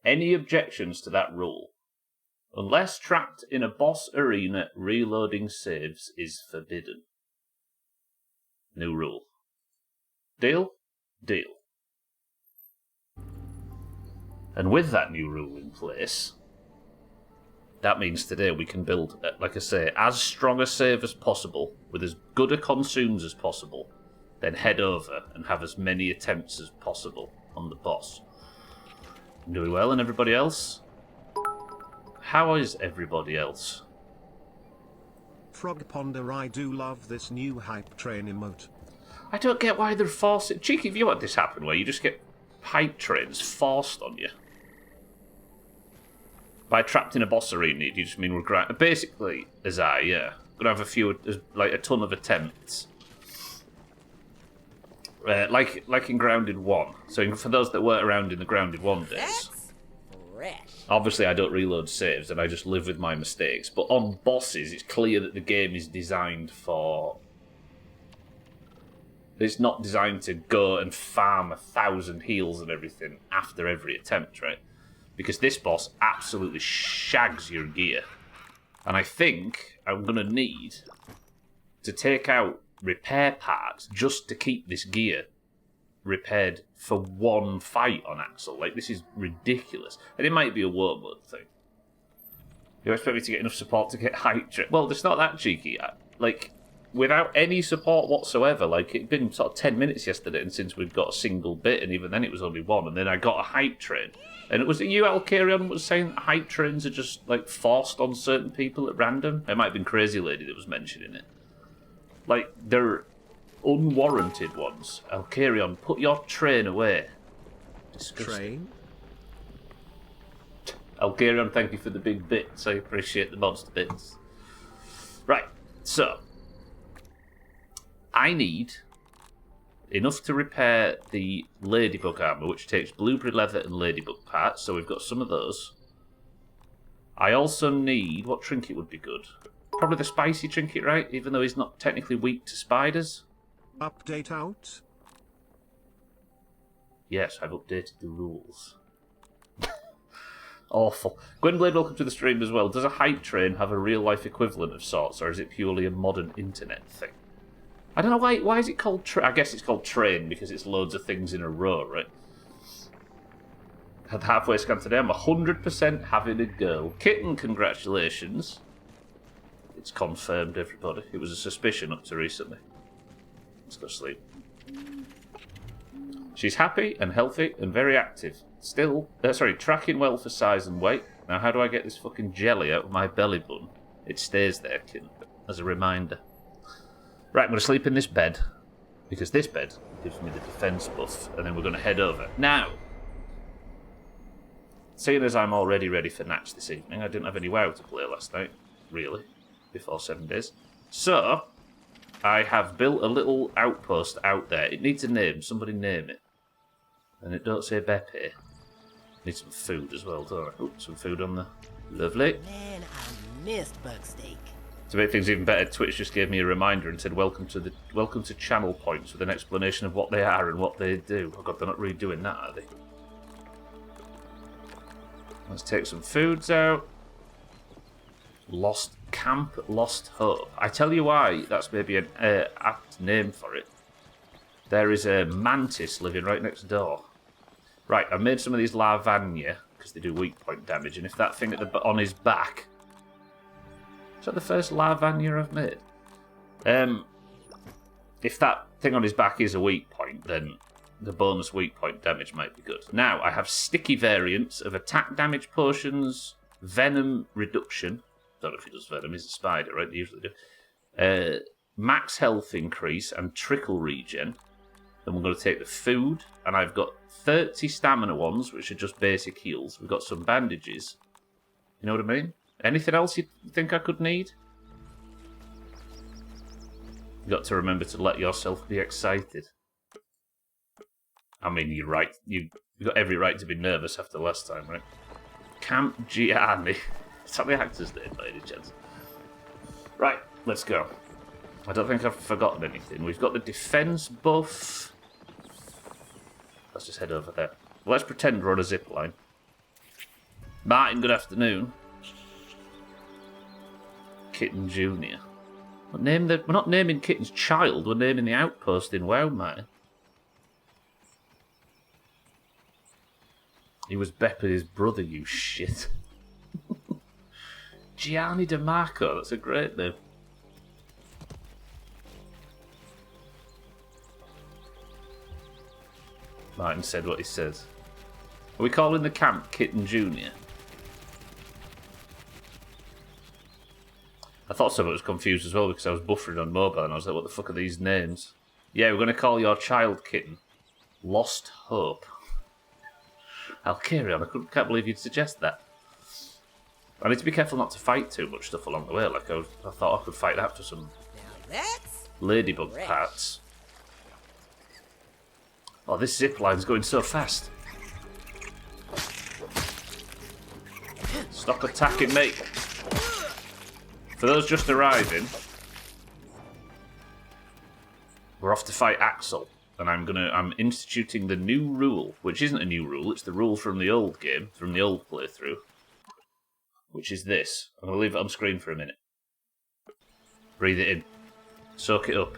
Any objections to that rule? Unless trapped in a boss arena, reloading saves is forbidden. New rule. Deal? Deal. And with that new rule in place, that means today we can build, like I say, as strong a save as possible, with as good a consumes as possible, then head over and have as many attempts as possible on the boss. I'm doing well, and everybody else? How is everybody else? Frog Ponder, I do love this new hype train emote. I don't get why they're forcing... Cheeky, have you had this happen where you just get hype trains forced on you? By trapped in a boss arena, do you just mean we're grinding? Basically, yeah. Gonna have a ton of attempts. Like in Grounded 1. So for those that weren't around in the Grounded 1 days... Obviously, I don't reload saves, and I just live with my mistakes. But on bosses, it's clear that the game is designed for... It's not designed to go and farm 1,000 heals and everything after every attempt, right? Because this boss absolutely shags your gear. And I think I'm going to need to take out repair parts just to keep this gear repaired for one fight on Axel. Like, this is ridiculous. And it might be a war mode thing. You expect me to get enough support to get hype? Well, it's not that cheeky. Like, without any support whatsoever, like, it'd been sort of 10 minutes yesterday, and since we'd got a single bit, and even then it was only one, and then I got a hype train. And it was you, Alcarion, was saying that hype trains are just, like, forced on certain people at random? It might have been Crazy Lady that was mentioning it. Like, they're unwarranted ones. Alcarion, put your train away. Disgusting. Train? Alcarion, thank you for the big bits. I appreciate the monster bits. Right, so... I need enough to repair the ladybug armour, which takes blueberry leather and ladybug parts, so we've got some of those. I also need... What trinket would be good? Probably the spicy trinket, right? Even though he's not technically weak to spiders. Update out? Yes, I've updated the rules. Awful. Gwynblade, welcome to the stream as well. Does a hype train have a real-life equivalent of sorts, or is it purely a modern internet thing? I don't know why is it called I guess it's called train because it's loads of things in a row, right? Had the halfway scan today. I'm 100% having a go. Kitten, congratulations. It's confirmed, everybody. It was a suspicion up to recently. Let's go sleep. She's happy and healthy and very active. Still, tracking well for size and weight. Now, how do I get this fucking jelly out of my belly button? It stays there, kitten, as a reminder. Right, I'm going to sleep in this bed, because this bed gives me the defense buff, and then we're going to head over. Now, seeing as I'm already ready for Natch this evening, I didn't have any WoW to play last night, really, before 7 days. So, I have built a little outpost out there. It needs a name, somebody name it. And it don't say Beppe. Need some food as well, don't I? Oh, some food on there. Lovely. Man, I missed bug steak. To make things even better, Twitch just gave me a reminder and said, welcome to channel points, with an explanation of what they are and what they do. Oh god, they're not redoing that, are they? Let's take some foods out. Lost Hope. I tell you why that's maybe an apt name for it. There is a mantis living right next door. Right, I've made some of these Lavagna, because they do weak point damage, and if that thing on his back... Is that the first Lavagna I've made? If that thing on his back is a weak point, then the bonus weak point damage might be good. Now, I have sticky variants of attack damage potions, venom reduction. Don't know if he does venom, he's a spider, right? They usually do. Max health increase and trickle regen. Then we're going to take the food, and I've got 30 stamina ones, which are just basic heals. We've got some bandages. You know what I mean? Anything else you think I could need? You've got to remember to let yourself be excited. I mean, you're right. You've got every right to be nervous after last time, right? Camp Gianni. Is that the actor's name, by any chance? Right, let's go. I don't think I've forgotten anything. We've got the defense buff. Let's just head over there. Let's pretend we're on a zip line. Martin, good afternoon. Kitten Jr. We're not naming Kitten's child, we're naming the outpost in WoW, Martin. He was Beppa's brother, you shit. Gianni DeMarco, that's a great name. Martin said what he says. Are we calling the camp Kitten Jr.? I thought some of it was confused as well because I was buffering on mobile and I was like, what the fuck are these names? Yeah, we're going to call your child Kitten Lost Hope. I'll carry on. I can't believe you'd suggest that. I need to be careful not to fight too much stuff along the way. Like I thought I could fight that for some Now that's ladybug fresh. parts. Oh, this zip line's going so fast. Stop attacking me. For those just arriving, we're off to fight Axel, and I'm instituting the new rule, which isn't a new rule, it's the rule from the old game, from the old playthrough, which is this. I'm going to leave it on screen for a minute. Breathe it in. Soak it up.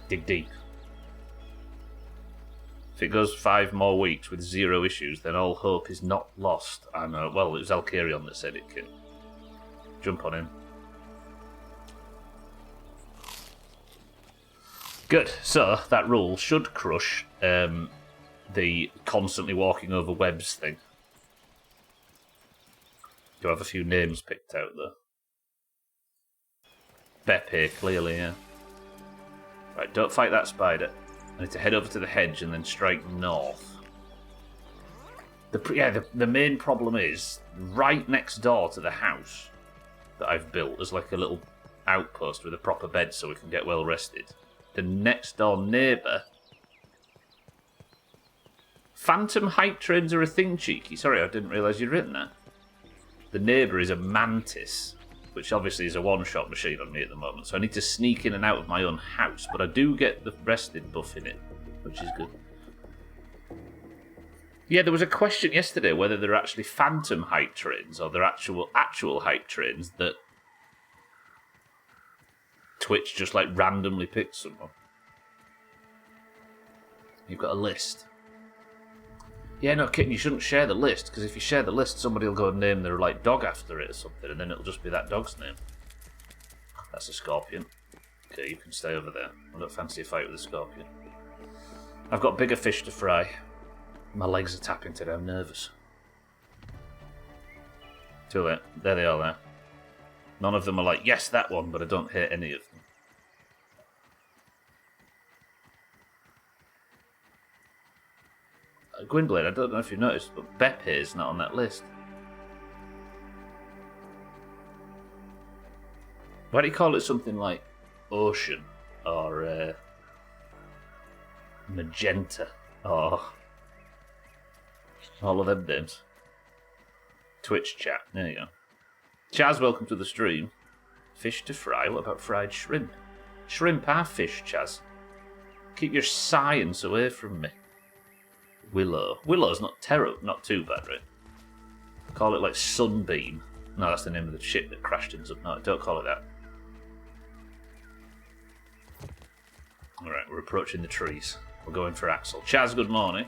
Dig deep. If it goes 5 more weeks with 0 issues, then all hope is not lost. I know. Well, it was Alkarion that said it, kid. Jump on him. Good. So, that rule should crush the constantly walking over webs thing. Do have a few names picked out, though. Beppe, clearly, yeah. Right, don't fight that spider. I need to head over to the hedge and then strike north. The main problem is, right next door to the house that I've built, there's like a little outpost with a proper bed so we can get well rested. The next door neighbour... Phantom hype trains are a thing, Cheeky. Sorry, I didn't realise you'd written that. The neighbour is a mantis, which obviously is a one-shot machine on me at the moment, so I need to sneak in and out of my own house, but I do get the rested buff in it, which is good. Yeah, there was a question yesterday whether they're actually phantom hype trains or they're actual hype trains that Twitch just like randomly picks someone. You've got a list. Yeah, no, Kitten, you shouldn't share the list, because if you share the list, somebody will go and name their like dog after it or something, and then it'll just be that dog's name. That's a scorpion. Okay, you can stay over there. I don't fancy a fight with a scorpion. I've got bigger fish to fry. My legs are tapping today, I'm nervous. Too late. There they are there. None of them are like, yes, that one, but I don't hate any of them. Gwynblade, I don't know if you noticed, but Beppe is not on that list. Why do you call it something like Ocean or Magenta or all of them names? Twitch chat, there you go. Chaz, welcome to the stream. Fish to fry, what about fried shrimp? Shrimp are fish, Chaz. Keep your science away from me. Willow. Willow's not too bad, right? Call it like Sunbeam. No, that's the name of the ship that crashed into up. No, don't call it that. Alright, we're approaching the trees. We're going for Axel. Chaz, good morning.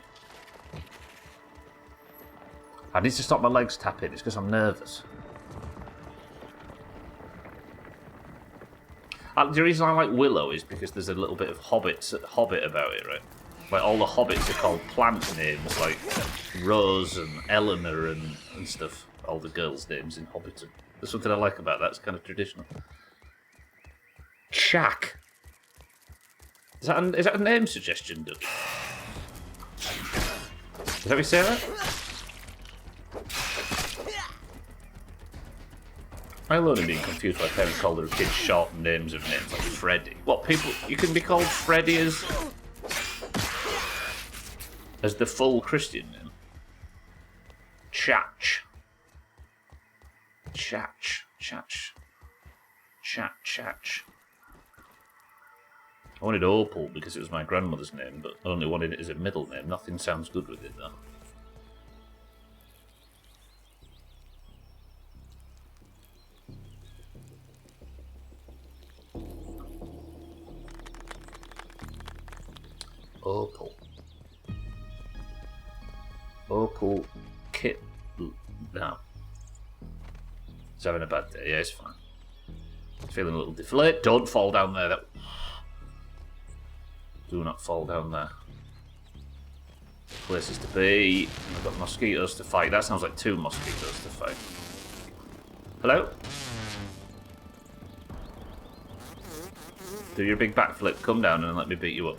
I need to stop my legs tapping. It's because I'm nervous. The reason I like Willow is because there's a little bit of Hobbit about it, right? Like, all the hobbits are called plant names, like Rose and Eleanor and stuff. All the girls' names in Hobbiton. There's something I like about that. It's kind of traditional. Shack. Is that a name suggestion, Doug? Is that how we say that? I'll only be confused by parents call their kids short names of names like Freddy. What, people... You can be called Freddy as the full Christian name? Chach. Chach. Chach. Chach. Chach. I wanted Opal because it was my grandmother's name, but only wanted it as a middle name. Nothing sounds good with it, though. Opal. Opal kit. No. He's having a bad day. Yeah, it's fine. Feeling a little deflated. Don't fall down there. Do not fall down there. Places to be. We've got mosquitoes to fight. That sounds like 2 mosquitoes to fight. Hello? Do your big backflip. Come down and let me beat you up.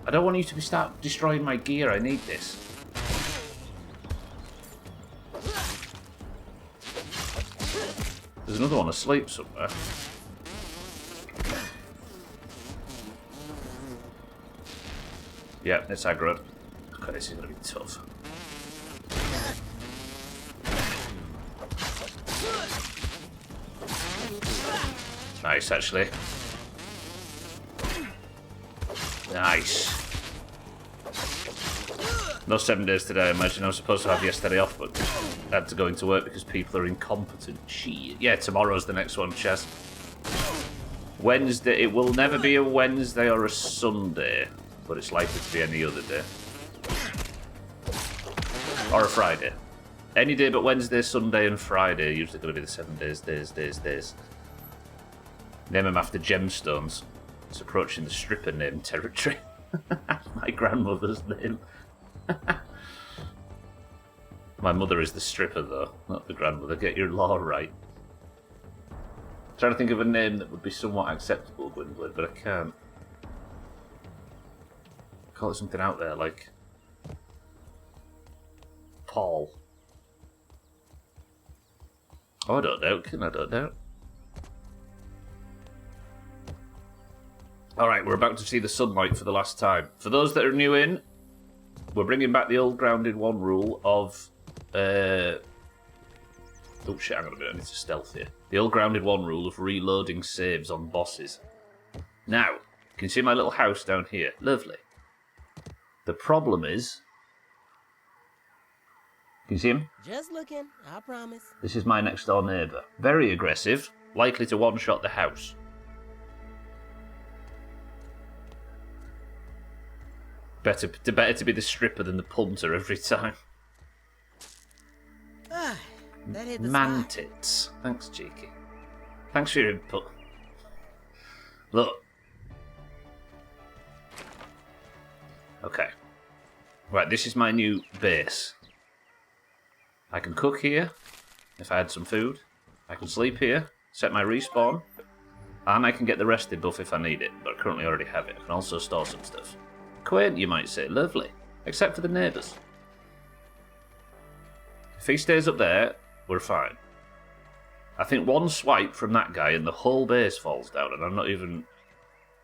I don't want you to start destroying my gear. I need this. There's another one asleep somewhere. Yeah, it's aggroed. Okay, this is going to be tough. Nice, actually. Nice. No 7 days today, I imagine. I was supposed to have yesterday off, but I had to go into work because people are incompetent. Shit. Yeah, tomorrow's the next one, Chaz. Wednesday. It will never be a Wednesday or a Sunday, but it's likely to be any other day. Or a Friday. Any day but Wednesday, Sunday, and Friday are usually going to be the 7 days. Name them after gemstones. It's approaching the stripper name territory. My grandmother's name. My mother is the stripper, though, not the grandmother. Get your law right. I'm trying to think of a name that would be somewhat acceptable, Gwynblade, but I can't. Call it something out there, like Paul. Oh, I don't know. I don't know. Alright, we're about to see the sunlight for the last time. For those that are new in, we're bringing back the old Grounded 1 rule of... Oh shit, hang on a minute, I need to stealth here. The old Grounded 1 rule of reloading saves on bosses. Now, can you see my little house down here? Lovely. The problem is... Can you see him? Just looking, I promise. This is my next door neighbour. Very aggressive, likely to one-shot the house. Better to be the stripper than the punter every time. Ah, that hit the Man spot. tits. Thanks, Cheeky. Thanks for your input. Look. Okay. Right, this is my new base. I can cook here, if I had some food. I can sleep here, set my respawn, and I can get the rested buff if I need it, but I currently already have it. I can also store some stuff. Quaint, you might say. Lovely. Except for the neighbours. If he stays up there, we're fine. I think one swipe from that guy and the whole base falls down, and I'm not even...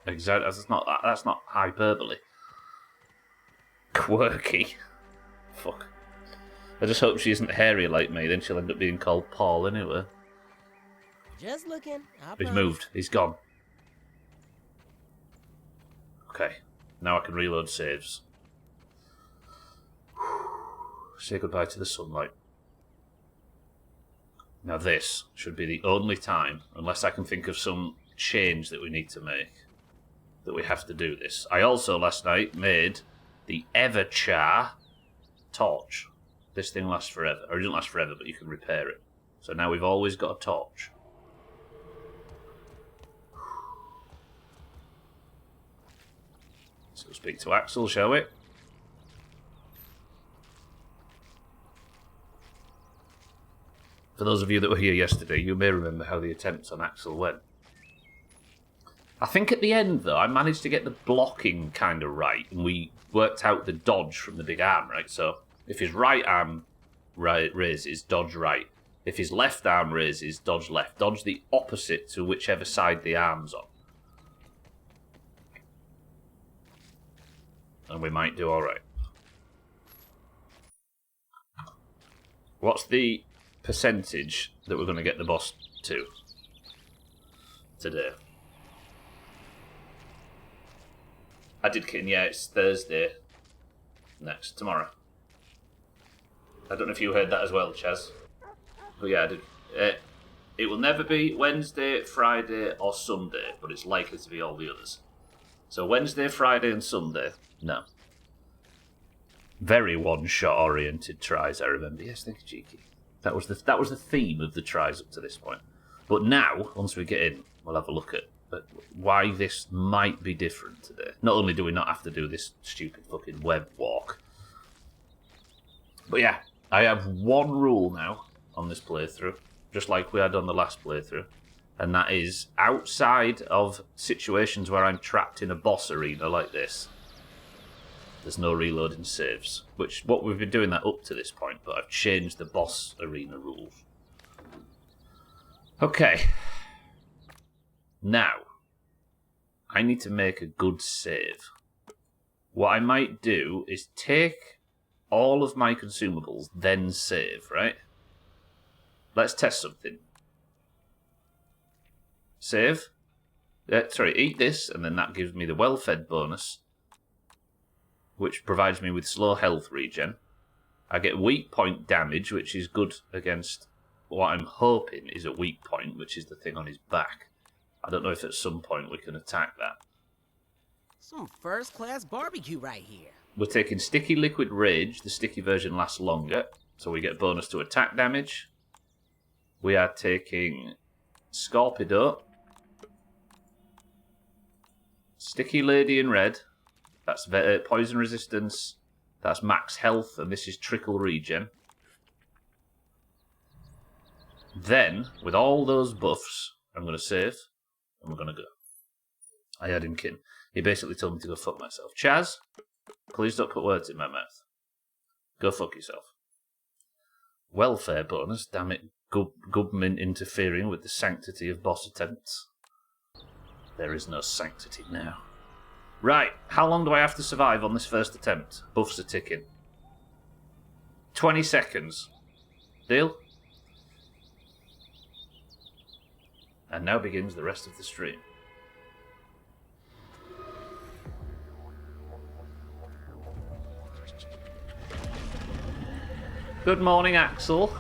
That's not hyperbole. Quirky. Fuck. I just hope she isn't hairy like me, then she'll end up being called Paul anyway. Just looking, I He's promise. moved. He's gone. Okay. Now I can reload saves. Say goodbye to the sunlight. Now this should be the only time, unless I can think of some change that we need to make, that we have to do this. I also, last night, made the Everchar torch. This thing lasts forever. Or it doesn't last forever, but you can repair it. So now we've always got a torch. So we'll speak to Axel, shall we? For those of you that were here yesterday, you may remember how the attempts on Axel went. I think at the end, though, I managed to get the blocking kind of right, and we worked out the dodge from the big arm, right? So if his right arm raises, dodge right. If his left arm raises, dodge left. Dodge the opposite to whichever side the arm's on. And we might do alright. What's the percentage that we're going to get the boss to today? I did kidding, yeah, it's Thursday. Next, tomorrow. I don't know if you heard that as well, Chaz. But yeah, I did. It will never be Wednesday, Friday, or Sunday, but it's likely to be all the others. So Wednesday, Friday, and Sunday, no. Very one-shot oriented tries, I remember. Yes, thank you, Cheeky. That was the theme of the tries up to this point. But now, once we get in, we'll have a look at why this might be different today. Not only do we not have to do this stupid fucking web walk, but yeah, I have one rule now on this playthrough, just like we had on the last playthrough, and that is outside of situations where I'm trapped in a boss arena like this, there's no reloading saves, which what we've been doing that up to this point, but I've changed the boss arena rules. Okay. Now, I need to make a good save. What I might do is take all of my consumables, then save, right? Let's test something. Save. Eat this, and then that gives me the well-fed bonus, which provides me with slow health regen. I get weak point damage, which is good against what I'm hoping is a weak point, which is the thing on his back. I don't know if at some point we can attack that. Some first-class barbecue right here. We're taking Sticky Liquid Rage. The sticky version lasts longer, so we get bonus to attack damage. We are taking Scorpido. Sticky Lady in red. That's poison resistance. That's max health, and this is trickle regen. Then, with all those buffs, I'm going to save, and we're going to go. I had him kin. He basically told me to go fuck myself. Chaz, please don't put words in my mouth. Go fuck yourself. Welfare bonus, damn it. Government interfering with the sanctity of boss attempts. There is no sanctity now. Right, how long do I have to survive on this first attempt? Buffs are ticking. 20 seconds. Deal? And now begins the rest of the stream. Good morning, Axel.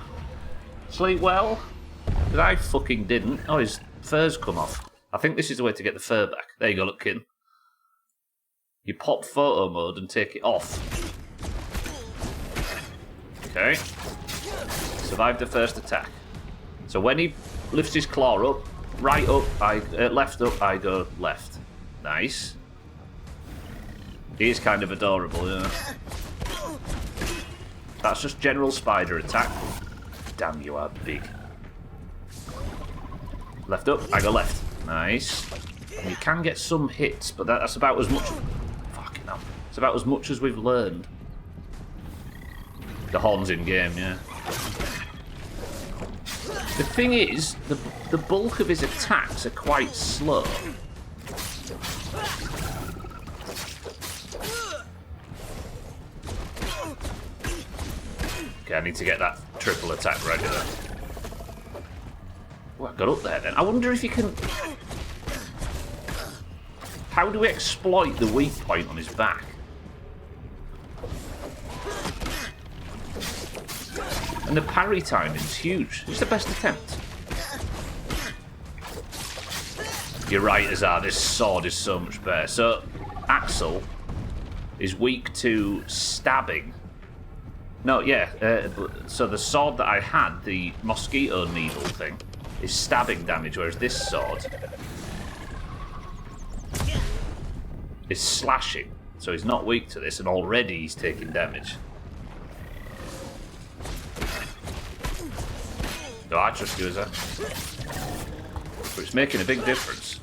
Sleep well? Because I fucking didn't. Oh, his fur's come off. I think this is the way to get the fur back. There you go, look, kin. You pop photo mode and take it off. Okay. Survived the first attack. So when he lifts his claw up, right up, left up, I go left. Nice. He is kind of adorable, yeah. That's just general spider attack. Damn, you are big. Left up, I go left. Nice. And you can get some hits, but that's about as much... Fucking hell. It's about as much as we've learned. The horn's in game, yeah. The thing is, the bulk of his attacks are quite slow. Okay, I need to get that triple attack right there. Oh, I got up there then. I wonder if you can... How do we exploit the weak point on his back? And the parry timing's huge. It's the best attempt. You're right, Azar. This sword is so much better. So, Axel is weak to stabbing. No, yeah. So the sword that I had, the mosquito needle thing, is stabbing damage, whereas this sword is slashing. So he's not weak to this, and already he's taking damage. No, I trust you, Azar. But it's making a big difference.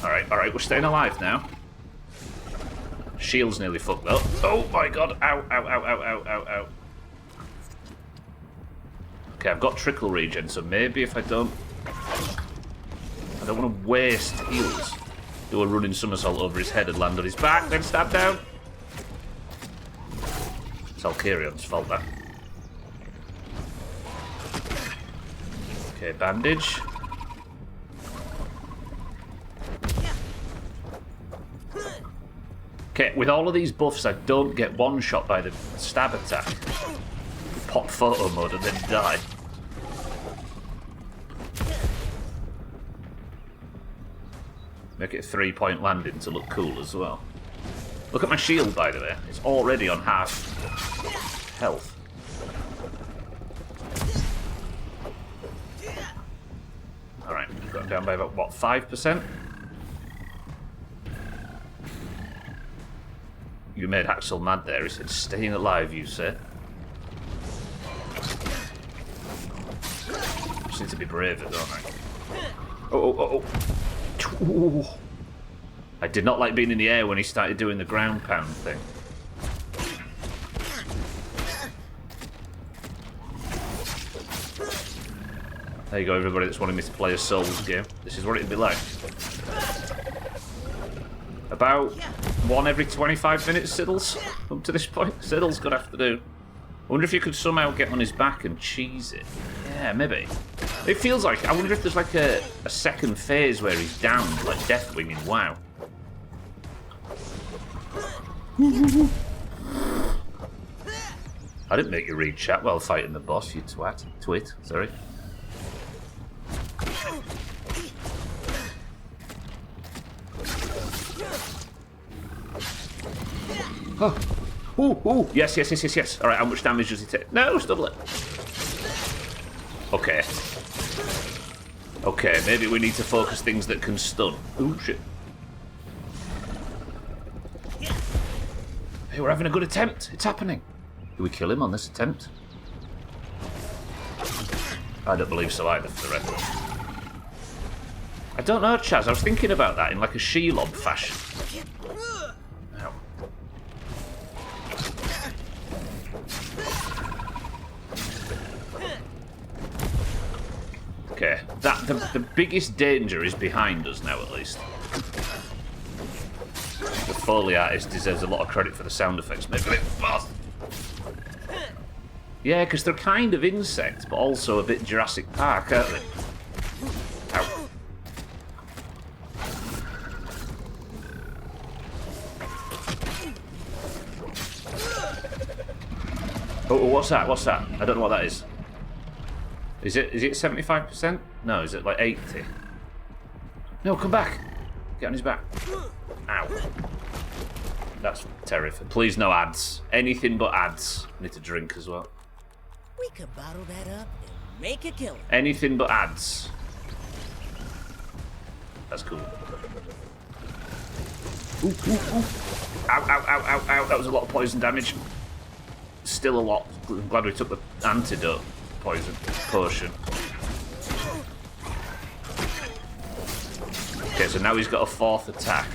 Alright, we're staying alive now. Shield's nearly fucked up. Oh my god, ow, ow, ow, ow, ow, ow, ow. Okay, I've got trickle regen, so maybe if I don't want to waste heals. Do a running somersault over his head and land on his back, then stab down. It's Alcarion's fault, that. Okay, bandage. Okay, with all of these buffs, I don't get one shot by the stab attack. Pop photo mode and then die. Make it a 3-point landing to look cool as well. Look at my shield, by the way. It's already on half health. Alright, we've got down by about, what, 5%? You made Axel mad there. He said, staying alive, you say. Just need to be braver, don't I? Oh. Ooh. I did not like being in the air when he started doing the ground pound thing. There you go, everybody that's wanting me to play a Souls game. This is what it'd be like. About 1 every 25 minutes, Siddles, up to this point. Siddles gonna have to do. I wonder if you could somehow get on his back and cheese it. Yeah, maybe. It feels like, I wonder if there's like a second phase where he's down, like Deathwing in WoW. I didn't make you read chat while fighting the boss, you twat. Twit, sorry. Oh. Ooh. Yes. Alright, how much damage does he take? No, stubble it. Okay. Okay, maybe we need to focus things that can stun. Ooh, shit. Hey, we're having a good attempt. It's happening. Do we kill him on this attempt? I don't believe so either, for the record. I don't know, Chaz. I was thinking about that in like a Shelob fashion. Ow. Okay, the biggest danger is behind us now, at least. The Foley artist deserves a lot of credit for the sound effects. Maybe yeah, because they're kind of insects, but also a bit Jurassic Park, aren't they? Ow. Oh, what's that? What's that? I don't know what that is. Is it 75%? No, is it like 80? No, come back! Get on his back. Ow. That's terrifying. Please no ads. Anything but ads. I need to drink as well. We could bottle that up and make a killing. Anything but ads. That's cool. Ooh. Ow. That was a lot of poison damage. Still a lot. I'm glad we took the antidote potion. Okay, so now he's got a 4th attack.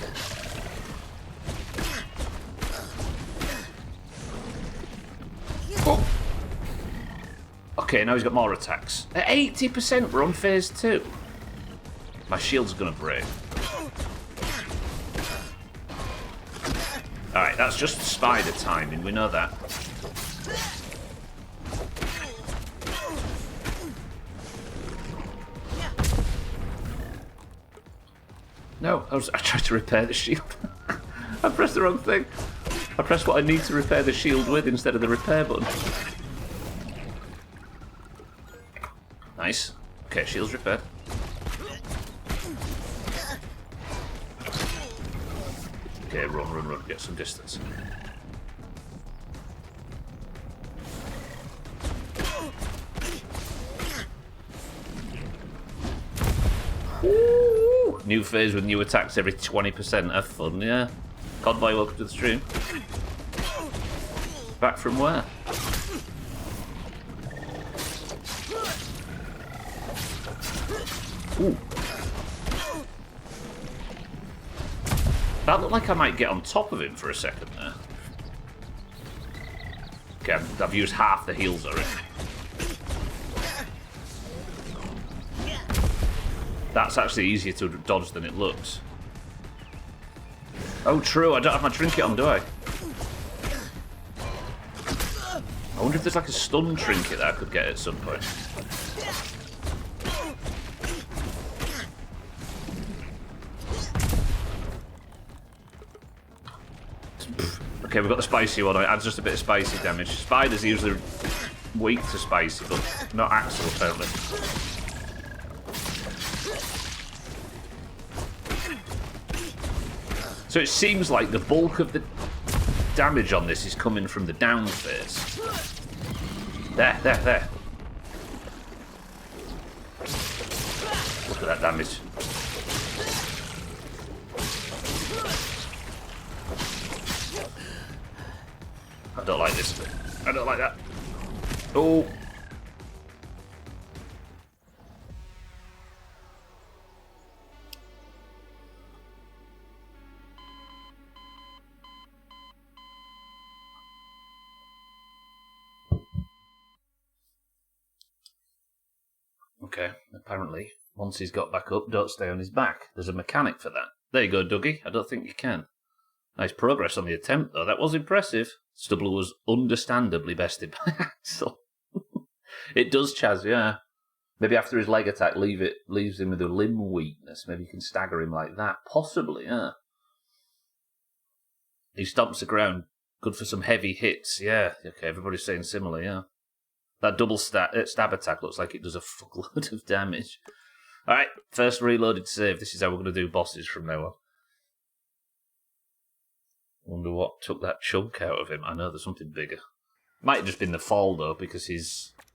Oh. Okay, now he's got more attacks. At 80%, we're on phase 2. My shield's gonna break. Alright, that's just spider timing, we know that. No, I tried to repair the shield. I pressed the wrong thing. I pressed what I need to repair the shield with instead of the repair button. Nice. Okay, shield's repaired. Okay, run, get some distance. Ooh, new phase with new attacks every 20%. Have fun, yeah. Codboy, welcome to the stream. Back from where? Ooh. That looked like I might get on top of him for a second there. Okay, I've used half the heals already. That's actually easier to dodge than it looks. Oh, true, I don't have my trinket on, do I? I wonder if there's like a stun trinket that I could get at some point. Okay, we've got the spicy one. It adds just a bit of spicy damage. Spiders are usually weak to spicy, but not Axel, apparently. So it seems like the bulk of the damage on this is coming from the down phase. There. Look at that damage. I don't like this. I don't like that. Oh. Okay, apparently, once he's got back up, don't stay on his back. There's a mechanic for that. There you go, Dougie. I don't think you can. Nice progress on the attempt, though. That was impressive. Stubble was understandably bested by Axel. It does, Chaz, yeah. Maybe after his leg attack, leaves him with a limb weakness. Maybe you can stagger him like that. Possibly, yeah. He stomps the ground. Good for some heavy hits. Yeah, okay, everybody's saying similar, yeah. That double stab attack looks like it does a fuckload of damage. Alright, first reloaded save. This is how we're going to do bosses from now on. Wonder what took that chunk out of him. I know there's something bigger. Might have just been the fall, though, because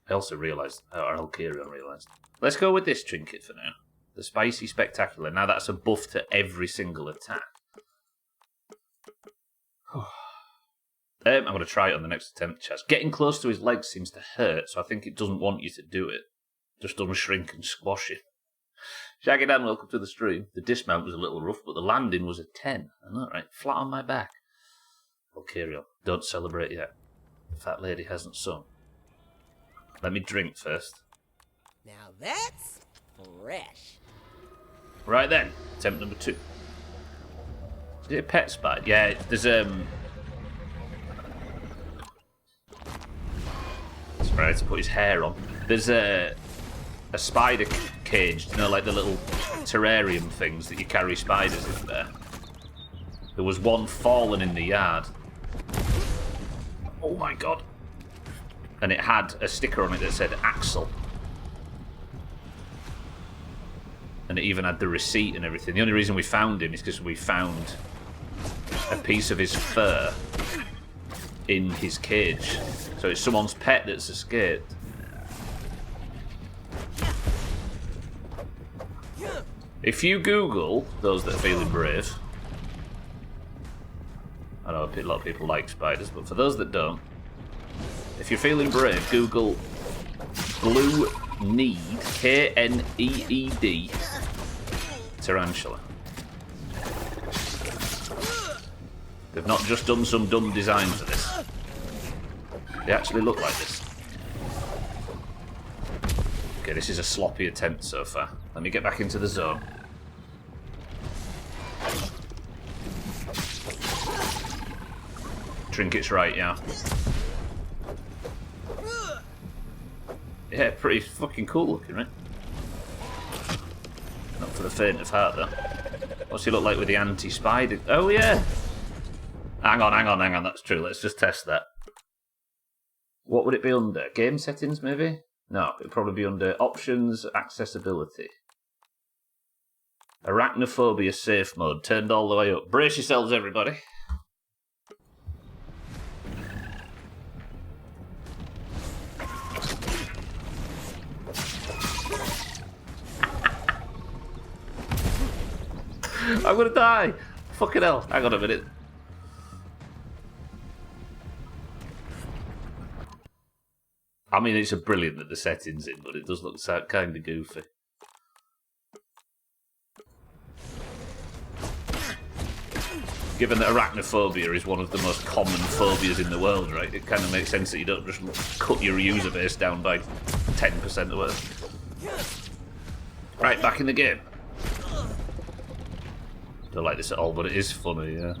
I also realised, or Alkirion realised. Let's go with this trinket for now. The Spicy Spectacular. Now that's a buff to every single attack. I'm going to try it on the next attempt, Chaz. Getting close to his legs seems to hurt, so I think it doesn't want you to do it. Just unshrink and squash him. Shaggy Dan, welcome to the stream. The dismount was a little rough, but the landing was a 10. I know, right? Flat on my back. Valkyrion, don't celebrate yet. The fat lady hasn't sung. Let me drink first. Now that's fresh. Right then, attempt number 2. Is it a pet spider? Yeah, there's Sorry, to put his hair on. There's a spider cage, you know, like the little terrarium things that you carry spiders in there. There was one fallen in the yard. Oh my god. And it had a sticker on it that said Axel. And it even had the receipt and everything. The only reason we found him is because we found a piece of his fur in his cage. So it's someone's pet that's escaped. If you Google, those that are feeling brave, I know a lot of people like spiders, but for those that don't, if you're feeling brave, Google blue need, K-N-E-E-D, tarantula. They've not just done some dumb design for this. They actually look like this. Okay, this is a sloppy attempt so far. Let me get back into the zone. Trinket's right, yeah. Yeah, pretty fucking cool looking, right? Not for the faint of heart, though. What's he look like with the anti-spider? Oh, yeah! Hang on, that's true. Let's just test that. What would it be under? Game settings, maybe? No, it'd probably be under options, accessibility. Arachnophobia safe mode, turned all the way up. Brace yourselves, everybody. I'm gonna die! Fucking hell, hang on a minute. I mean, it's a brilliant that the setting's in, but it does look kind of goofy. Given that arachnophobia is one of the most common phobias in the world, right? It kind of makes sense that you don't just cut your user base down by 10% or whatever. Right, back in the game. Don't like this at all, but it is funny, yeah.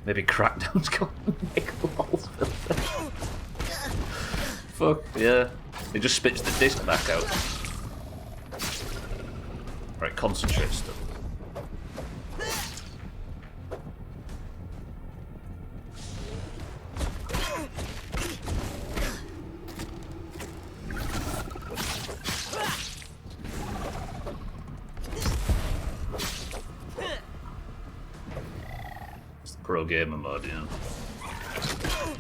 Maybe Crackdown's got Nicholas. Fuck, yeah. It just spits the disc back out. Right, concentrate stuff. It's the pro gamer mode, you know.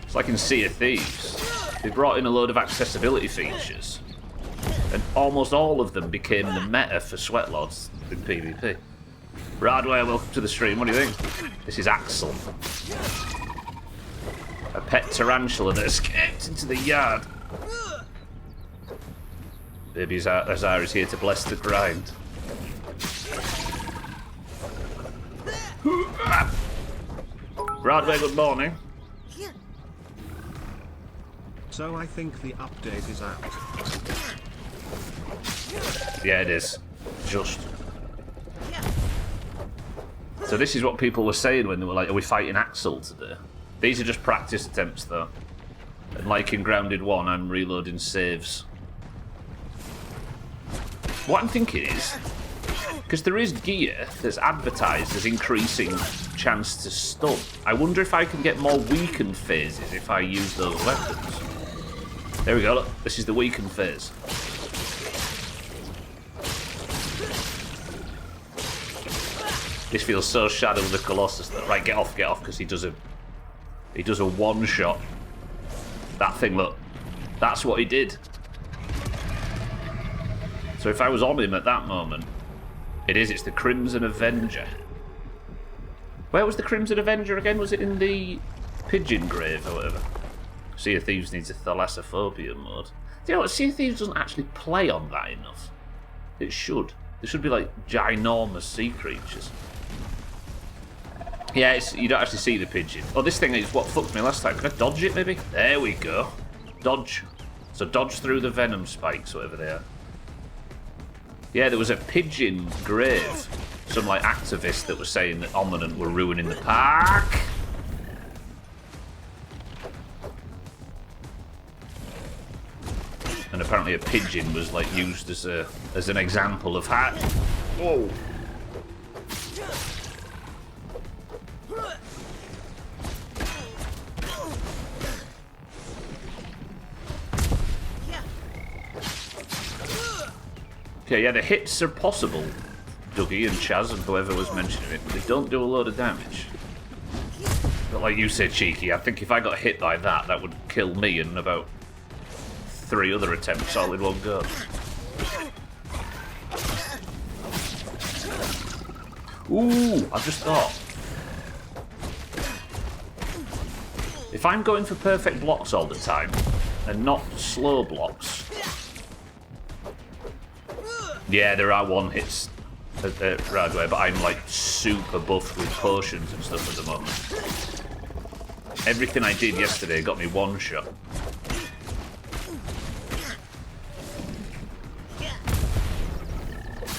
It's like in Sea of Thieves. They brought in a load of accessibility features, and almost all of them became the meta for Sweatlords in PvP. Radway, welcome to the stream. What do you think? This is Axel, a pet tarantula that escaped into the yard. Baby Azar is here to bless the grind. Radway, good morning. So I think the update is out. Yeah, it is. Just. So this is what people were saying when they were like, are we fighting Axel today? These are just practice attempts though. And like in Grounded 1, I'm reloading saves. What I'm thinking is, because there is gear that's advertised as increasing chance to stun, I wonder if I can get more weakened phases if I use those weapons. There we go, look, this is the weakened phase. This feels so Shadow of the Colossus though. Right, get off, because he does a one shot. That thing, look, that's what he did. So if I was on him at that moment, it's the Crimson Avenger. Where was the Crimson Avenger again? Was it in the Pigeon Grave or whatever? Sea of Thieves needs a thalassophobia mode. Do you know what? Sea of Thieves doesn't actually play on that enough. It should. There should be like ginormous sea creatures. Yeah, you don't actually see the pigeon. Oh, this thing is what fucked me last time. Can I dodge it maybe? There we go. Dodge. So dodge through the venom spikes, whatever they are. Yeah, there was a pigeon grave. Some like activist that was saying that Ominent were ruining the park. And apparently a pigeon was like used as an example of how. Whoa. Okay, yeah, the hits are possible, Dougie and Chaz and whoever was mentioning it, but they don't do a load of damage. But like you said, Cheeky, I think if I got hit by that, that would kill me in about 3 other attempts all in one go. Ooh, I've just thought. If I'm going for perfect blocks all the time, and not slow blocks... Yeah, there are one hits at Radway, but I'm like super buffed with potions and stuff at the moment. Everything I did yesterday got me one shot.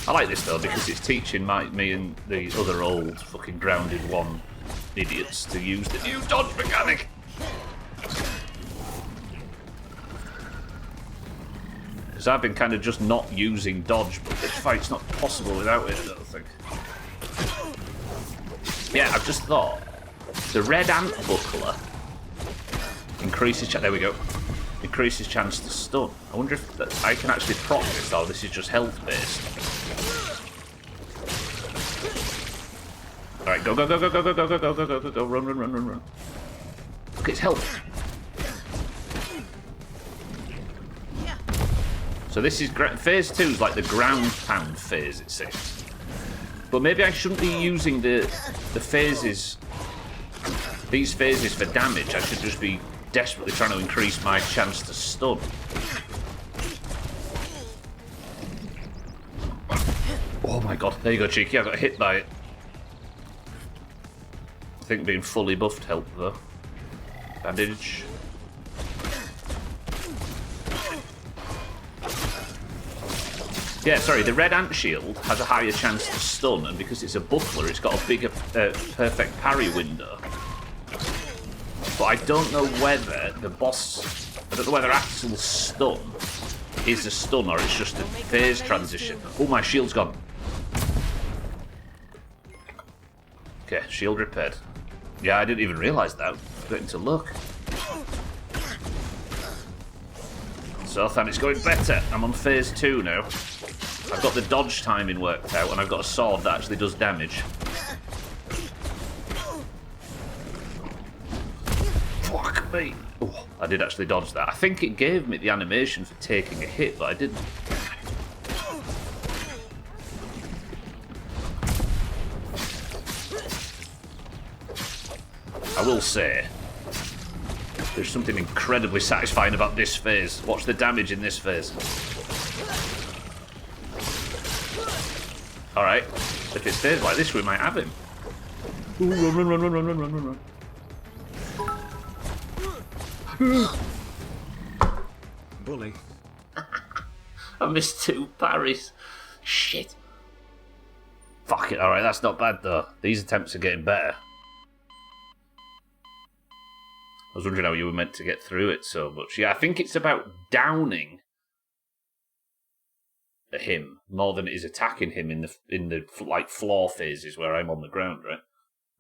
I like this though because it's teaching me and the other old fucking Grounded 1 idiots to use the new dodge mechanic. Because I've been kind of just not using dodge, but this fight's not possible without it, I don't think. Yeah, I've just thought the red ant buckler increases there we go. Increases chance to stun. I wonder if I can actually proc this or this is just health based. Alright, go, go, go, go, go, go, go, go, go, go, go, go, go, run, run, run, run, run. Look, it's health. So this is phase 2 is like the ground pound phase, it seems. But maybe I shouldn't be using the phases, these phases for damage. I should just be desperately trying to increase my chance to stun. Oh my god, there you go, Cheeky. I got hit by it. I think being fully buffed helped though. Bandage. Yeah, sorry, the red ant shield has a higher chance to stun, and because it's a buckler, it's got a bigger perfect parry window. But I don't know whether the boss... I don't know whether Axel's stun is a stun or it's just a phase transition. Oh, my shield's gone. Okay, shield repaired. Yeah, I didn't even realise that. Forgetting to look. So, Than, it's going better. I'm on phase 2 now. I've got the dodge timing worked out, and I've got a sword that actually does damage. Fuck me. I did actually dodge that. I think it gave me the animation for taking a hit, but I didn't. I will say, there's something incredibly satisfying about this phase. Watch the damage in this phase. Alright, if it stays like this, we might have him. Ooh, run. Bully. I missed 2 parries. Shit. Fuck it, alright, that's not bad though. These attempts are getting better. I was wondering how you were meant to get through it so much. Yeah, I think it's about downing him more than it is attacking him in the like floor phases where I'm on the ground, right?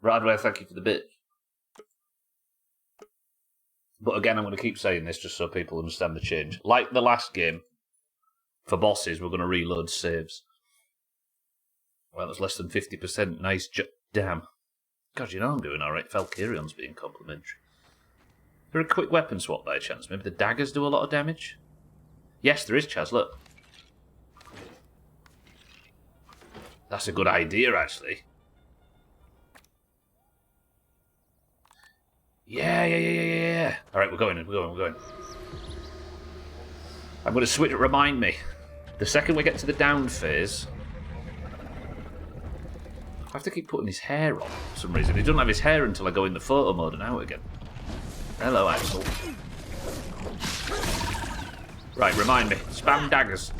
Radware, thank you for the bit. But again, I'm going to keep saying this just so people understand the change. Like the last game, for bosses, we're going to reload saves. Well, that's less than 50%. Nice, damn. God, you know I'm doing alright. Valkyrion's being complimentary. Is there a quick weapon swap by chance? Maybe the daggers do a lot of damage? Yes, there is, Chaz, look. That's a good idea, actually. Yeah. Alright, we're going. I'm going to switch. Remind me. The second we get to the down phase, I have to keep putting his hair on for some reason. He doesn't have his hair until I go in the photo mode and out again. Hello, Axel. Right, remind me. Spam daggers.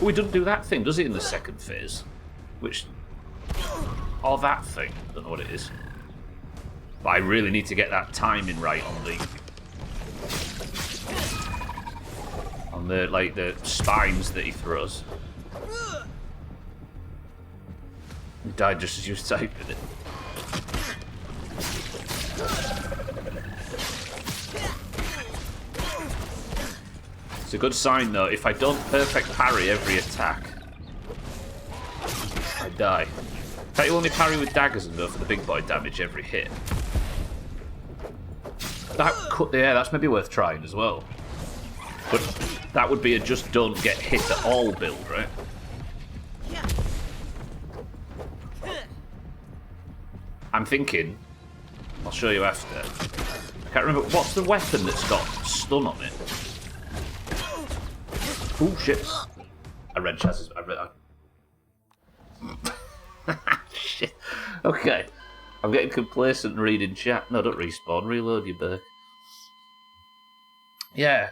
Oh, he doesn't do that thing, does he, in the second phase? Which... or that thing. Don't know what it is. But I really need to get that timing right on the like the spines that he throws. He died just as you was typing it. It's a good sign though, if I don't perfect parry every attack, I die. In fact, you only parry with daggers and go for the big boy damage every hit. That could, yeah, that's maybe worth trying as well. But that would be a just don't get hit at all build, right? I'm thinking, I'll show you after. I can't remember, what's the weapon that's got stun on it? Oh shit. I read Chaz's. Shit. Okay. I'm getting complacent and reading chat. No, don't respawn. Reload your Burke. Yeah,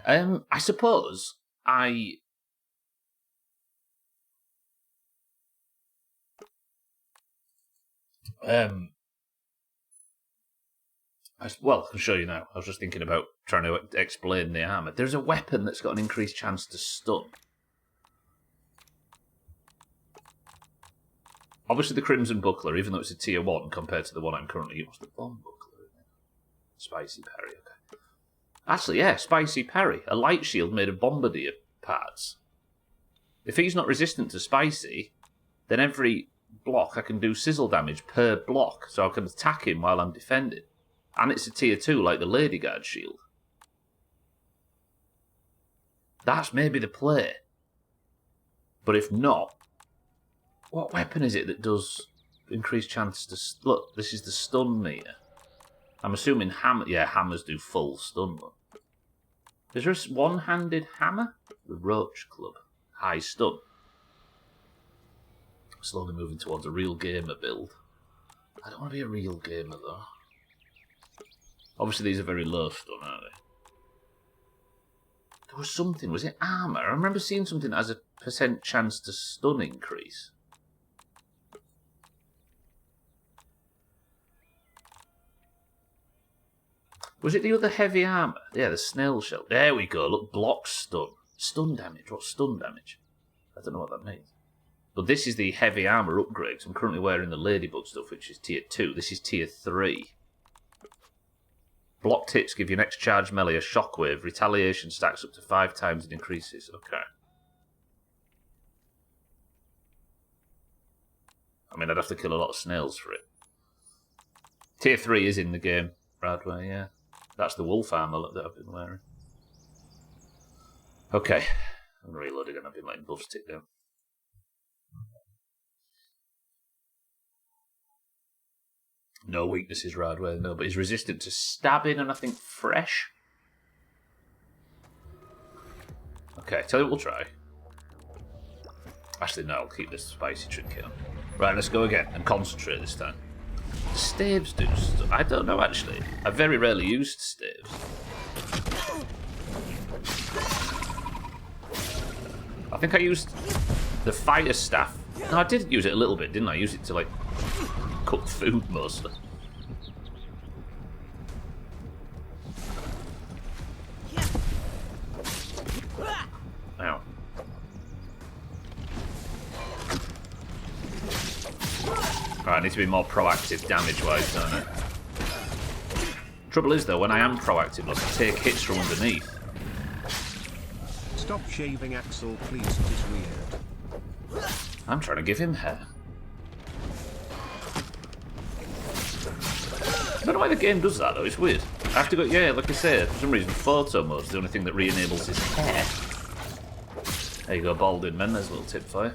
I suppose well, I can show you now. I was just thinking about trying to explain the armour. There's a weapon that's got an increased chance to stun. Obviously the Crimson Buckler, even though it's a tier 1 compared to the one I'm currently using. What's the Bomb Buckler? Spicy Parry, okay. Actually, yeah, Spicy Parry. A light shield made of Bombardier parts. If he's not resistant to Spicy, then every block I can do sizzle damage per block, so I can attack him while I'm defending. And it's a tier 2 like the Ladyguard shield. That's maybe the play. But if not, what weapon is it that does increased chance to... Look, this is the stun meter. I'm assuming hammers do full stun. Is there a one-handed hammer? The Roach Club. High stun. Slowly moving towards a real gamer build. I don't want to be a real gamer though. Obviously these are very low stun, aren't they? There was something, was it armour? I remember seeing something that has a % chance to stun increase. Was it the other heavy armour? Yeah, the snail shell. There we go, look, block stun. Stun damage, what's stun damage? I don't know what that means. But this is the heavy armour upgrade. I'm currently wearing the Ladybug stuff, which is tier 2. This is tier 3. Blocked hits give your next charge melee a shockwave. Retaliation stacks up to 5 times and increases. Okay. I mean, I'd have to kill a lot of snails for it. Tier 3 is in the game, Bradway, yeah. That's the wolf armor that I've been wearing. Okay. I'm reloading and I've been letting buffs tick down. No weaknesses, Radway, no, but he's resistant to stabbing and I think fresh. Okay, tell you what we'll try. Actually, no, I'll keep this spicy trinket on. Right, let's go again and concentrate this time. Staves do stuff. I don't know, actually. I very rarely used staves. I think I used the fire staff. No, I did use it a little bit, didn't I? I used it to, like, cook food mostly. Ow. Right, I need to be more proactive damage-wise, don't I? Trouble is, though, when I am proactive, look, I take hits from underneath. Stop shaving Axel, please, it is weird. I'm trying to give him hair. I don't know why the game does that, though. It's weird. I have to go... Yeah, like I said, for some reason, photo mode's the only thing that re-enables his hair. There you go, balding men. There's a little tip for you.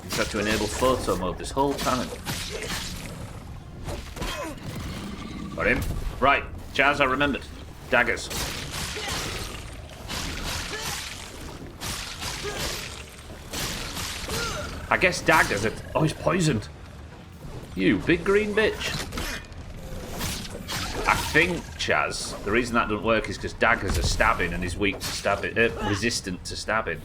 You just have to enable photo mode this whole time. Got him. Right, Chaz, I remembered. Daggers. I guess daggers are... Oh, he's poisoned. You big green bitch. I think, Chaz, the reason that doesn't work is because daggers are stabbing and he's weak to stabbing, resistant to stabbing.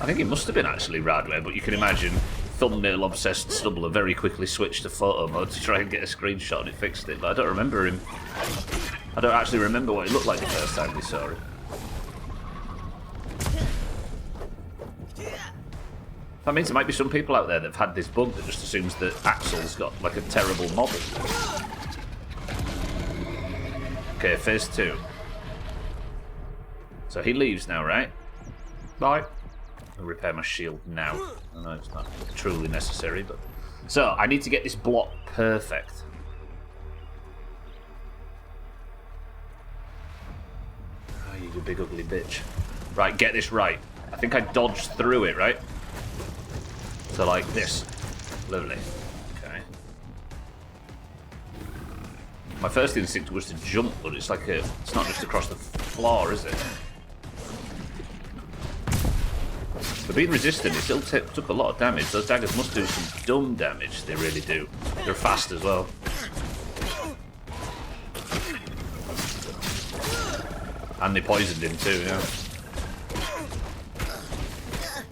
I think it must have been actually Radway, but you can imagine thumbnail obsessed Stubbler very quickly switched to photo mode to try and get a screenshot and it fixed it, but I don't remember him. I don't actually remember what he looked like the first time we saw him. That means there might be some people out there that have had this bug that just assumes that Axel's got like a terrible model. Okay, phase 2. So he leaves now, right? Bye. I'll repair my shield now. I know it's not truly necessary, but... So, I need to get this block perfect. Oh, you big ugly bitch. Right, get this right. I think I dodged through it, right? So like this. Lovely. Okay. My first instinct was to jump, but it's like it's not just across the floor, is it? For being resistant, it still took a lot of damage. Those daggers must do some dumb damage. They really do. They're fast as well. And they poisoned him too, yeah.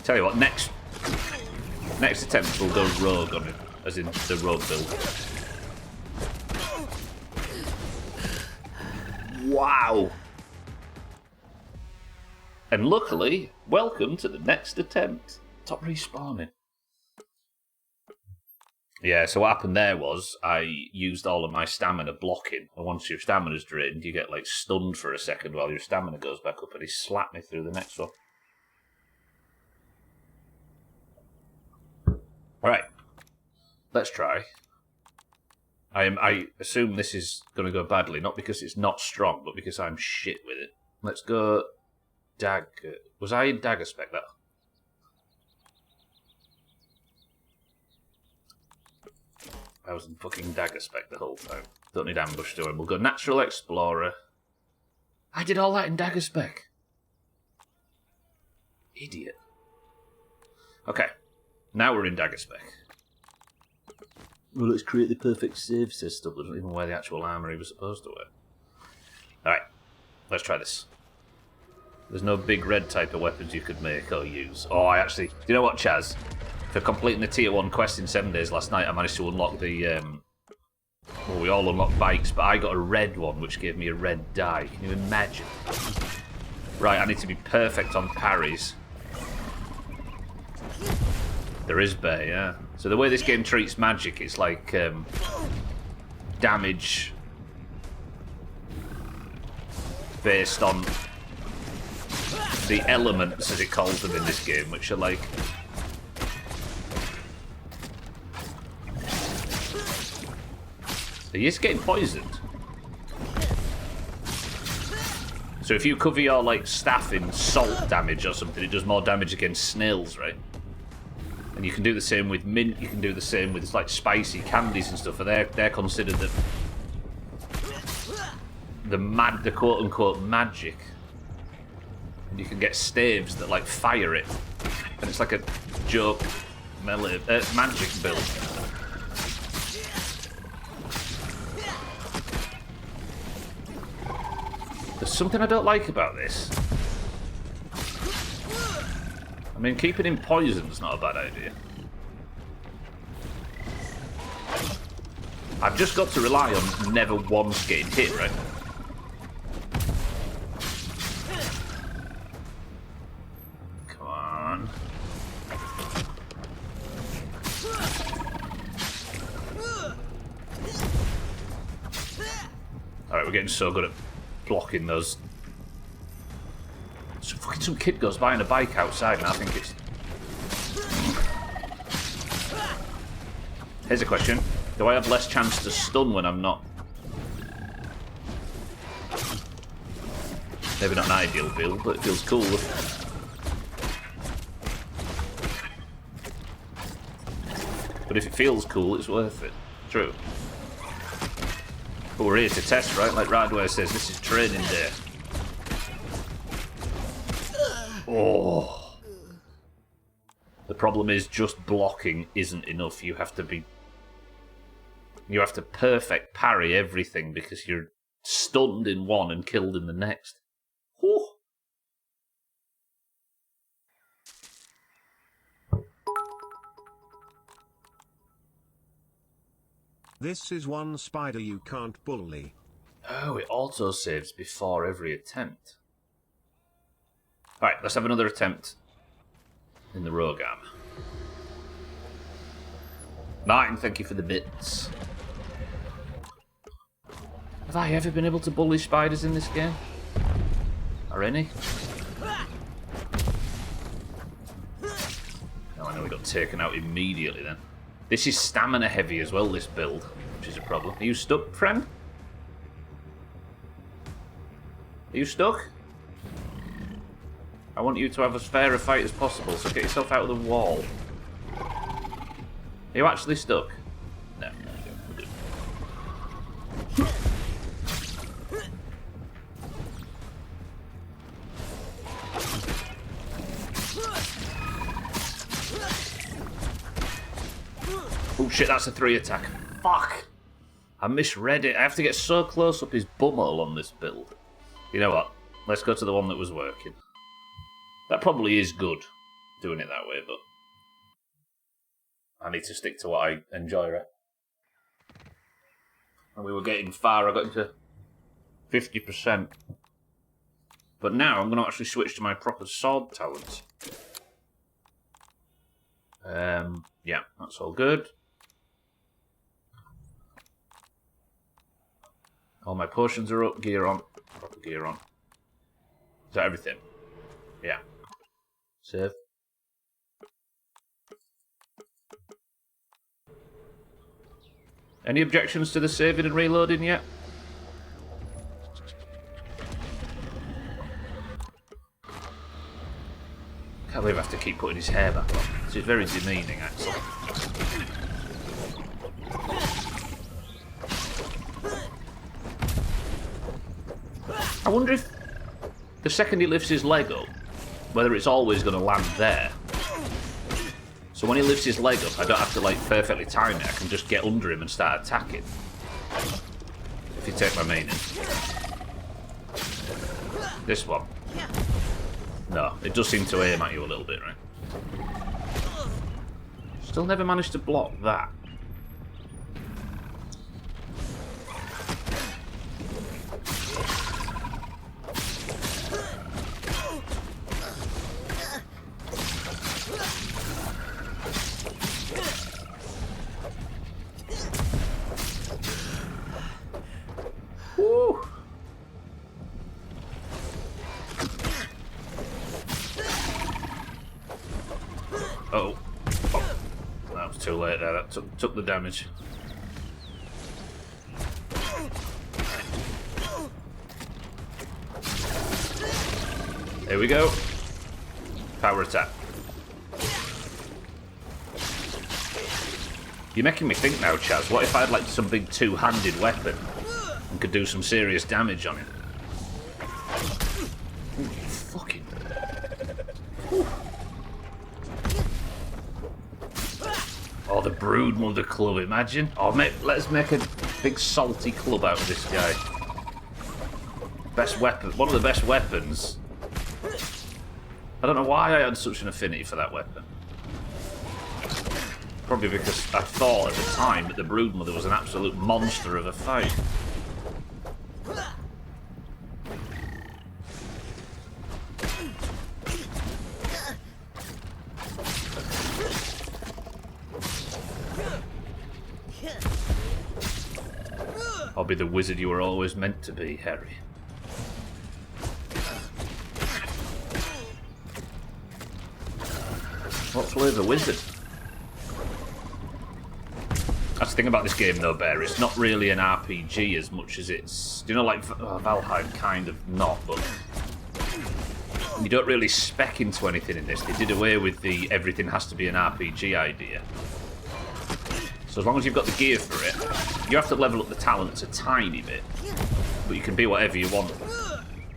Tell you what, next attempt we'll go rogue on him, as in the rogue build. Wow! And luckily, welcome to the next attempt. Stop respawning. Yeah, so what happened there was I used all of my stamina blocking, and once your stamina's drained, you get like stunned for a second while your stamina goes back up, and he slapped me through the next one. Alright, let's try. I assume this is going to go badly, not because it's not strong, but because I'm shit with it. Let's go dagger. Was I in dagger spec that? I was in fucking dagger spec the whole time. Don't need ambush doing. We'll go natural explorer. I did all that in dagger spec. Idiot. Okay. Now we're in dagger spec. Well, let's create the perfect save system. Doesn't even wear the actual armour he was supposed to wear. Alright, let's try this. There's no big red type of weapons you could make or use. Oh, I actually... Do you know what, Chaz? For completing the tier 1 quest in 7 days last night, I managed to unlock the... Well, we all unlocked bikes, but I got a red one, which gave me a red die. Can you imagine? Right, I need to be perfect on parries. There is Bay, yeah. So the way this game treats magic, it's like damage based on the elements, as it calls them in this game, which are like He is getting poisoned. So if you cover your like staff in salt damage or something, it does more damage against snails, right? And you can do the same with mint. You can do the same with like spicy candies and stuff. And they're considered the quote unquote magic. And you can get staves that like fire it, and it's like a joke magic build. There's something I don't like about this. I mean, keeping him poisoned is not a bad idea. I've just got to rely on never once getting hit, right? Come on. Alright, we're getting so good at blocking those. Some kid goes by on a bike outside and I think it's... Here's a question. Do I have less chance to stun when I'm not? Maybe not an ideal build, but it feels cool. But if it feels cool, it's worth it. True. But we're here to test, right? Like Radware says, this is training day. Oh. The problem is just blocking isn't enough. You have to perfect parry everything because you're stunned in one and killed in the next. Oh. This is one spider you can't bully. Oh, it auto saves before every attempt. Alright, let's have another attempt in the rogue arm. Martin, thank you for the bits. Have I ever been able to bully spiders in this game? Or any? Oh, I know we got taken out immediately then. This is stamina heavy as well, this build, which is a problem. Are you stuck, friend? Are you stuck? I want you to have as fair a fight as possible, so get yourself out of the wall. Are you actually stuck? No, we're good. Oh shit, that's a 3 attack. Fuck! I misread it. I have to get so close up his bumhole on this build. You know what? Let's go to the one that was working. That probably is good, doing it that way, but I need to stick to what I enjoy, right? And we were getting far. I got into 50%. But now I'm going to actually switch to my proper sword talents. Yeah, that's all good. All my potions are up, gear on. Proper gear on. Is that everything? Yeah. Save. Any objections to the saving and reloading yet? Can't believe I have to keep putting his hair back on. This is very demeaning, actually. I wonder if the second he lifts his leg up, whether it's always going to land there. So when he lifts his leg up, I don't have to like perfectly time it. I can just get under him and start attacking. If you take my meaning. This one. No, it does seem to aim at you a little bit, right? Still never managed to block that. Woo! Oh. Oh. That was too late there. That took the damage. There we go. Power attack. You're making me think now, Chaz. What if I had like some big two-handed weapon and could do some serious damage on it? Ooh, fucking. Ooh. Oh, the Broodmother Club, imagine. Oh, let's make a big salty club out of this guy. Best weapon. One of the best weapons. I don't know why I had such an affinity for that weapon. Probably because I thought at the time that the Broodmother was an absolute monster of a fight. I'll be the wizard you were always meant to be, Harry. What's with a wizard? That's the thing about this game, though, Bear. It's not really an RPG as much as it's... You know, like Valheim, kind of not, but... You don't really spec into anything in this. They did away with the everything has to be an RPG idea. So as long as you've got the gear for it, you have to level up the talents a tiny bit. But you can be whatever you want,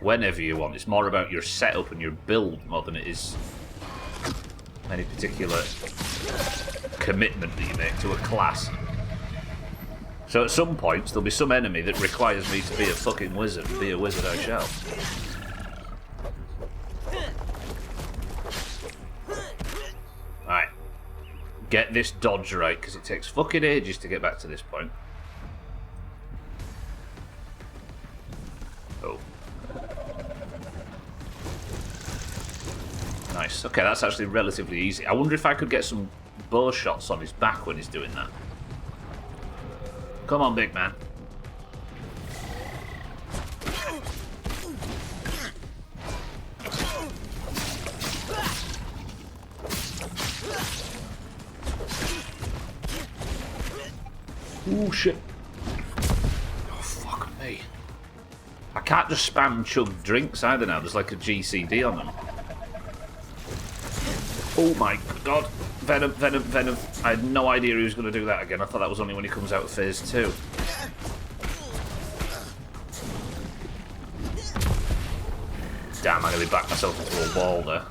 whenever you want. It's more about your setup and your build more than it is any particular commitment that you make to a class. So at some points, there'll be some enemy that requires me to be a fucking wizard. Be a wizard I shall. Right. Get this dodge right, because it takes fucking ages to get back to this point. Oh. Nice. Okay, that's actually relatively easy. I wonder if I could get some bow shots on his back when he's doing that. Come on, big man. Ooh, shit. Oh, fuck me. I can't just spam chug drinks either now. There's like a GCD on them. Oh my god. Venom, Venom, Venom. I had no idea he was going to do that again. I thought that was only when he comes out of phase 2. Damn, I nearly backed myself into a wall there.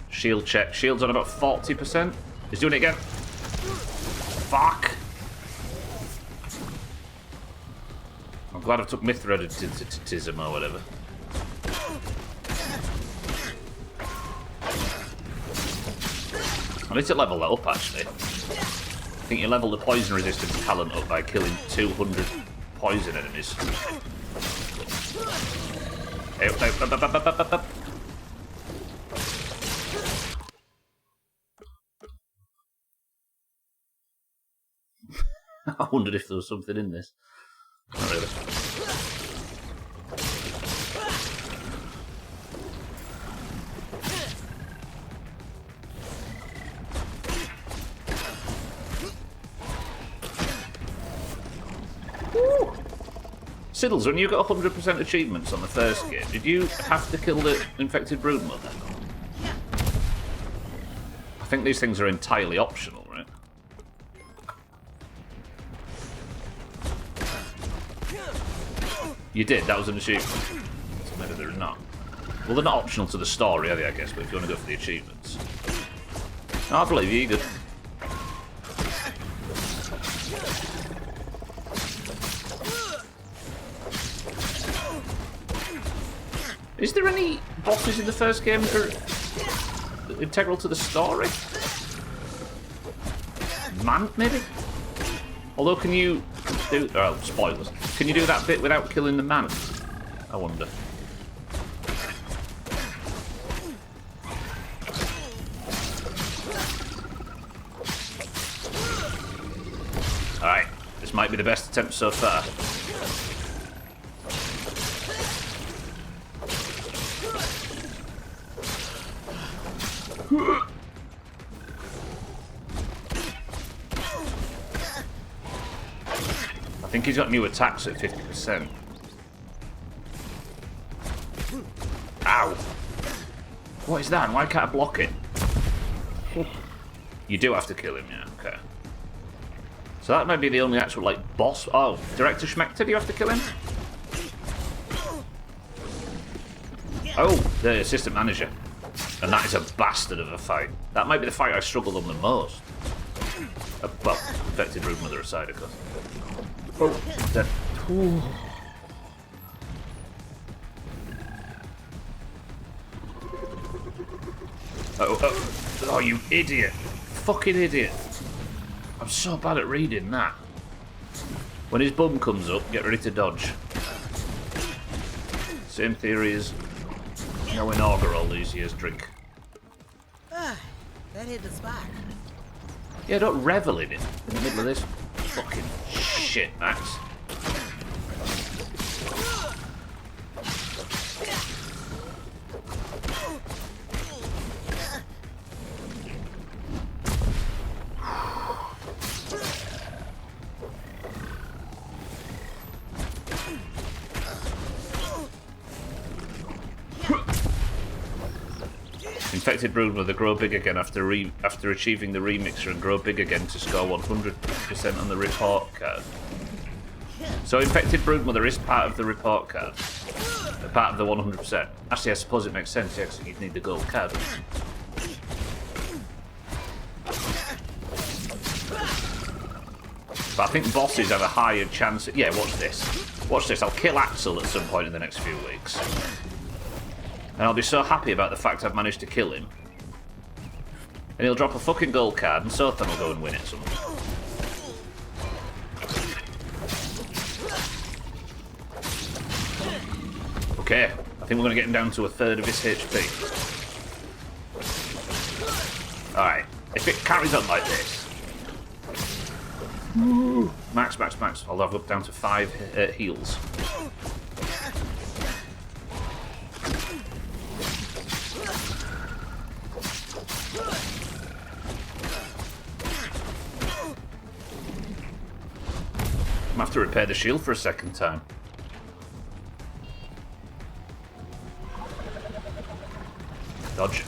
Shield check. Shield's on about 40%. He's doing it again. Fuck. I'm glad I took Mithridatism or whatever. I need to level that up, actually. I think you level the poison resistance talent up by killing 200 poison enemies. I wondered if there was something in this. Not really. Woo! Siddles, when you got 100% achievements on the first game, did you have to kill the infected Broodmother? I think these things are entirely optional, right? You did, that was an achievement. So maybe they're not. Well, they're not optional to the story, are they, I guess, but if you want to go for the achievements. No, I believe you, you're good. Is there any bosses in the first game that are integral to the story? Man, maybe? Although, can you do... Oh, spoilers. Can you do that bit without killing the man? I wonder. Alright. This might be the best attempt so far. think he's got new attacks at 50%. Ow! What is that? Why can't I block it? You do have to kill him, yeah, okay. So that might be the only actual, like, boss. Oh, Director Schmechter, do you have to kill him? Oh, the assistant manager. And that is a bastard of a fight. That might be the fight I struggled on the most. Well, infected brood mother aside, of course. Oh, dead. Ooh. Oh, you idiot. Fucking idiot. I'm so bad at reading that. When his bum comes up, get ready to dodge. Same theory as no inaugural these years drink. That hit the spot. Yeah, don't revel in it in the middle of this fucking shit, Max. Infected broodmother grow big again after achieving the remixer and grow big again to score 100% on the report card. So infected broodmother is part of the report card, part of the 100%. Actually, I suppose it makes sense. Yeah, because you'd need the gold card. But I think bosses have a higher chance. Yeah, watch this. Watch this. I'll kill Axel at some point in the next few weeks. And I'll be so happy about the fact I've managed to kill him. And he'll drop a fucking gold card, and Sothan will go and win it somehow. Okay, I think we're going to get him down to a third of his HP. Alright, if it carries on like this... Max. I'll have up down to 5 heals. I'm gonna have to repair the shield for a second time. Dodge.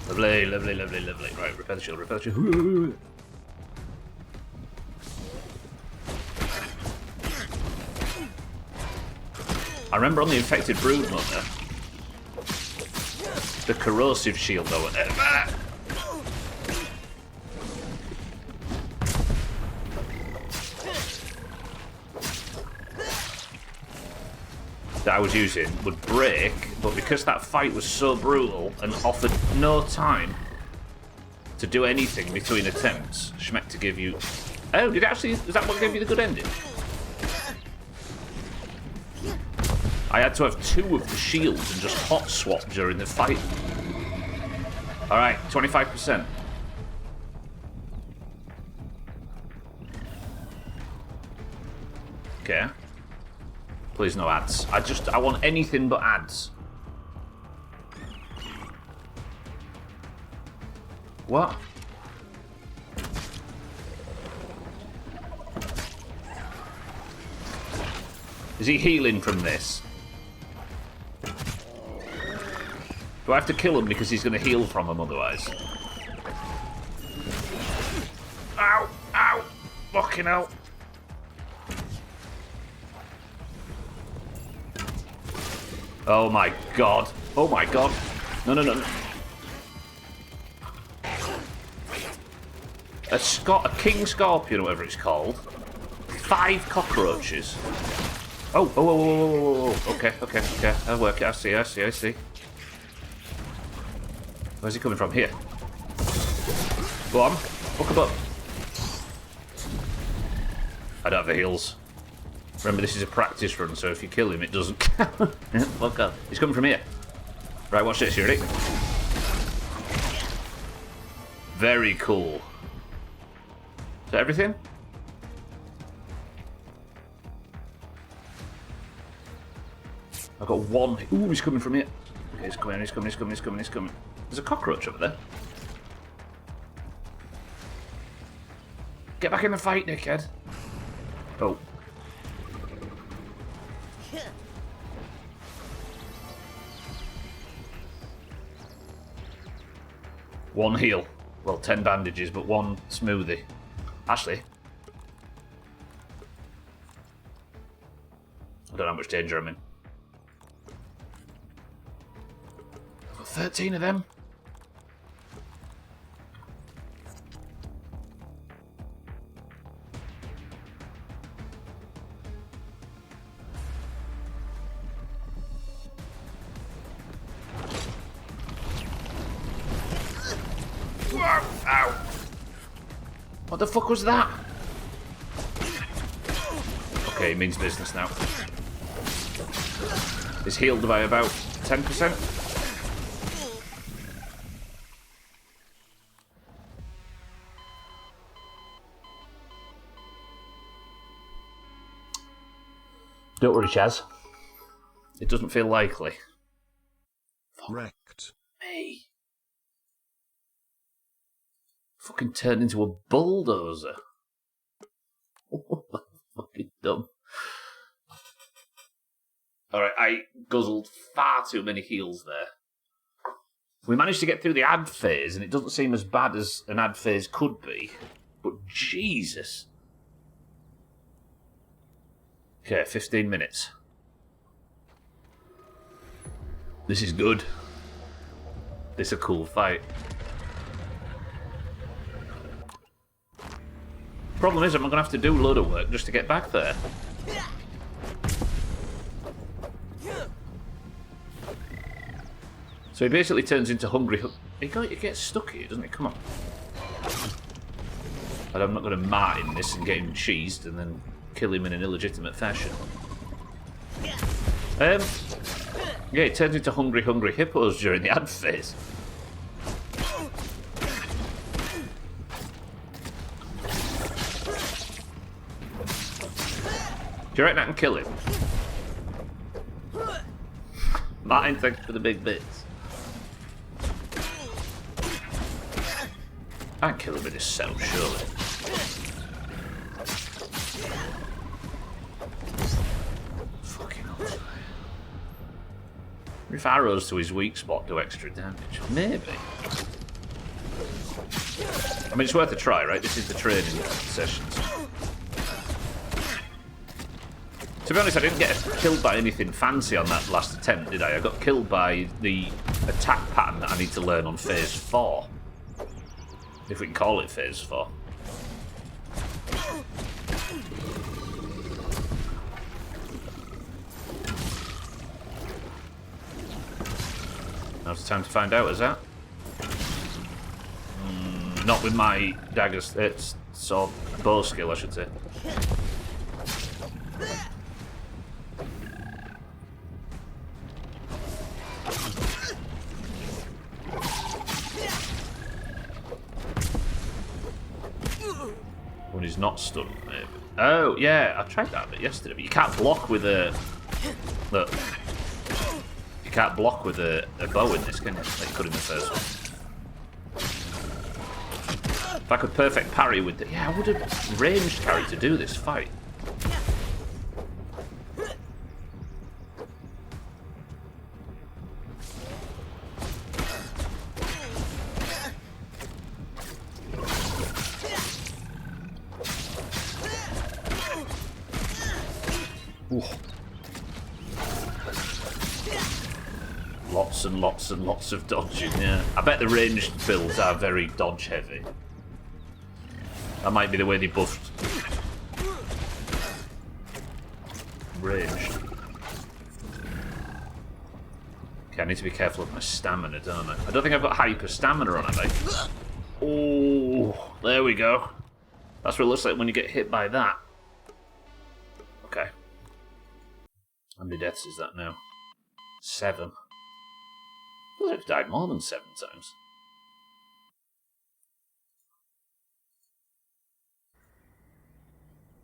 Lovely. Right, repair the shield. I remember on the infected broodmother, the corrosive shield though. That I was using would break, but because that fight was so brutal and offered no time to do anything between attempts, Schmechter give you... Oh, did it actually... Is that what gave you the good ending? I had to have 2 of the shields and just hot swap during the fight. Alright, 25%. Okay. Please no ads. I want anything but ads. What? Is he healing from this? Do I have to kill him because he's going to heal from him otherwise? Ow! Ow! Fucking hell! Oh my god. Oh my god. No. A king scorpion, or whatever it's called. 5 cockroaches. Oh. Okay. I'll work it. I see. Where's he coming from? Here. Go on. Hook him up. I don't have the heals. Remember, this is a practice run, so if you kill him, it doesn't count. Fuck up. He's coming from here. Right, watch this. You ready? Very cool. Is that everything? I've got 1. Ooh, he's coming from here. Okay, he's coming. There's a cockroach over there. Get back in the fight, dickhead. Oh. 1 heal. Well, 10 bandages, but 1 smoothie. Actually, I don't know how much danger I'm in. I've got 13 of them. Ow! What the fuck was that? Okay, it means business now. It's healed by about 10%. Don't worry, Chaz. It doesn't feel likely. Wrecked. Me. Fucking turned into a bulldozer. Fucking dumb. Alright, I guzzled far too many heals there. We managed to get through the ad phase, and it doesn't seem as bad as an ad phase could be. But Jesus. Okay, 15 minutes. This is good. This is a cool fight. Problem is, I'm going to have to do a load of work just to get back there. So he basically turns into hungry. He gets stuck here, doesn't he? Come on. And I'm not going to Martin this and get him cheesed and then kill him in an illegitimate fashion. Yeah, he turns into hungry hippos during the ad phase. Do you reckon I can kill him? Martin, thanks for the big bits. I can kill him with his self, surely. Fucking hell. If arrows to his weak spot do extra damage? Maybe. I mean, it's worth a try, right? This is the training sessions. To be honest, I didn't get killed by anything fancy on that last attempt, did I? I got killed by the attack pattern that I need to learn on Phase 4. If we can call it Phase 4. Now's the time to find out, is that? Not with my daggers. It's sword bow skill, I should say. When he's not stunned, maybe. Oh, yeah, I tried that a bit yesterday, but you can't block with a... Look. You can't block with a bow in this, can you? Like you could in the first one. If I could perfect parry with the... Yeah, I would have ranged carry to do this fight. Ooh. Lots and lots of dodging, yeah. I bet the ranged builds are very dodge heavy. That might be the way they buffed ranged. Okay, I need to be careful of my stamina, don't I? I don't think I've got hyper stamina on, have I? Oh, there we go. That's what it looks like when you get hit by that. Okay. How many deaths is that now? 7. Well, I've died more than 7 times.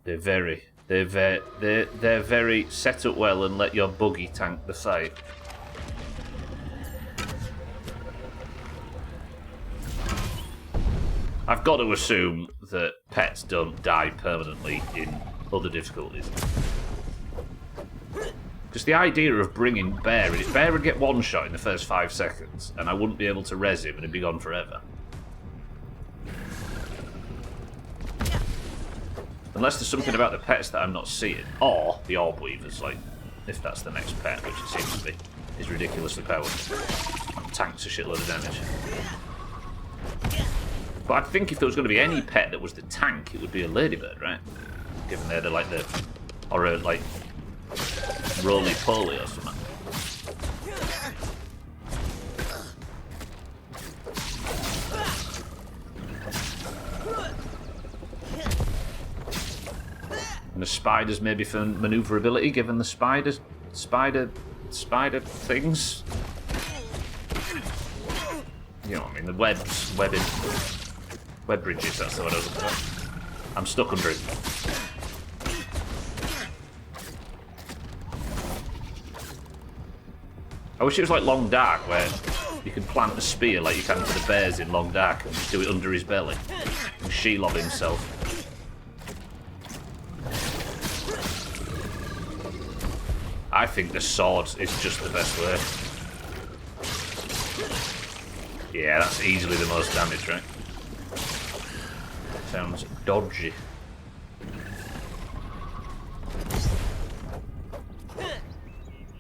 They're very set up well and let your buggy tank the fight. I've got to assume that pets don't die permanently in other difficulties. Because the idea of bringing Bear in, Bear would get one shot in the first 5 seconds, and I wouldn't be able to res him and he'd be gone forever. Unless there's something about the pets that I'm not seeing. Or the orb weavers, like, if that's the next pet, which it seems to be, is ridiculously powered. And tanks a shitload of damage. But I think if there was going to be any pet that was the tank, it would be a ladybird, right? Given they're like the... Or a, like, roly-poly or something. And the spiders maybe for maneuverability, given the spider things. You know what I mean, the webbing. Web bridges, that's what I was looking for. I'm stuck under it. I wish it was like Long Dark, where you can plant a spear like you can for the bears in Long Dark and just do it under his belly. And Shelob himself. I think the sword is just the best way. Yeah, that's easily the most damage, right? Sounds dodgy.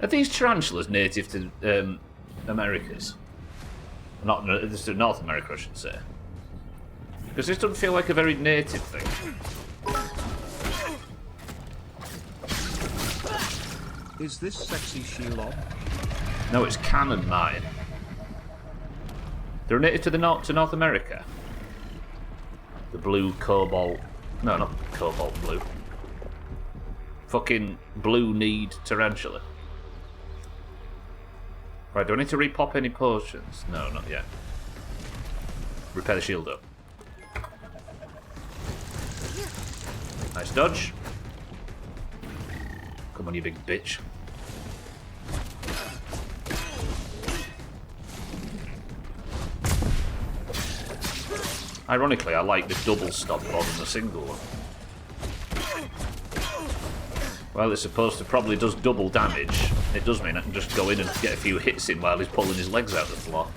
Are these tarantulas native to Americas? Not North America, I should say. Because this doesn't feel like a very native thing. Is this sexy Shelob? No, it's Canon, Martin. They're native to North America. The blue cobalt. No, not cobalt blue. Fucking blue-kneed tarantula. Right, do I need to repop any potions? No, not yet. Repair the shield up. Nice dodge. Come on, you big bitch. Ironically, I like the double stop more than the single one. Well, it's supposed to probably does double damage. It does mean I can just go in and get a few hits in while he's pulling his legs out the floor.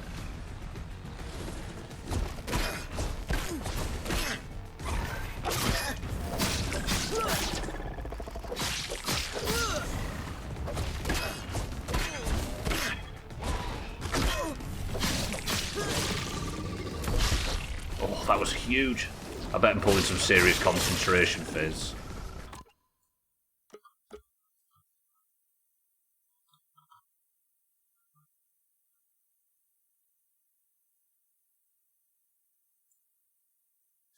Oh, that was huge. I bet I'm pulling some serious concentration phase.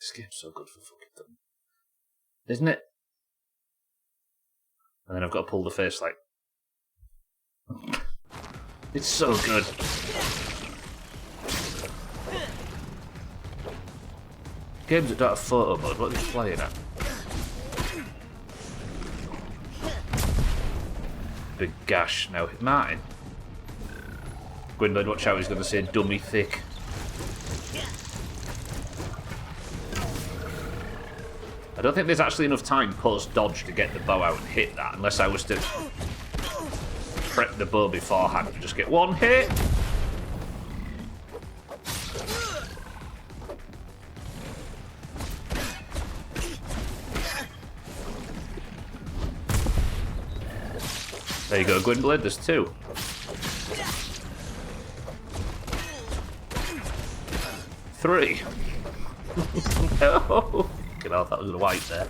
This game's so good for fucking them. Isn't it? And then I've got to pull the face like... It's so good. Games that don't have photo mode, what are they playing at? Big gash now. Martin. Gwynblade, watch out, he's going to say dummy thick. I don't think there's actually enough time post-dodge to get the bow out and hit that, unless I was to prep the bow beforehand and just get one hit. There you go, Gwynblade, there's two. Three. No. Fucking hell, that was a white there.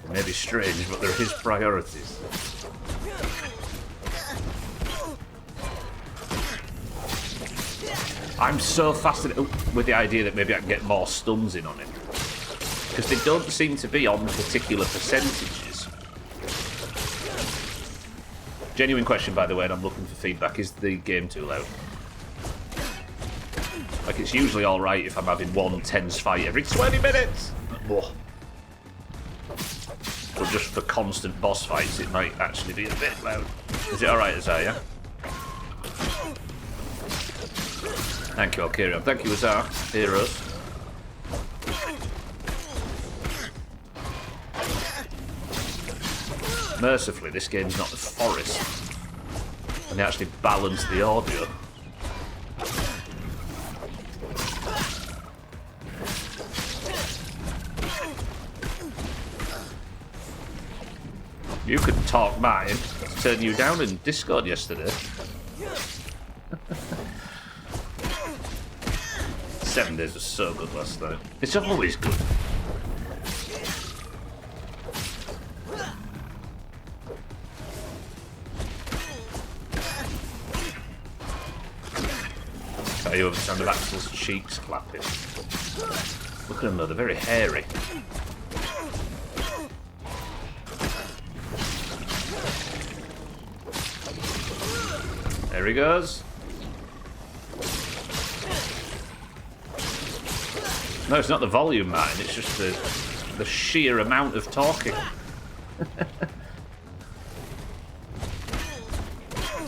They may be strange, but they're his priorities. I'm so fascinated with the idea that maybe I can get more stuns in on him. Because they don't seem to be on particular percentages. Genuine question, by the way, and I'm looking for feedback. Is the game too loud? Like, it's usually alright if I'm having one tense fight every 20 minutes. Oh. But just for constant boss fights, it might actually be a bit loud. Is it alright, Azar? Thank you, Alkirion. Thank you, Azar. Heroes. Mercifully, this game's not the forest. And they actually balance the audio. You could talk mine. Turn you down in Discord yesterday. 7 days was so good last night. It's always good. Can you hear the sound of Axel's cheeks clapping? Look at them though, they're very hairy. There he goes. No, it's not the volume, man. It's just the sheer amount of talking.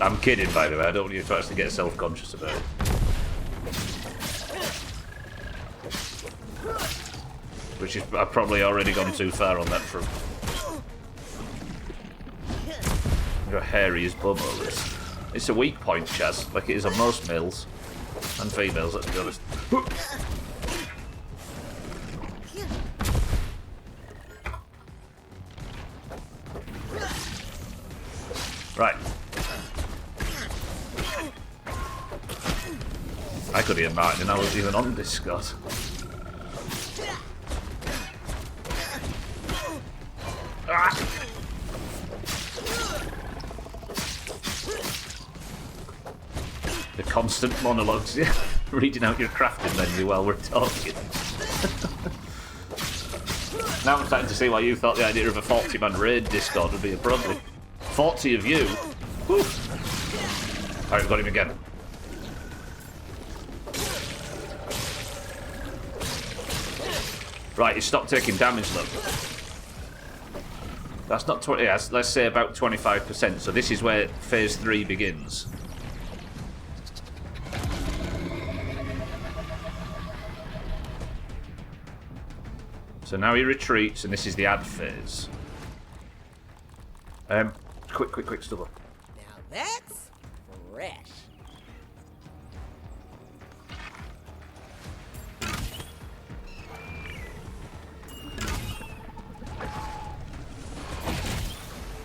I'm kidding, by the way. I don't want you to actually get self-conscious about it. Which is, I've probably already gone too far on that front. You're hairy as bum over this. It's a weak point, Chaz, like it is on most males and females, let's be honest. Right. I could hear Martin and I wasn't even on Discord. Ah! The constant monologues, yeah. Reading out your crafting menu while we're talking. Now I'm starting to see why you thought the idea of a 40-man raid Discord would be a problem. 40 of you? Whew. Alright, we've got him again. Right, he's stopped taking damage though. That's not 20, yeah, let's say about 25%, so this is where phase 3 begins. So now he retreats, and this is the ad phase. Quick, stubble. Now that's fresh.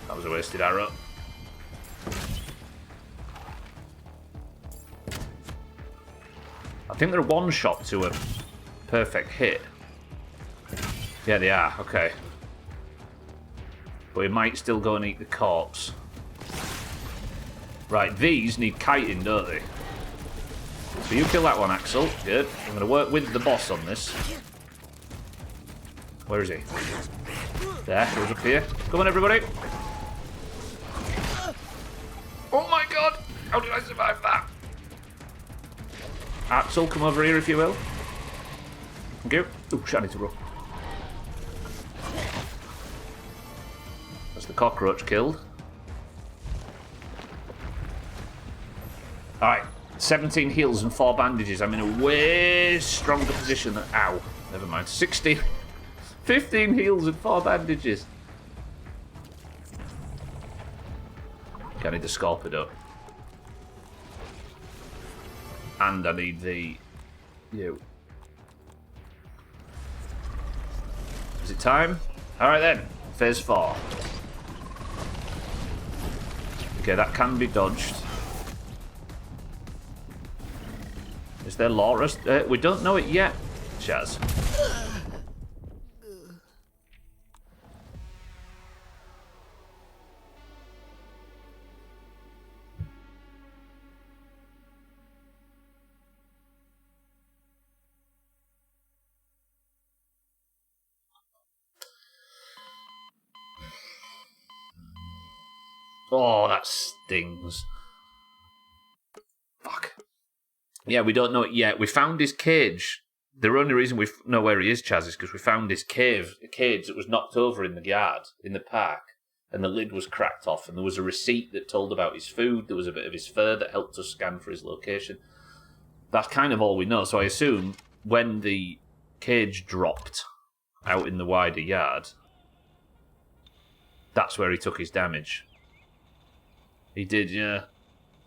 That was a wasted arrow. I think they're one shot to a perfect hit. Yeah, they are. Okay. But we might still go and eat the corpse. Right, these need kiting, don't they? So you kill that one, Axel. Good. I'm going to work with the boss on this. Where is he? There, he was up here. Come on, everybody. Oh my god! How did I survive that? Axel, come over here if you will. Thank you. Ooh, shit, I need to run. That's the cockroach killed. Alright, 17 heals and 4 bandages. I'm in a way stronger position than... Ow. Never mind. 16... 15 heals and 4 bandages. Okay, I need the Scorpido. And I need the... You. Is it time? Alright then. Phase 4. Okay, that can be dodged. Is there Laura? We don't know it yet, Chaz. Oh, that stings. Fuck. Yeah, we don't know it yet. We found his cage. The only reason we know where he is, Chaz, is because we found his cage that was knocked over in the yard, in the park, and the lid was cracked off, and there was a receipt that told about his food. There was a bit of his fur that helped us scan for his location. That's kind of all we know. So I assume when the cage dropped out in the wider yard, that's where he took his damage. He did, yeah.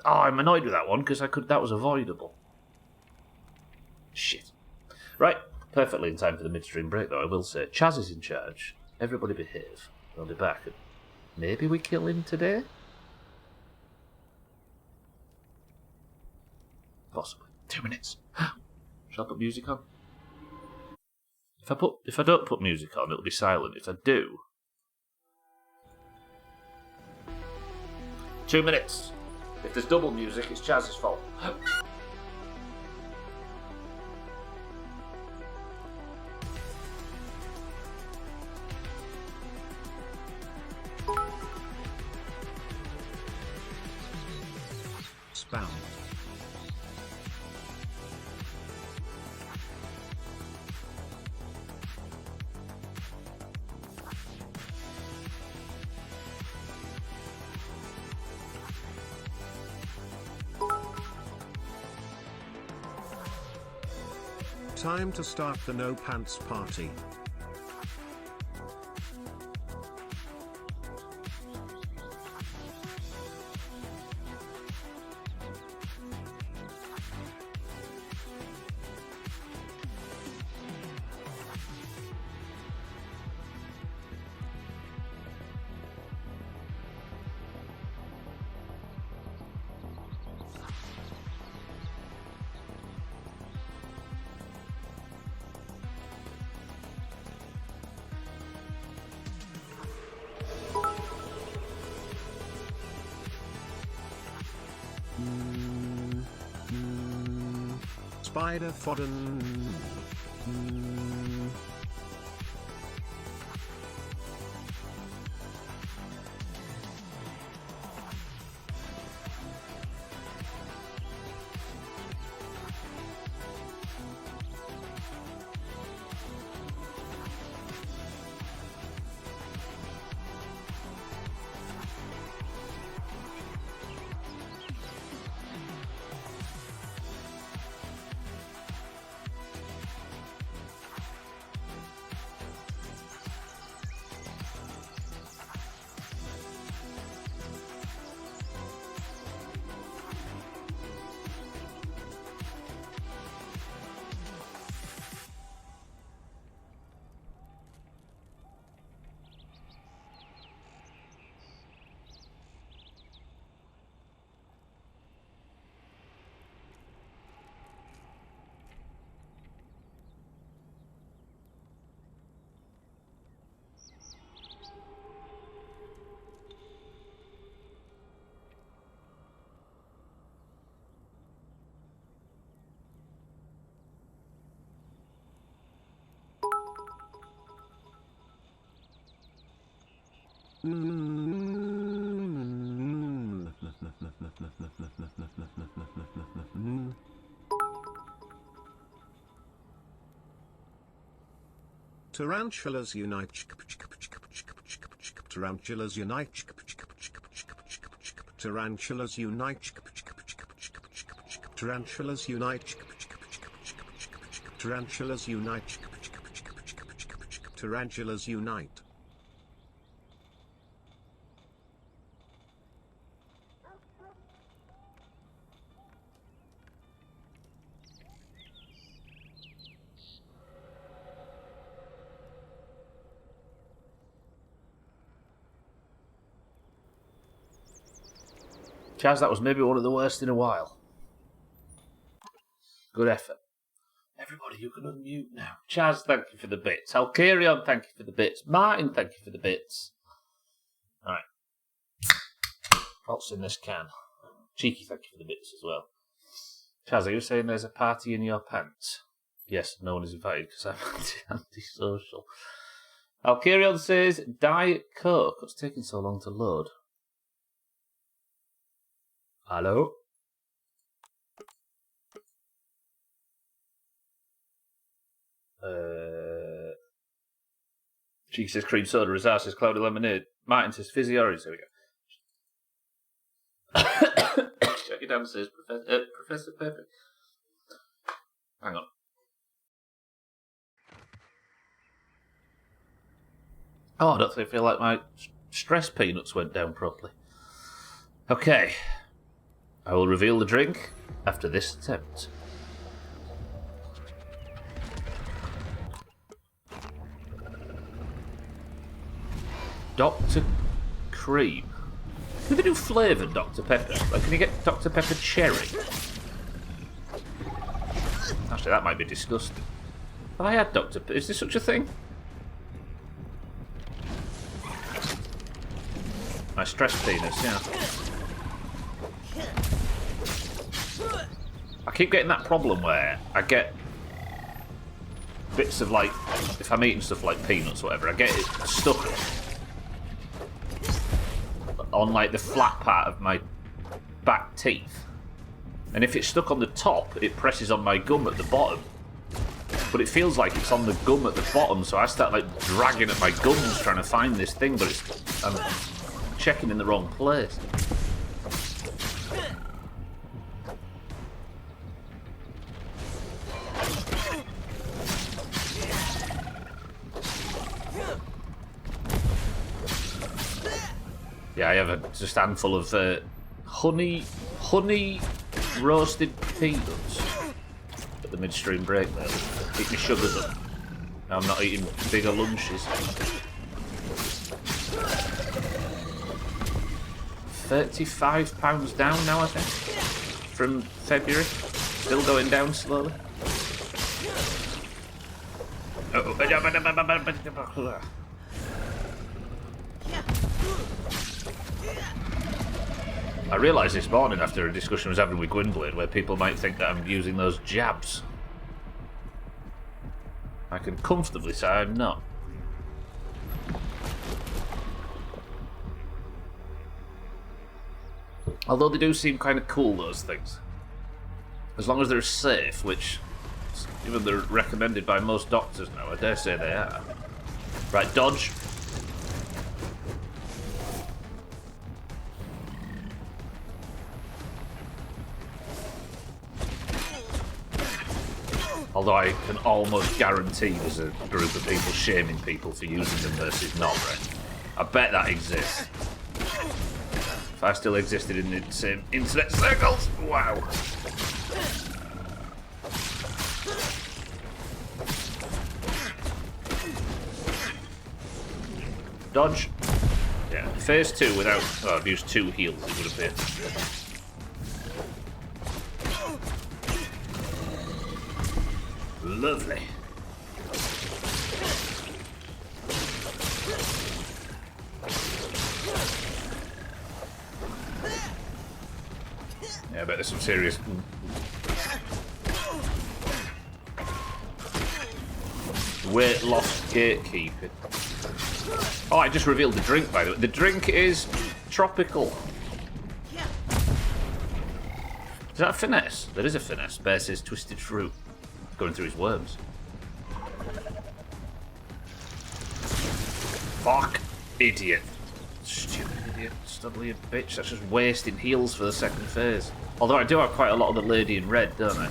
Oh, I'm annoyed with that one because that was avoidable. Shit. Right, perfectly in time for the midstream break, though. I will say, Chaz is in charge. Everybody behave. I'll be back. And maybe we kill him today. Possibly. 2 minutes. Shall I put music on? If I don't put music on, it'll be silent. If I do, 2 minutes. If there's double music, it's Chaz's fault. Spam. Time to start the no pants party. Spider fodden. Tarantulas unite. Tarantulas unite. Tarantulas unite. Tarantulas unite. Tarantulas unite. Tarantulas unite. Chaz, that was maybe one of the worst in a while. Good effort. Everybody, you can unmute now. Chaz, thank you for the bits. Halkarion, thank you for the bits. Martin, thank you for the bits. Alright. What's in this can? Cheeky, thank you for the bits as well. Chaz, are you saying there's a party in your pants? Yes, no one is invited because I'm antisocial. Halkarion says, Diet Coke. What's taking so long to load? Hello? Cheeky says cream soda. Razar says cloudy lemonade. Martin says fizzy orange. There we go. Check it down says Professor Pepper. Hang on. Oh, I don't think I feel like my stress peanuts went down properly. Okay. I will reveal the drink after this attempt. Dr. Cream. Do they do flavoured Dr. Pepper? Like, can you get Dr. Pepper cherry? Actually, that might be disgusting. Have I had Dr. Pepper? Is there such a thing? My stress penis, yeah. I keep getting that problem where I get bits of, like, if I'm eating stuff like peanuts or whatever, I get it stuck on, like, the flat part of my back teeth. And if it's stuck on the top, it presses on my gum at the bottom. But it feels like it's on the gum at the bottom, so I start, like, dragging at my gums trying to find this thing, but I'm checking in the wrong place. Yeah, I have just a handful of honey roasted peanuts at the midstream break there. Keep my sugars up. Now I'm not eating bigger lunches. £35 down now, I think, from February. Still going down slowly. I realised this morning after a discussion I was having with Gwynblade where people might think that I'm using those jabs. I can comfortably say I'm not. Although they do seem kind of cool, those things. As long as they're safe, which, even they're recommended by most doctors now, I dare say they are. Right, dodge. Although I can almost guarantee there's a group of people shaming people for using them versus not, right? I bet that exists. If I still existed in the same internet circles, wow. Dodge. Yeah, phase 2 without... Oh, I've used 2 heals, it would appear. Lovely. Yeah, I bet there's some serious... weight loss gatekeeping. Oh, I just revealed the drink, by the way. The drink is tropical. Is that a finesse? There is a finesse. Bear says twisted fruit. Going through his worms. Fuck. Idiot. Stupid idiot. Studley bitch. That's just wasting heals for the second phase. Although I do have quite a lot of the lady in red, don't I?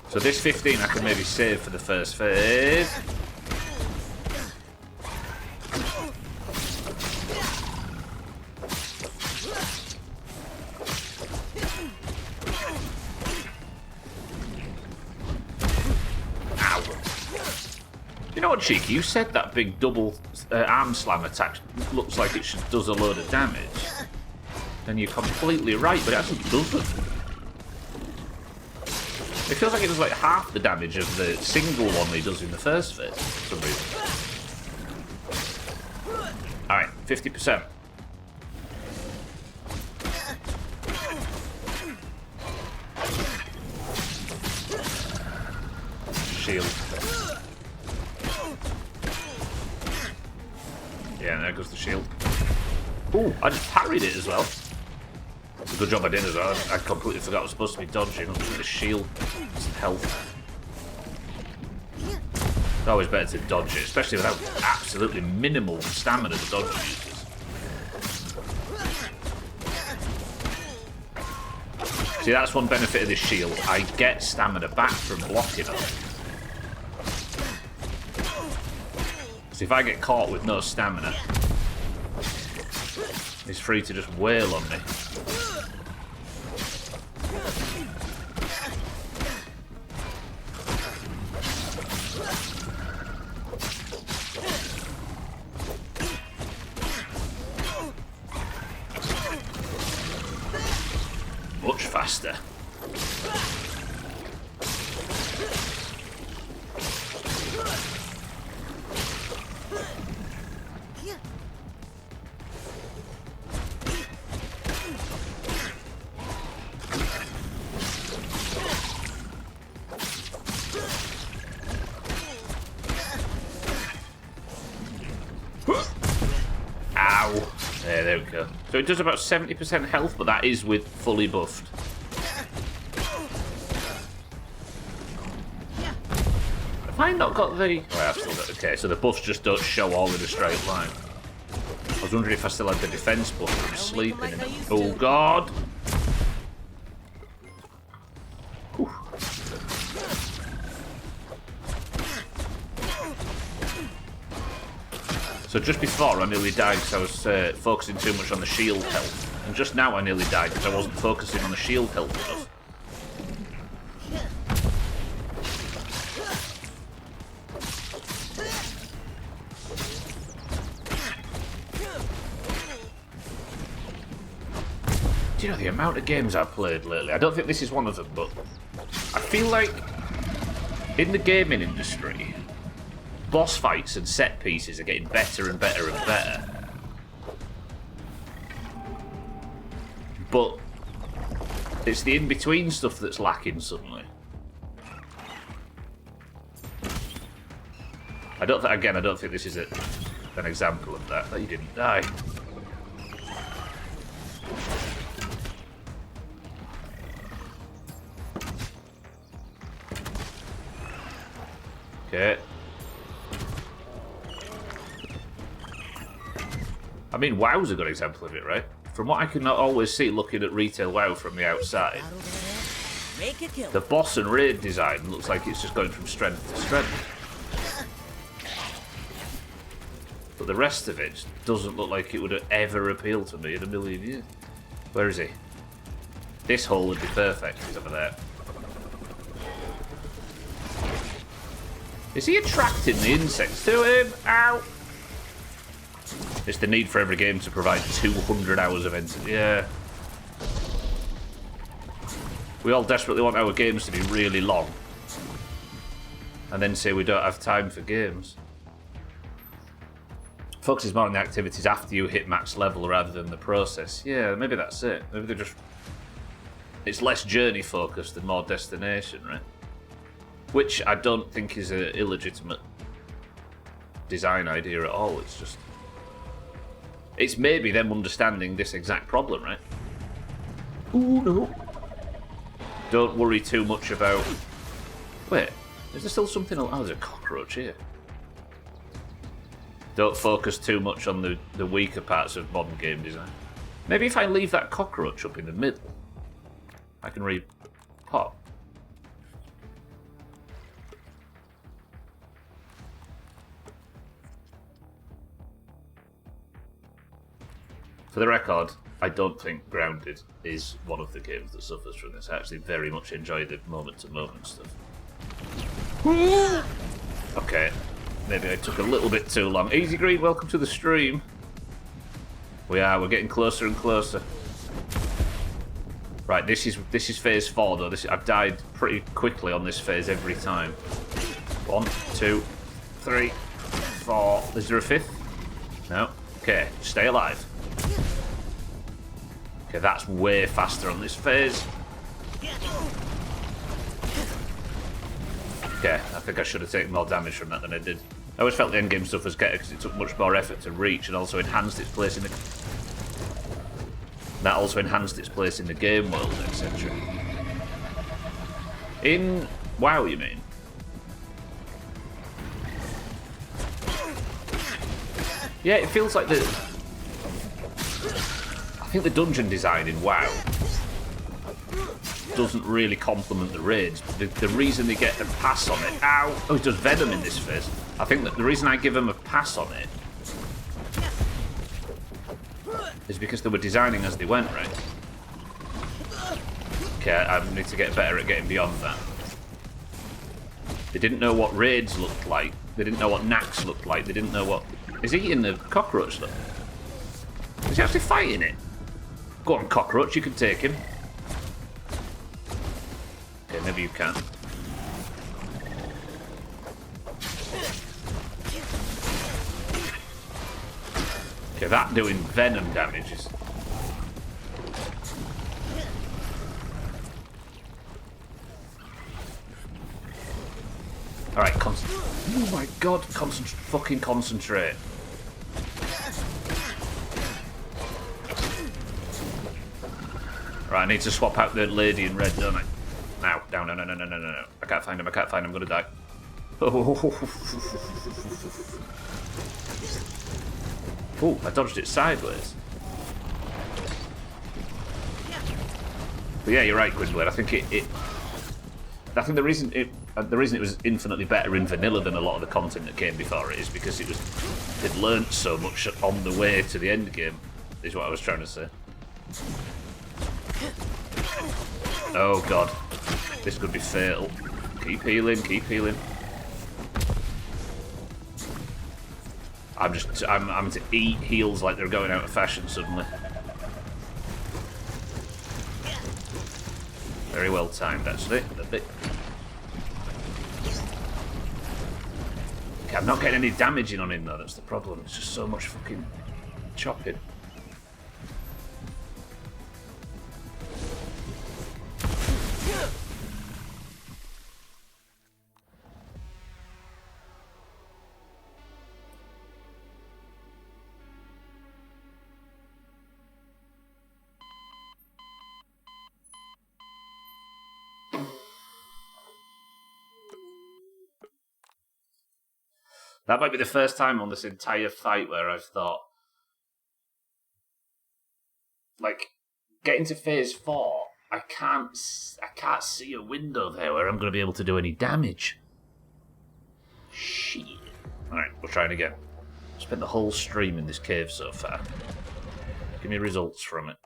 So this 15 I can maybe save for the first phase. You know what, Cheeky? You said that big double arm slam attack looks like it does a load of damage. And you're completely right, but it actually doesn't. It feels like it does like half the damage of the single one he does in the first phase for some reason. Alright, 50%. Shield. Yeah, there goes the shield. Ooh, I just parried it as well. It's a good job I did as well. I completely forgot I was supposed to be dodging up with the shield. Some health. It's always better to dodge it, especially without absolutely minimal stamina the dodge uses. See, that's one benefit of this shield. I get stamina back from blocking it. Because if I get caught with no stamina, he's free to just wail on me. Much faster. Ow. There we go. So it does about 70% health, but that is with fully buffed. Have I not got the... Oh, I've still got... Okay, so the buffs just don't show all in a straight line. I was wondering if I still had the defense buff from sleeping. Oh, God! Whew. So just before I nearly died because I was focusing too much on the shield health. And just now I nearly died because I wasn't focusing on the shield health enough. Do you know the amount of games I've played lately? I don't think this is one of them, but I feel like in the gaming industry, boss fights and set pieces are getting better and better and better. But it's the in-between stuff that's lacking suddenly. I don't think this is an example of that. That you didn't die. Okay. I mean, WoW's a good example of it, right? From what I can always see looking at retail WoW from the outside, the boss and raid design looks like it's just going from strength to strength. But the rest of it doesn't look like it would ever appeal to me in a million years. Where is he? This hole would be perfect. He's over there. Is he attracting the insects to him? Ow! It's the need for every game to provide 200 hours of entertainment. Yeah. We all desperately want our games to be really long. And then say we don't have time for games. Focuses more on the activities after you hit max level rather than the process. Yeah, maybe that's it. Maybe they're just... It's less journey focused and more destination, right? Which I don't think is an illegitimate design idea at all. It's just... It's maybe them understanding this exact problem, right? Ooh, no. Don't worry too much about... Wait, is there still something else? Oh, there's a cockroach here. Don't focus too much on the weaker parts of modern game design. Maybe if I leave that cockroach up in the middle, I can repop. For the record, I don't think Grounded is one of the games that suffers from this. I actually very much enjoy the moment-to-moment stuff. Okay, maybe I took a little bit too long. Easy Green, welcome to the stream. We're getting closer and closer. Right, this is phase 4 though. I've died pretty quickly on this phase every time. 1, 2, 3, 4. Is there a 5th? No. Okay, stay alive. Okay, that's way faster on this phase. Okay, I think I should have taken more damage from that than I did. I always felt the endgame stuff was better because it took much more effort to reach and also enhanced its place in the... That also enhanced its place in the game world, etc. In WoW, you mean? Yeah, it feels like the... I think the dungeon design in WoW doesn't really complement the raids. The reason they get a pass on it... Ow! Oh, it does Venom in this phase. I think that the reason I give them a pass on it is because they were designing as they went, right? Okay, I need to get better at getting beyond that. They didn't know what raids looked like. They didn't know what knacks looked like. They didn't know what... Is he eating the cockroach, though? Is he actually fighting it? Go on, cockroach, you can take him. Okay, maybe you can. Okay, that doing venom damage is... Alright, oh my god, fucking concentrate. Right, I need to swap out the lady in red, don't I? Now, down, no. I can't find him, I'm gonna die. Oh, I dodged it sideways. But yeah, you're right, Gwynblade. I think I think the reason it was infinitely better in vanilla than a lot of the content that came before it is because they'd learnt so much on the way to the end game. Is what I was trying to say. Oh god, this could be fatal. Keep healing, keep healing. I'm to eat heals like they're going out of fashion suddenly. Very well timed, actually. A bit. Okay, I'm not getting any damaging on him though. That's the problem. It's just so much fucking chopping. That might be the first time on this entire fight where I've thought, like, getting to phase 4, I can't see a window there where I'm going to be able to do any damage. Shit. Alright, we're trying again. Spent the whole stream in this cave so far. Give me results from it.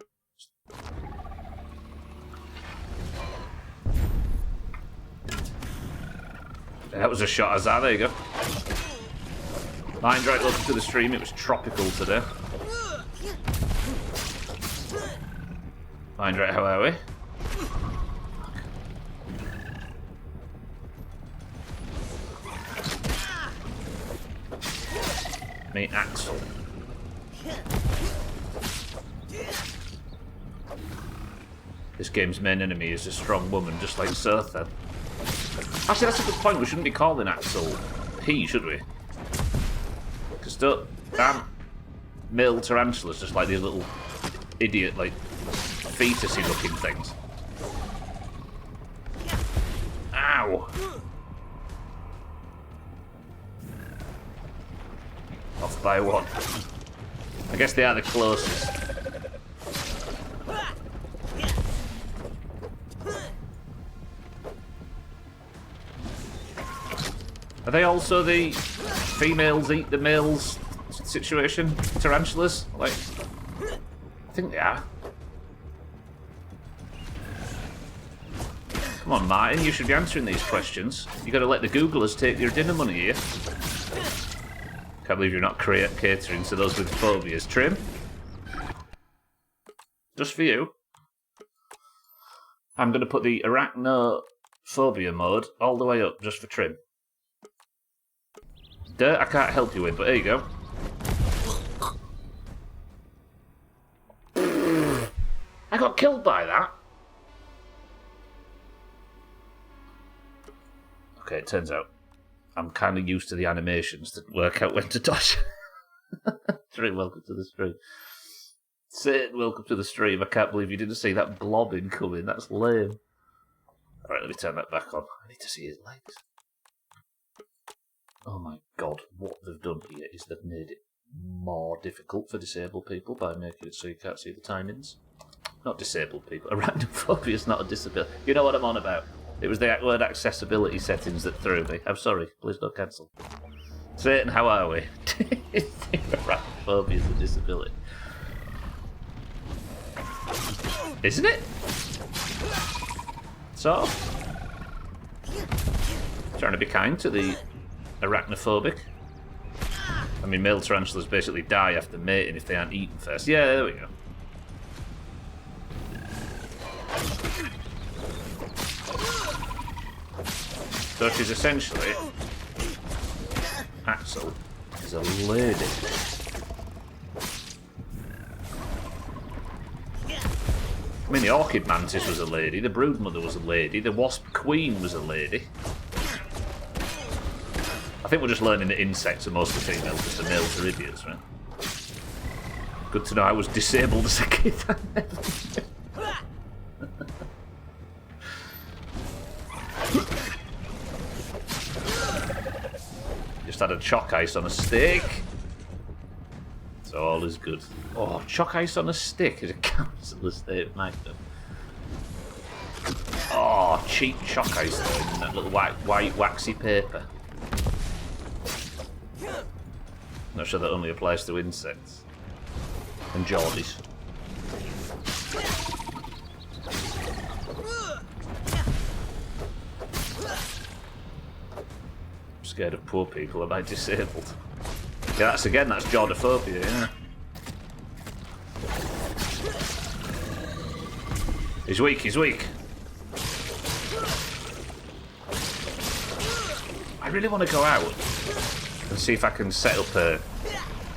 That was a shot, Azar. There you go. Mind right, welcome to the stream. It was tropical today. Mind right, how are we? Me, Axel. This game's main enemy is a strong woman, just like Surtha. Actually, that's a good point. We shouldn't be calling Axel he, should we? Because damn male tarantulas, just like these little idiot, like fetusy looking things. Ow! Off by one. I guess they are the closest. Are they also the females eat the males situation? Tarantulas? Like, I think they are. Come on, Martin, you should be answering these questions. You got to let the Googlers take your dinner money here. Can't believe you're not catering to those with phobias. Trim? Just for you. I'm going to put the arachnophobia mode all the way up just for Trim. Dirt I can't help you with, but there you go. I got killed by that. Okay, it turns out I'm kind of used to the animations to work out when to dodge. Trim, welcome to the stream. Satan, welcome to the stream. I can't believe you didn't see that blob incoming. That's lame. Alright, let me turn that back on. I need to see his legs. Oh my god, what they've done here is they've made it more difficult for disabled people by making it so you can't see the timings. Not disabled people. Arachnophobia is not a disability. You know what I'm on about. It was the word accessibility settings that threw me. I'm sorry, please don't cancel. Satan, how are we? Arachnophobia is a disability. Isn't it? So, trying to be kind to the arachnophobic. I mean, male tarantulas basically die after mating if they aren't eaten first. Yeah, there we go. So she's essentially... Axel is a lady. I mean, the orchid mantis was a lady, the broodmother was a lady, the wasp queen was a lady. I think we're just learning that insects are mostly female because the males are idiots, right? Good to know I was disabled as a kid. Just had a chalk ice on a stick. So all is good. Oh, chalk ice on a stick is a council estate magnum. Oh, cheap chalk ice though, in that little white waxy paper. Not sure that only applies to insects. And Geordies. I'm scared of poor people, am I disabled? Yeah, that's Jordophobia, yeah. He's weak, he's weak. I really want to go out and see if I can set up a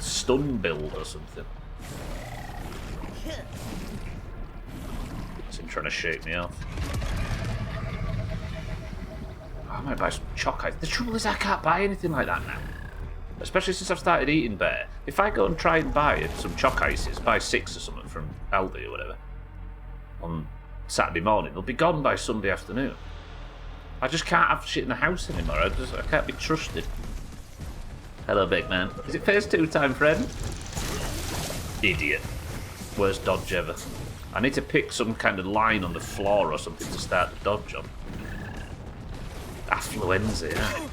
stun build or something. It's him trying to shake me off. Oh, I might buy some chalk ice. The trouble is I can't buy anything like that now. Especially since I've started eating better. If I go and try and buy some chalk ices, buy 6 or something from Aldi or whatever, on Saturday morning, they'll be gone by Sunday afternoon. I just can't have shit in the house anymore. I can't be trusted. Hello, big man. Is it phase 2 time, friend? Idiot. Worst dodge ever. I need to pick some kind of line on the floor or something to start the dodge on. Affluenza, yeah.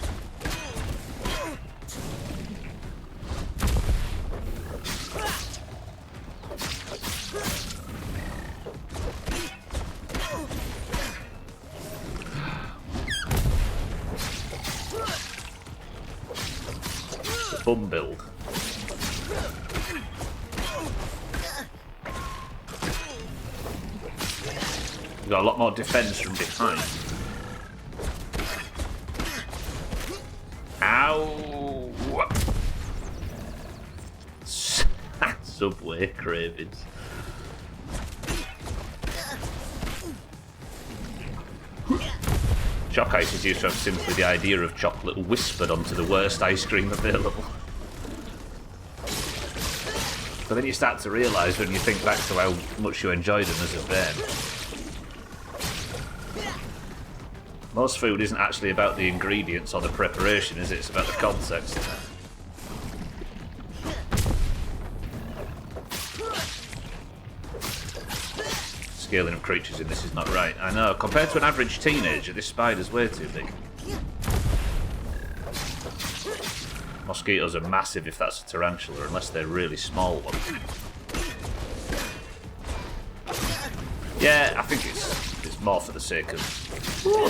Bum build. We've got a lot more defense from behind. Ow! Subway cravings. Chalk ice is used to have simply the idea of chocolate whispered onto the worst ice cream available. But then you start to realise when you think back to how much you enjoyed them as a bairn. Most food isn't actually about the ingredients or the preparation, is it? It's about the context. Scaling of creatures in this is not right. I know, compared to an average teenager, this spider's way too big. Mosquitoes are massive if that's a tarantula, unless they're really small ones. Yeah, I think it's more for the sake of... Ooh,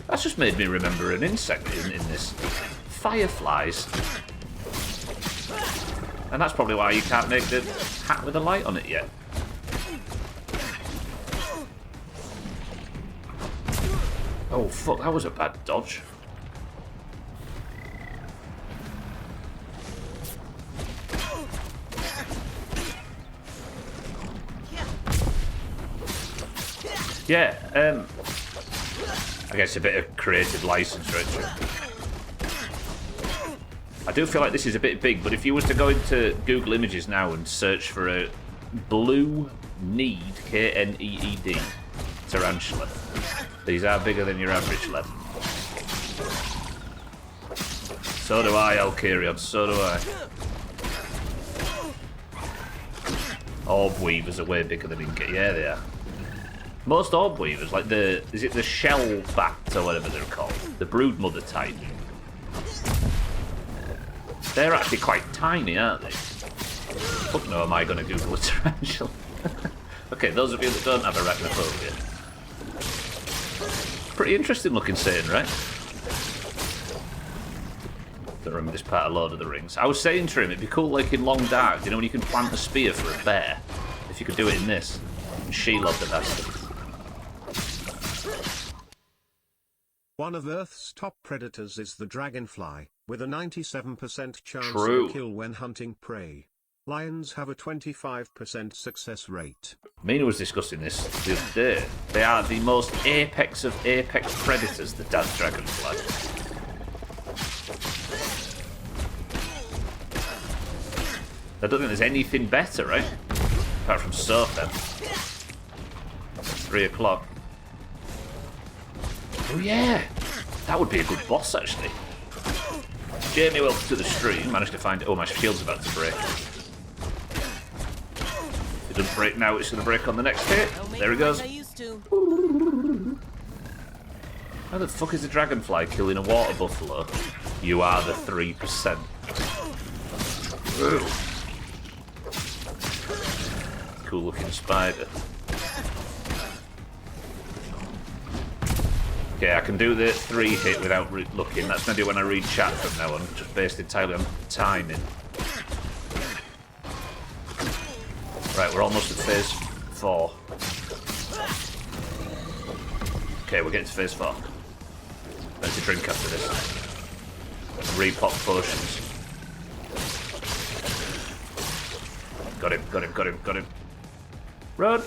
that's just made me remember an insect in this. Fireflies. And that's probably why you can't make the hat with a light on it yet. Oh fuck, that was a bad dodge. Yeah, I guess a bit of creative license, right? I do feel like this is a bit big, but if you was to go into Google Images now and search for a blue kneed, K-N-E-E-D, tarantula, these are bigger than your average level. So do I, Alkarion, so do I. Orb weavers are way bigger than Inca. Yeah, they are. Most orb weavers, like is it the shell bat or whatever they're called? The broodmother type. They're actually quite tiny, aren't they? Fuck no, am I going to Google a tarantula? Okay, those of you that don't have arachnophobia. Pretty interesting looking saying, right? Don't remember this part of Lord of the Rings. I was saying to him, it'd be cool like in Long Dark, you know when you can plant a spear for a bear? If you could do it in this. And Shelob the bastard. One of Earth's top predators is the dragonfly, with a 97% chance True. of a kill when hunting prey. Lions have a 25% success rate. Mina was discussing this the other day. They are the most apex of apex predators, the dead dragonfly. I don't think there's anything better, right? Apart from surf then. 3 o'clock. Oh yeah! That would be a good boss, actually. Jamie, welcome to the stream. Managed to find it. Oh, my shield's about to break. If it doesn't break now, it's going to break on the next hit. There he goes. How the fuck is a dragonfly killing a water buffalo? You are the 3%. Ooh. Cool looking spider. Okay, I can do the 3 hit without looking. That's maybe when I read chat from now on, just based entirely on timing. Right, we're almost at phase 4. Okay, we're getting to phase 4. Let's drink after this. Repop potions. Got him, got him, got him, got him. Run!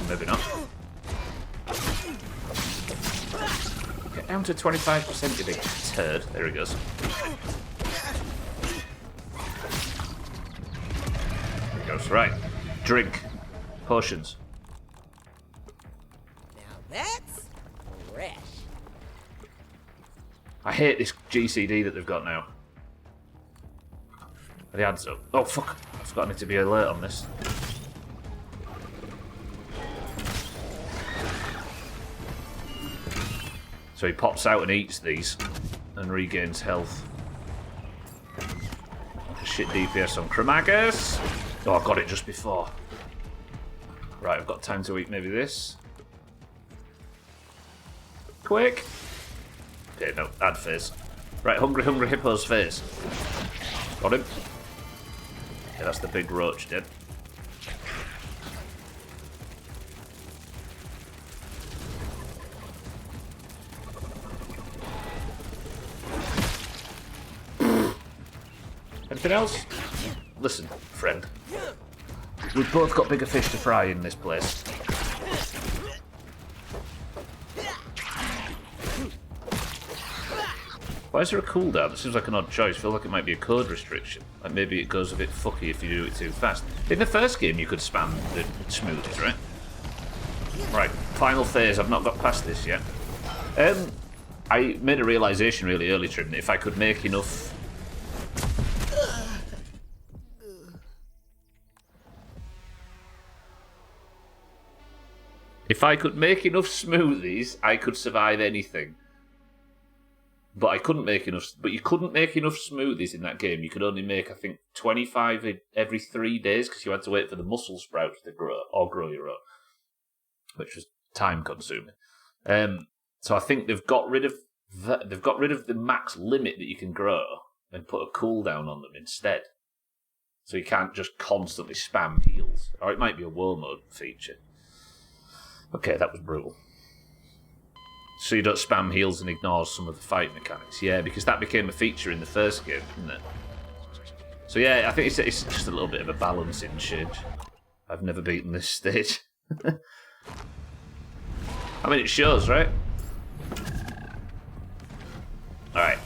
Maybe not. Get down to 25%, you big turd. There he goes. There he goes. Right. Drink. Potions. Now that's fresh. I hate this GCD that they've got now. The ads up. Oh fuck! I've forgotten to be alert on this. So he pops out and eats these and regains health. Shit DPS on Chromagus. Oh, I got it just before. Right, I've got time to eat maybe this. Quick! Okay, no, add phase. Right, Hungry Hungry Hippo's phase. Got him. Okay, that's the big roach dead. Anything else? Listen, friend. We've both got bigger fish to fry in this place. Why is there a cooldown? It seems like an odd choice. I feel like it might be a code restriction. Like maybe it goes a bit fucky if you do it too fast. In the first game you could spam the smoothies, right? Right, final phase. I've not got past this yet. I made a realisation really early, Trim, that if I could make enough... If I could make enough smoothies, I could survive anything. But I couldn't make enough. But you couldn't make enough smoothies in that game. You could only make, I think, 25 every 3 days because you had to wait for the muscle sprouts to grow or grow your own, which was time consuming. So I think they've got rid of the max limit that you can grow and put a cooldown on them instead. So you can't just constantly spam heals, or it might be a war mode feature. Okay, that was brutal. So you don't spam heals and ignore some of the fight mechanics. Yeah, because that became a feature in the first game, didn't it? So yeah, I think it's just a little bit of a balancing change. I've never beaten this stage. I mean, it shows, right? Alright.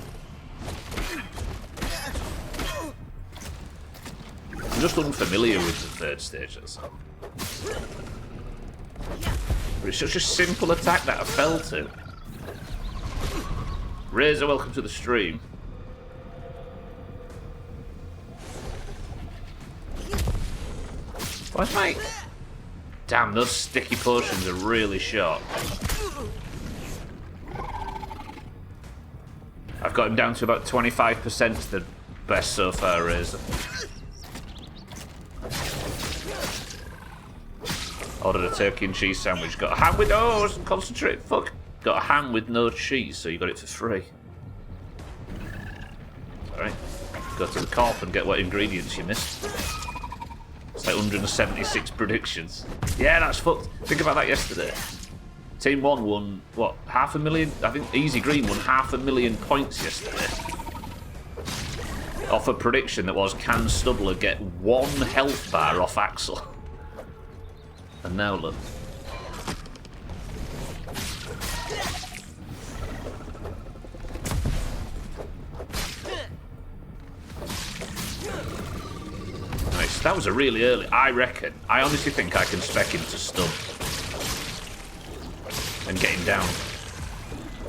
I'm just unfamiliar with the third stage, that's all. But it's such a simple attack that I fell to. Razor, welcome to the stream. Why's my... Damn, those sticky potions are really short. I've got him down to about 25%, the best so far, Razor. Ordered a turkey and cheese sandwich. Got a ham with... Oh, concentrate. Fuck. Got a ham with no cheese, so you got it for free. Alright. Go to the co-op and get what ingredients you missed. It's like 176 predictions. Yeah, that's fucked. Think about that yesterday. Team 1 won, what, 500,000? I think Easy Green won 500,000 points yesterday. Off a prediction that was, can Stubbler get 1 health bar off Axel? And now look. Nice. That was a really early... I honestly think I can spec him to stun. And get him down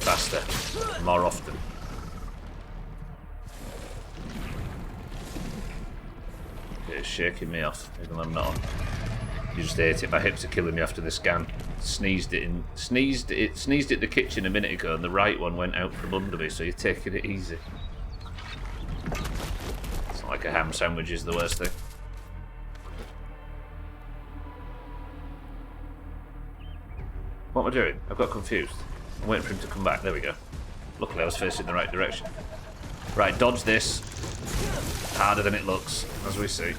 faster, more often. It's shaking me off, even though I'm not on. You just ate it. My hips are killing me after the scan. Sneezed at the kitchen a minute ago, and the right one went out from under me. So you're taking it easy. It's not like a ham sandwich is the worst thing. What am I doing? I've got confused. I'm waiting for him to come back. There we go. Luckily, I was facing the right direction. Right, dodge this. Harder than it looks, as we see.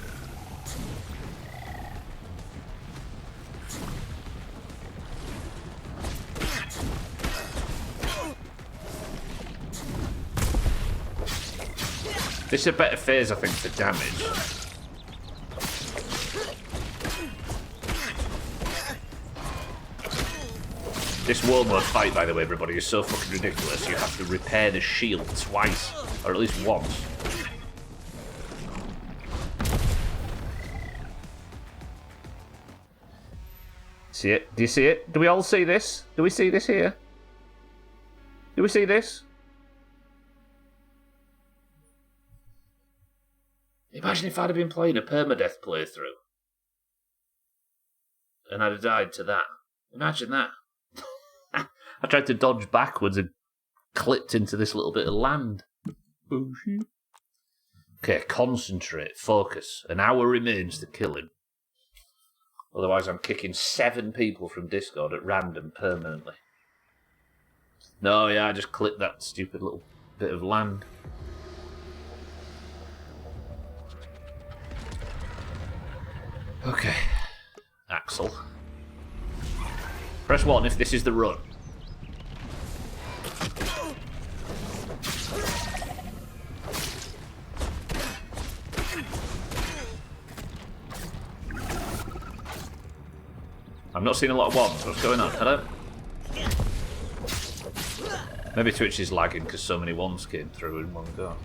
This is a better phase, I think, for damage. This war mode fight, by the way, everybody, is so fucking ridiculous. You have to repair the shield twice, or at least once. See it? Do you see it? Do we all see this? Do we see this here? Do we see this? Imagine if I'd have been playing a permadeath playthrough. And I'd have died to that. Imagine that. I tried to dodge backwards and clipped into this little bit of land. Okay, concentrate, focus. An hour remains to kill him. Otherwise I'm kicking 7 people from Discord at random permanently. No, yeah, I just clipped that stupid little bit of land. Okay. Axel. Press 1 if this is the run. I'm not seeing a lot of ones. What's going on? Hello? Maybe Twitch is lagging because so many ones came through in one go.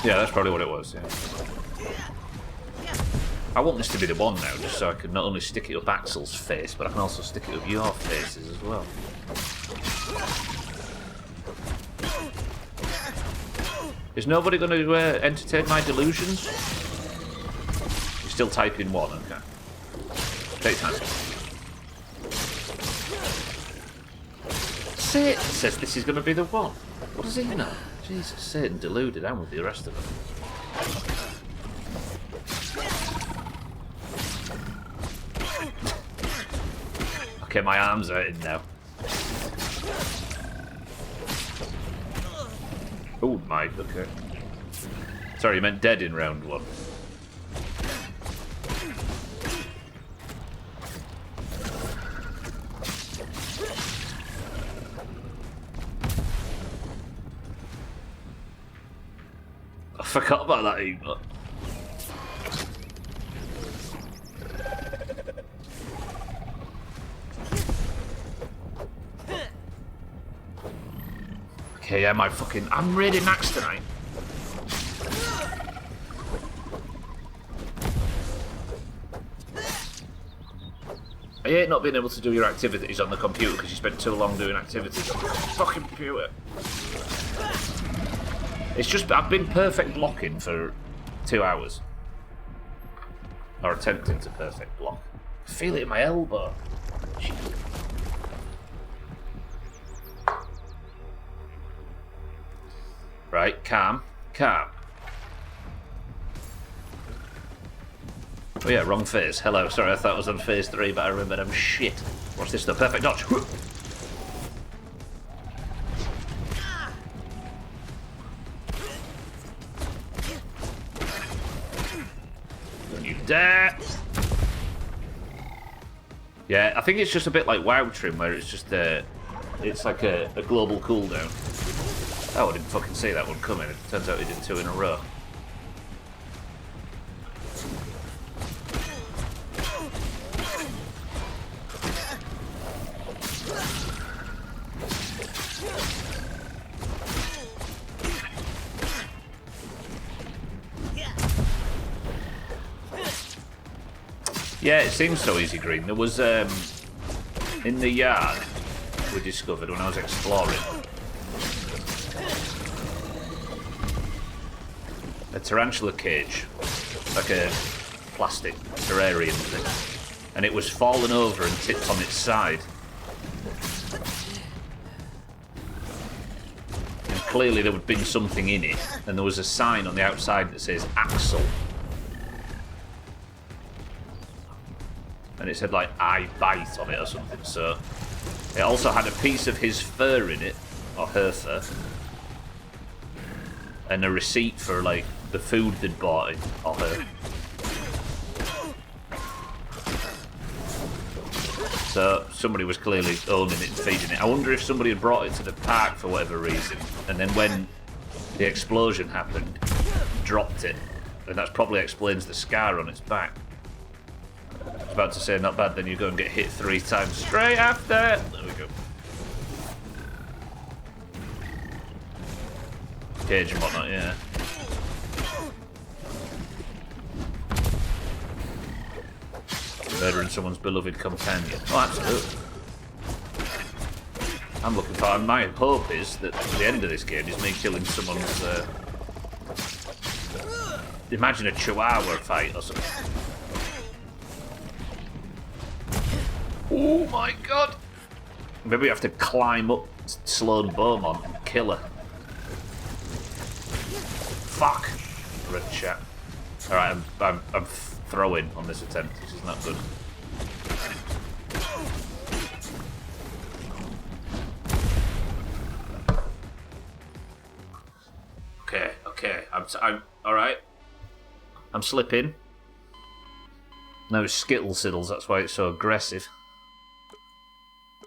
Yeah, that's probably what it was, yeah. I want this to be the one now, just so I can not only stick it up Axel's face, but I can also stick it up your faces as well. Is nobody going to entertain my delusions? You're still typing 1, okay. Take time. Satan says this is going to be the one. What does he know? Jesus, Satan deluded. I'm with the rest of them. Okay, my arms are in now. Oh, my, okay. Sorry, you meant dead in round 1. I forgot about that emote. Okay, yeah, I'm really maxed tonight. I hate not being able to do your activities on the computer because you spent too long doing activities on the fucking computer. It's just, I've been perfect blocking for 2 hours. Or attempting to perfect block. I feel it in my elbow. Right, calm, calm. Oh yeah, wrong phase. Hello, sorry, I thought I was on phase 3, but I remembered I'm shit. Watch this though, perfect dodge. Don't you dare! Yeah, I think it's just a bit like WoW Trim, where it's just it's like a global cooldown. Oh, I didn't fucking see that one coming. It turns out he did 2 in a row. Yeah, it seems so easy, Green. There was, in the yard, we discovered when I was exploring, a tarantula cage, like a plastic terrarium thing, and it was fallen over and tipped on its side. And clearly there had been something in it, and there was a sign on the outside that says Axel. And it said, like, I bite on it or something, so... It also had a piece of his fur in it, or her fur, and a receipt for, like, the food they'd bought it, or her. So, somebody was clearly owning it and feeding it. I wonder if somebody had brought it to the park for whatever reason, and then when the explosion happened, dropped it. And that probably explains the scar on its back. I was about to say, not bad, then you go and get hit 3 times straight after. There we go. Cage and whatnot, yeah. Murdering someone's beloved companion. Oh, absolutely. I'm looking for, my hope is that the end of this game is me killing someone's, imagine a chihuahua fight or something. Oh my god! Maybe we have to climb up Sloan Beaumont and kill her. Fuck! Red chat. Alright, I'm throwing on this attempt. This is not good. Okay. I'm alright. I'm slipping. No skittle siddles, that's why it's so aggressive.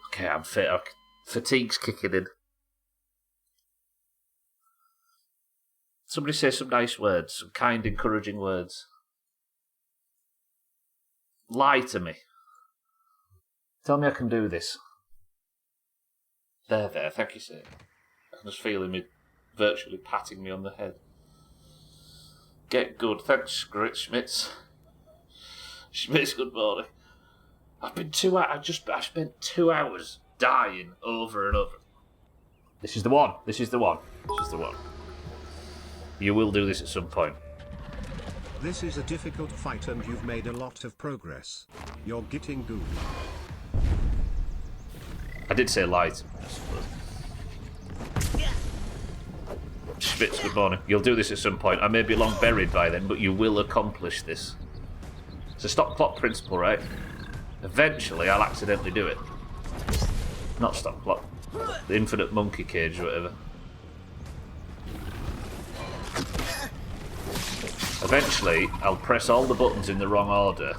Okay, I'm fit. Okay. Fatigue's kicking in. Somebody say some nice words, some kind, encouraging words. Lie to me. Tell me I can do this. There, thank you, sir. I can just feel him virtually patting me on the head. Get good, thanks, Grit Schmitz. Schmitz, good morning. I spent 2 hours dying over and over. This is the one. You will do this at some point. This is a difficult fight and you've made a lot of progress. You're getting good. I did say lie to me, I suppose. Schmitz, good morning. You'll do this at some point. I may be long buried by then, but you will accomplish this. It's a stop clock principle, right? Eventually, I'll accidentally do it. Not stop clock. The infinite monkey cage or whatever. Eventually, I'll press all the buttons in the wrong order,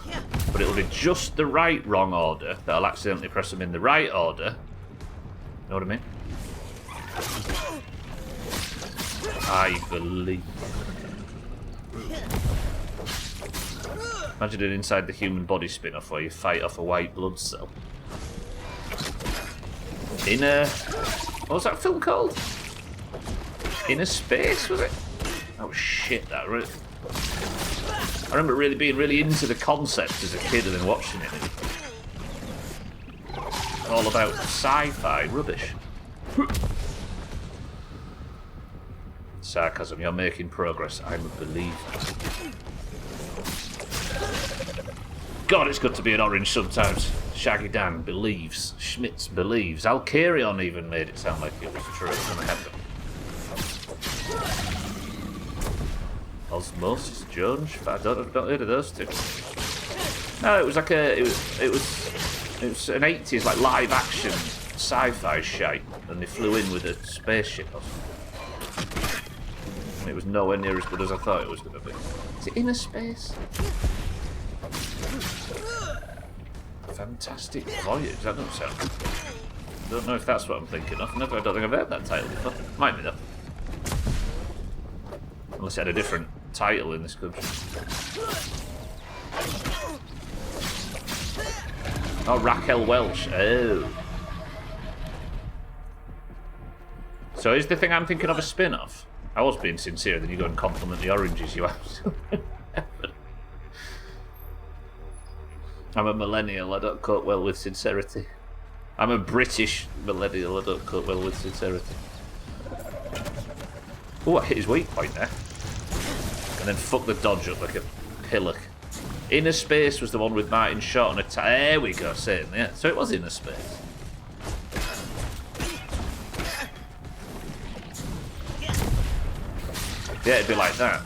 but it'll be just the right wrong order that I'll accidentally press them in the right order. Know what I mean? I believe. Imagine an inside the human body spin-off where you fight off a white blood cell. What was that film called? Inner Space, was it? Oh shit, that really... I remember really being really into the concept as a kid and then watching it. All about sci-fi rubbish. Sarcasm. You're making progress. I'm a believer. God, it's good to be an orange sometimes. Shaggy Dan believes. Schmitz believes. Alcarion even made it sound like it was true. And I had them. Osmosis Jones. I've not heard of those two. No, it was like a. It was an 80s like live action sci-fi shite, and they flew in with a spaceship or something. And it was nowhere near as good as I thought it was going to be. Is it Inner Space? Fantastic Voyage. That doesn't sound good. I don't know if that's what I'm thinking of. I don't think I've heard that title before. Might be though. Unless it had a different title in this country. Oh, Raquel Welch. Oh. So is the thing I'm thinking of a spin-off? I was being sincere, then you go and compliment the oranges you have. I'm a millennial, I don't cope well with sincerity. I'm a British millennial, I don't cope well with sincerity. Oh, I hit his weak point there. And then fuck the dodge up like a pillock. Inner Space was the one with Martin Short on a there we go, same, yeah. So it was Inner Space. Yeah, it'd be like that.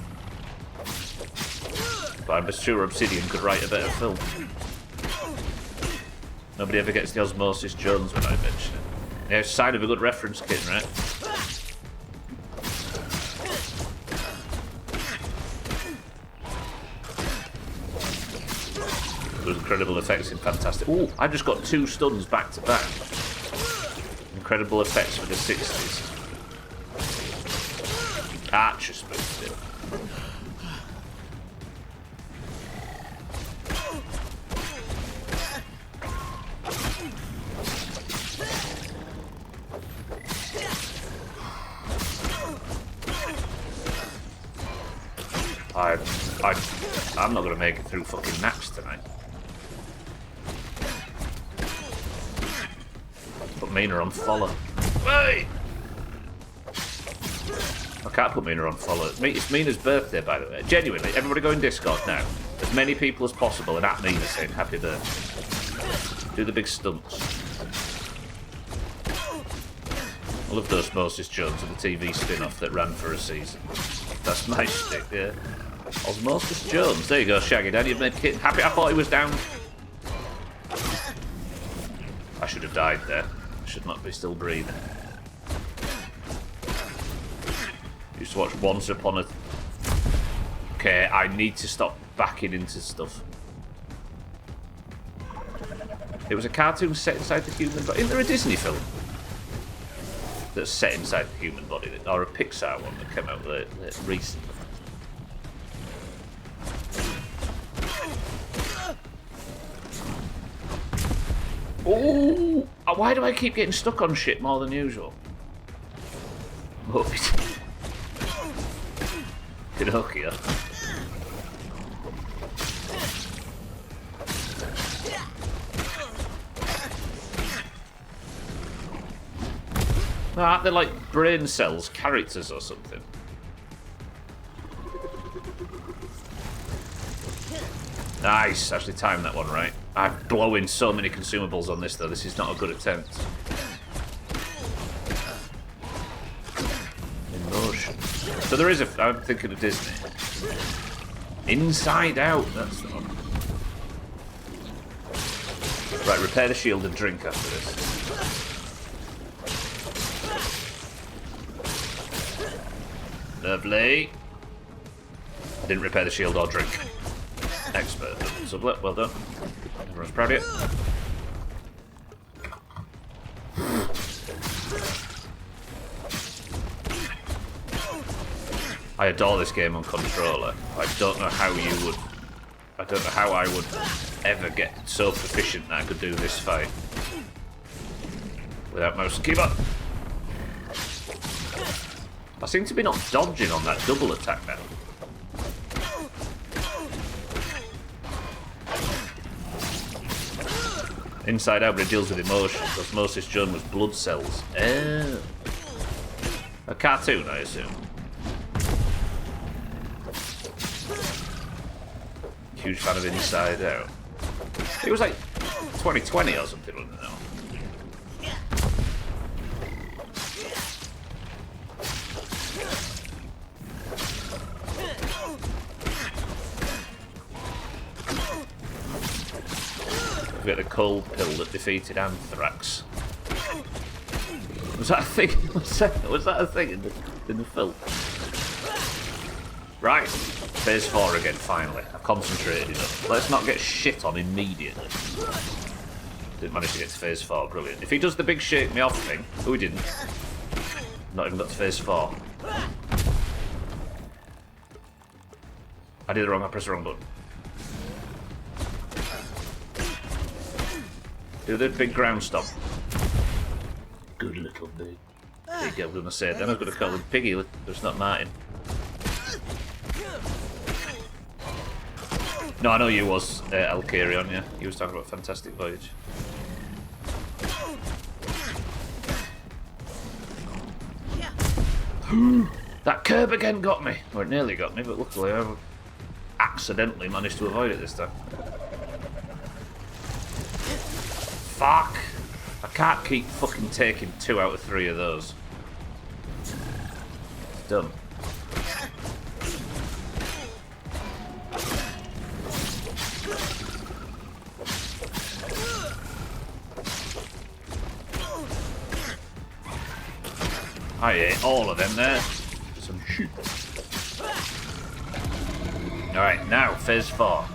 But I'm sure Obsidian could write a better film. Nobody ever gets the Osmosis Jones when I mention it. Yeah, it's a sign of a good reference kit, right? Those incredible effects in fantastic. Ooh, I just got 2 stuns back to back. Incredible effects for the 60s. Archer spoofed it. I'm not going to make it through fucking naps tonight. Put Mina on follow. Hey! I can't put Mina on follow. It's Mina's birthday, by the way. Genuinely, everybody go in Discord now. As many people as possible, and at Mina saying happy birthday. Do the big stunts. I love those Moses Jones and the TV spin-off that ran for a season. That's my shtick, yeah. Osmosis Jones. There you go, Shaggy Dad. You've made Kit happy. I thought he was down. I should have died there. I should not be still breathing. Used to watch Once Upon a... Okay, I need to stop backing into stuff. It was a cartoon set inside the human body. Isn't there a Disney film that's set inside the human body? Or a Pixar one that came out recently? Oh! Why do I keep getting stuck on shit more than usual? Pinocchio. Aren't they like brain cells, characters or something? Nice, actually timed that one right. I'm blowing so many consumables on this though, this is not a good attempt. In motion. So there is I'm thinking of Disney. Inside Out, that's the one. Right, repair the shield and drink after this. Lovely. I didn't repair the shield or drink. Expert. Sublet, well done. Everyone's proud of you. I adore this game on controller. I don't know how you would... I don't know how I would ever get so proficient that I could do this fight without mouse and keyboard. I seem to be not dodging on that double attack now. Inside Out, but it deals with emotions. Osmosis Jones was blood cells. Oh. A cartoon, I assume. Huge fan of Inside Out. It was like 2020 or something, wasn't it? We get the cold pill that defeated anthrax. Was that a thing? Was that a thing in the film? Right, phase 4 again. Finally, I've concentrated enough. Let's not get shit on immediately. Didn't manage to get to phase 4. Brilliant. If he does the big shake me off thing, oh, he didn't. Not even got to phase 4. I did it wrong. I pressed the wrong button. Do the big ground stomp. Good little bit. There you go, I was going to say. Then I was going to call him Piggy, but it's not Martin. No, I know you was Alcarion, yeah. You was talking about Fantastic Voyage. That curb again got me. Well, it nearly got me, but luckily I accidentally managed to avoid it this time. Fuck! I can't keep fucking taking 2 out of 3 of those. It's dumb. I ate all of them there. Some shit. Alright, now, phase 4.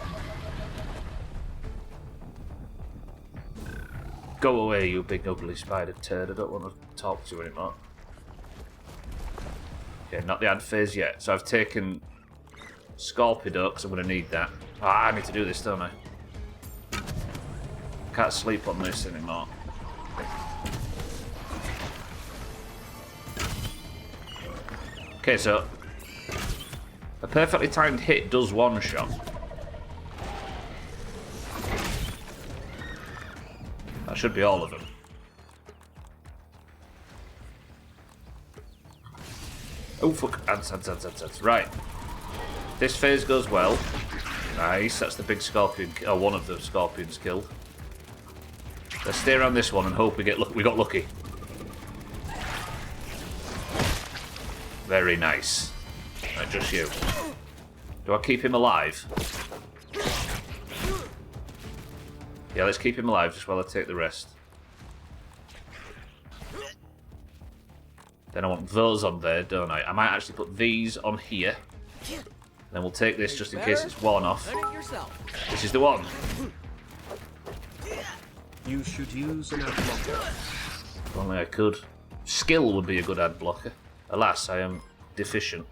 Go away, you big ugly spider turd. I don't want to talk to you anymore. Okay, not the ad phase yet. So I've taken Scorpido, because I'm going to need that. Ah, I need to do this, don't I? Can't sleep on this anymore. Okay, so a perfectly timed hit does one shot. That should be all of them. Oh fuck, ads. Right. This phase goes well. Nice, that's the big scorpion, or one of the scorpions killed. Let's stay around this one and hope we got lucky. Very nice. Right, just you. Do I keep him alive? Yeah, let's keep him alive just while I take the rest. Then I want those on there, don't I? I might actually put these on here. Then we'll take this just in case it's worn off. This is the one. You should use an ad blocker. If only I could. Skill would be a good ad blocker. Alas, I am deficient.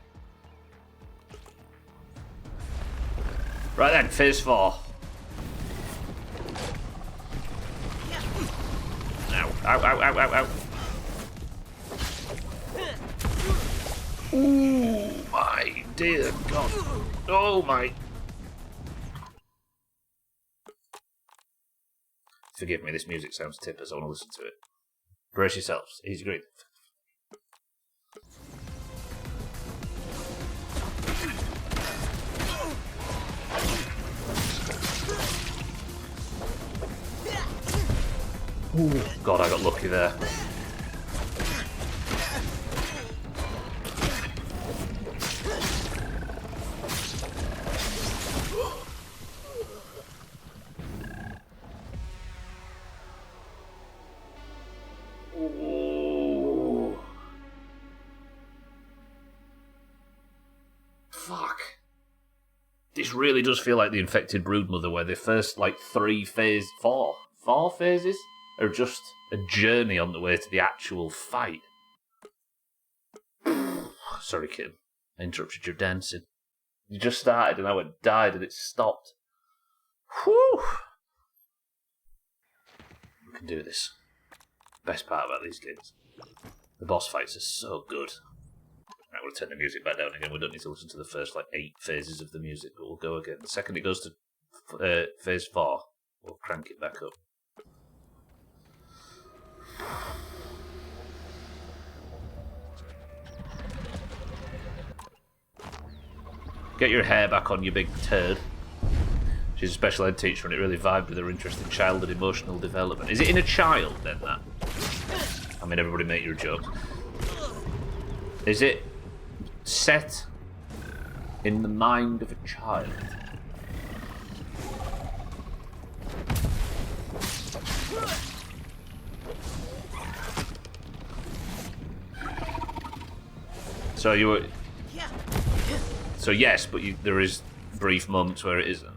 Right then, phase 4. Ow. Ooh, my dear God. Oh, my. Forgive me, this music sounds tippers. I want to listen to it. Brace yourselves. Easy green. Ooh, God, I got lucky there. Ooh. Fuck. This really does feel like the Infected Broodmother, where the first, like, 4 phases are just a journey on the way to the actual fight. Sorry, kid. I interrupted your dancing. You just started and I went died and it stopped. Whew! We can do this. Best part about these games. The boss fights are so good. Right, we'll turn the music back down again. We don't need to listen to the first, 8 phases of the music, but we'll go again. The second it goes to phase 4, we'll crank it back up. Get your hair back on, you big turd. She's a special ed teacher and it really vibed with her interest in child and emotional development. Is it in a child then, that? I mean, everybody make your jokes. Is it set in the mind of a child? So you were... So yes, but there is brief moments where it isn't.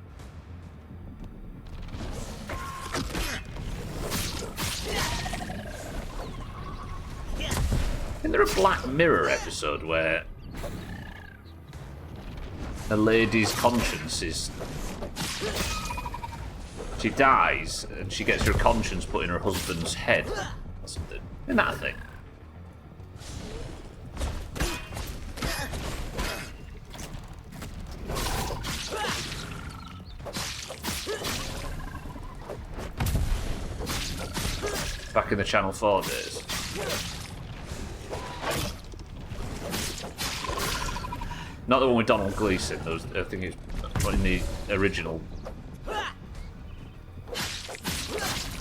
Isn't there a Black Mirror episode where a lady's conscience is... She dies and she gets her conscience put in her husband's head or something? Isn't that a thing? Back in the Channel 4 days. Not the one with Donald Gleeson. I think it's in the original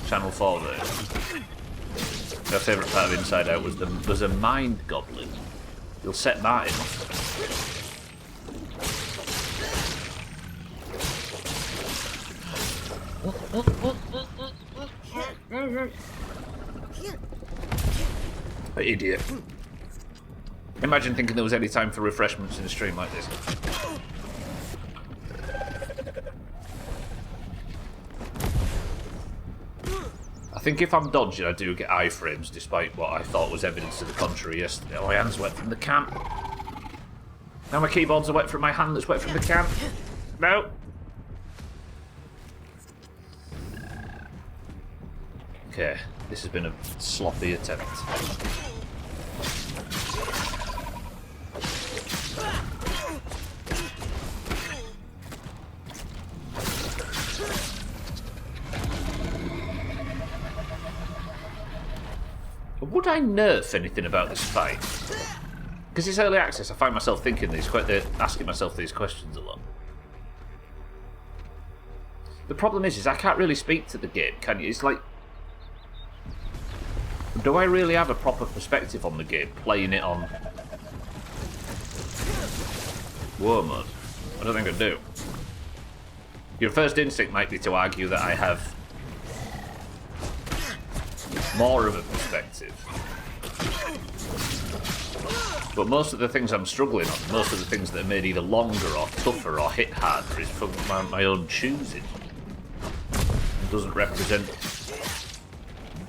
Channel 4 days. My favourite part of Inside Out was there's a mind goblin. You'll set Martin off. Idiot. Imagine thinking there was any time for refreshments in a stream like this. I think if I'm dodging, I do get iframes, despite what I thought was evidence to the contrary yesterday. Oh, my hand's wet from the camp. Now my keyboards are wet from my hand that's wet from the camp. No. Okay, this has been a sloppy attempt. Would I nerf anything about this fight? Because it's early access, I find myself thinking asking myself these questions a lot. The problem is I can't really speak to the game, can you? It's like, do I really have a proper perspective on the game, playing it on war mode? I don't think I do. Your first instinct might be to argue that I have more of a perspective. But most of the things I'm struggling on, most of the things that are made either longer or tougher or hit harder is from my own choosing. It doesn't represent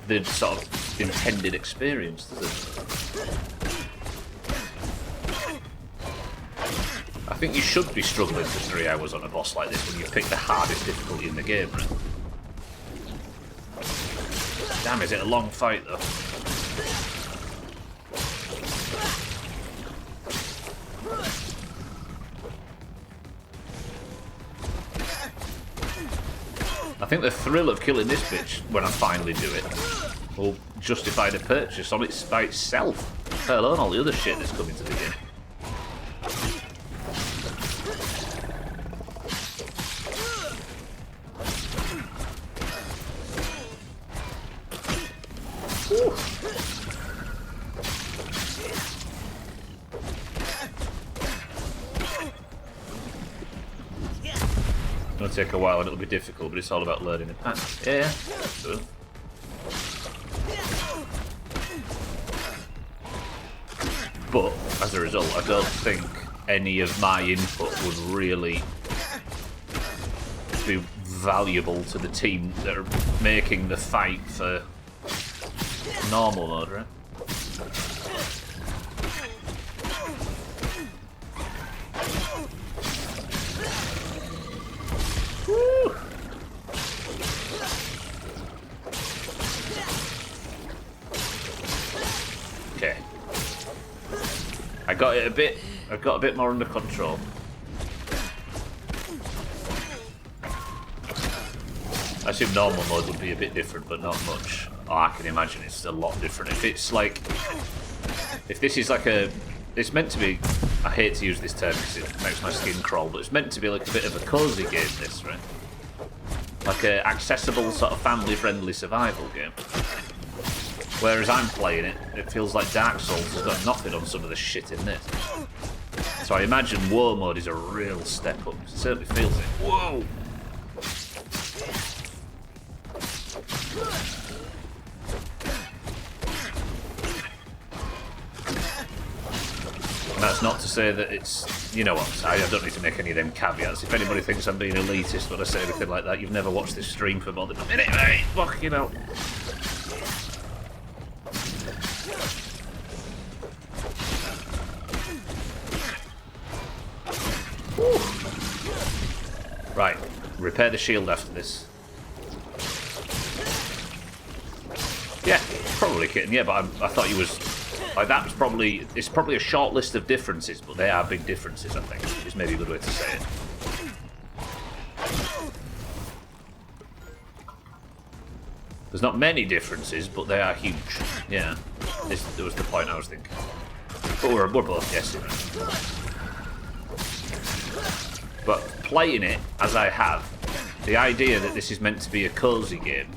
the sort of intended experience, does it? I think you should be struggling for 3 hours on a boss like this when you pick the hardest difficulty in the game, right? Damn, is it a long fight though? I think the thrill of killing this bitch when I finally do it will justify the purchase on it by itself, let alone all the other shit that's coming to the game. It'll take a while and it'll be difficult, but it's all about learning the pattern. Yeah, so. But as a result, I don't think any of my input would really be valuable to the team that are making the fight for normal mode, right? Woo. Okay. I got a bit more under control. I assume normal mode would be a bit different, but not much. Oh, I can imagine it's a lot different. If it's like, if this is like it's meant to be, I hate to use this term because it makes my skin crawl, but it's meant to be like a bit of a cozy game, this, right? Like a accessible, sort of family-friendly survival game. Whereas I'm playing it, it feels like Dark Souls has got nothing on some of the shit in this. So I imagine War Mode is a real step up. It certainly feels it. Whoa! And that's not to say that it's... You know what, I don't need to make any of them caveats. If anybody thinks I'm being elitist when I say anything like that, you've never watched this stream for more than a minute, mate! Fucking hell. Right, repair the shield after this. Yeah, probably kidding. Yeah, but I thought you was like that was probably it's probably a short list of differences, but they are big differences. I think is maybe a good way to say it. There's not many differences, but they are huge. Yeah, that was the point I was thinking. But we're both guessing. But playing it as I have, the idea that this is meant to be a cozy game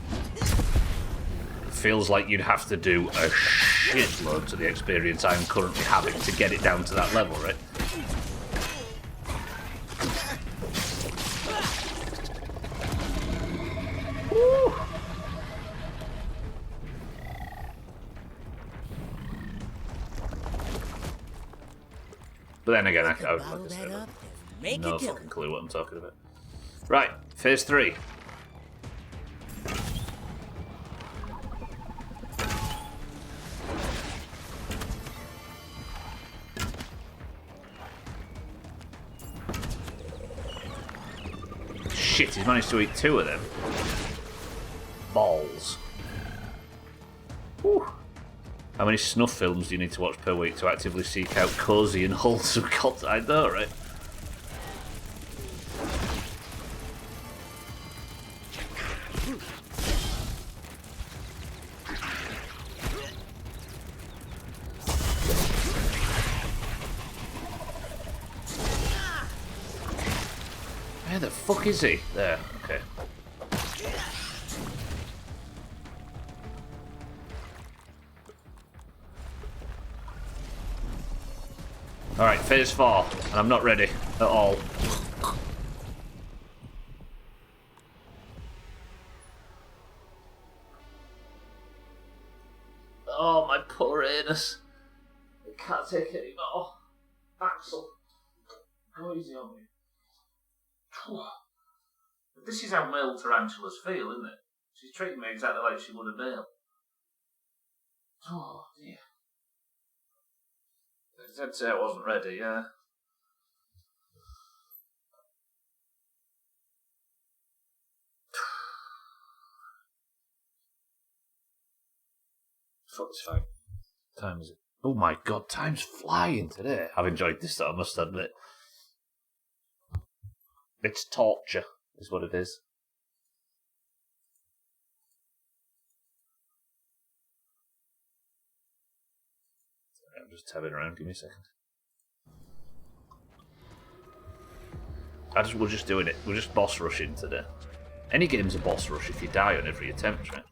feels like you'd have to do a shitload to the experience I'm currently having to get it down to that level, right? Woo. But then again, I would like to say that. No fucking clue what I'm talking about. Right, phase 3. Shit, he's managed to eat 2 of them. Balls. Whew. How many snuff films do you need to watch per week to actively seek out cozy and wholesome content? I know, right? Where the fuck is he? There, okay. Alright, phase 4, and I'm not ready at all. Oh, my poor anus. I can't take it anymore. Axel, go easy on me. This is how male tarantulas feel, isn't it? She's treating me exactly like she would a male. Oh, dear. I did say I wasn't ready, yeah. Fuck, it's fine. Time is it? Oh my god, time's flying today. I've enjoyed this, though, I must admit. It's torture, is what it is. Sorry, I'm just tabbing around, give me a second. We're just doing it. We're just boss rushing today. Any game's a boss rush if you die on every attempt, right?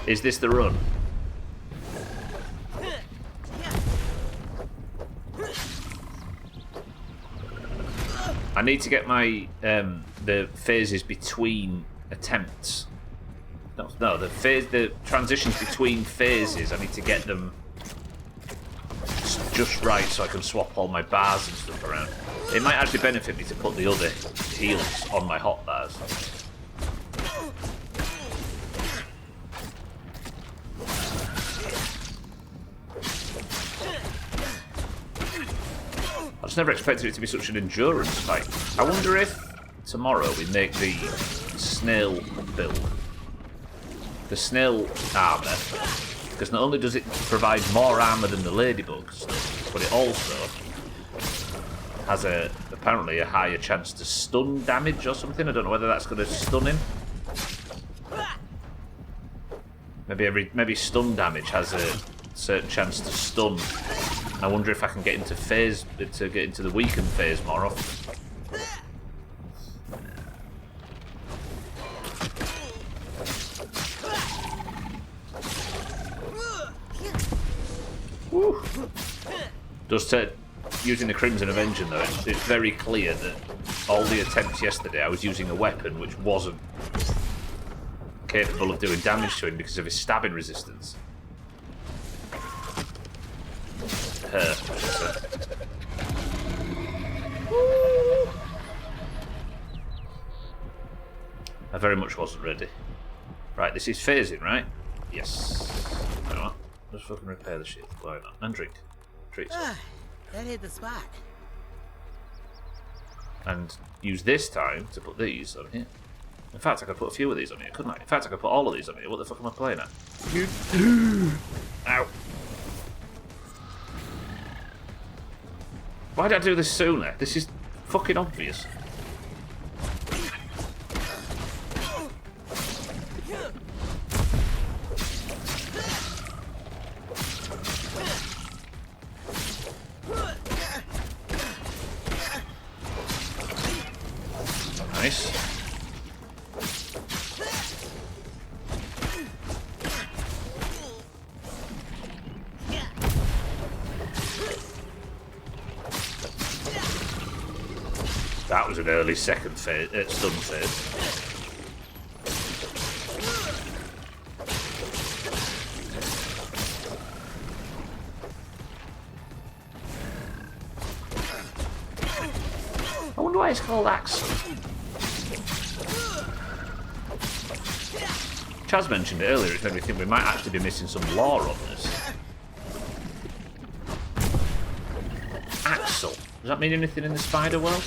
Is this the run? I need to get my the phases between attempts. No, the transitions between phases. I need to get them just right so I can swap all my bars and stuff around. It might actually benefit me to put the other heals on my hot bars. I just never expected it to be such an endurance fight. I wonder if tomorrow we make the snail build. The snail armour. Because not only does it provide more armour than the ladybugs, but it also has apparently a higher chance to stun damage or something. I don't know whether that's going to stun him. Maybe stun damage has a certain chance to stun. I wonder if I can get into the weakened phase more often. Woo. Does using the Crimson Avenger though, it's very clear that all the attempts yesterday I was using a weapon which wasn't capable of doing damage to him because of his stabbing resistance. Her, I should say. Woo. I very much wasn't ready. Right, this is phasing, right? Yes. You know what? Let's fucking repair the shit. Why not? And drink. Treats. That hit the spot. And use this time to put these on here. In fact, I could put a few of these on here, couldn't I? In fact, I could put all of these on here. What the fuck am I playing at? Ow. Why did I do this sooner? This is fucking obvious. Nice. That was an early second phase, stun phase. I wonder why it's called Axel. Chaz mentioned it earlier, it made me think we might actually be missing some lore on this. Axel. Does that mean anything in the spider world?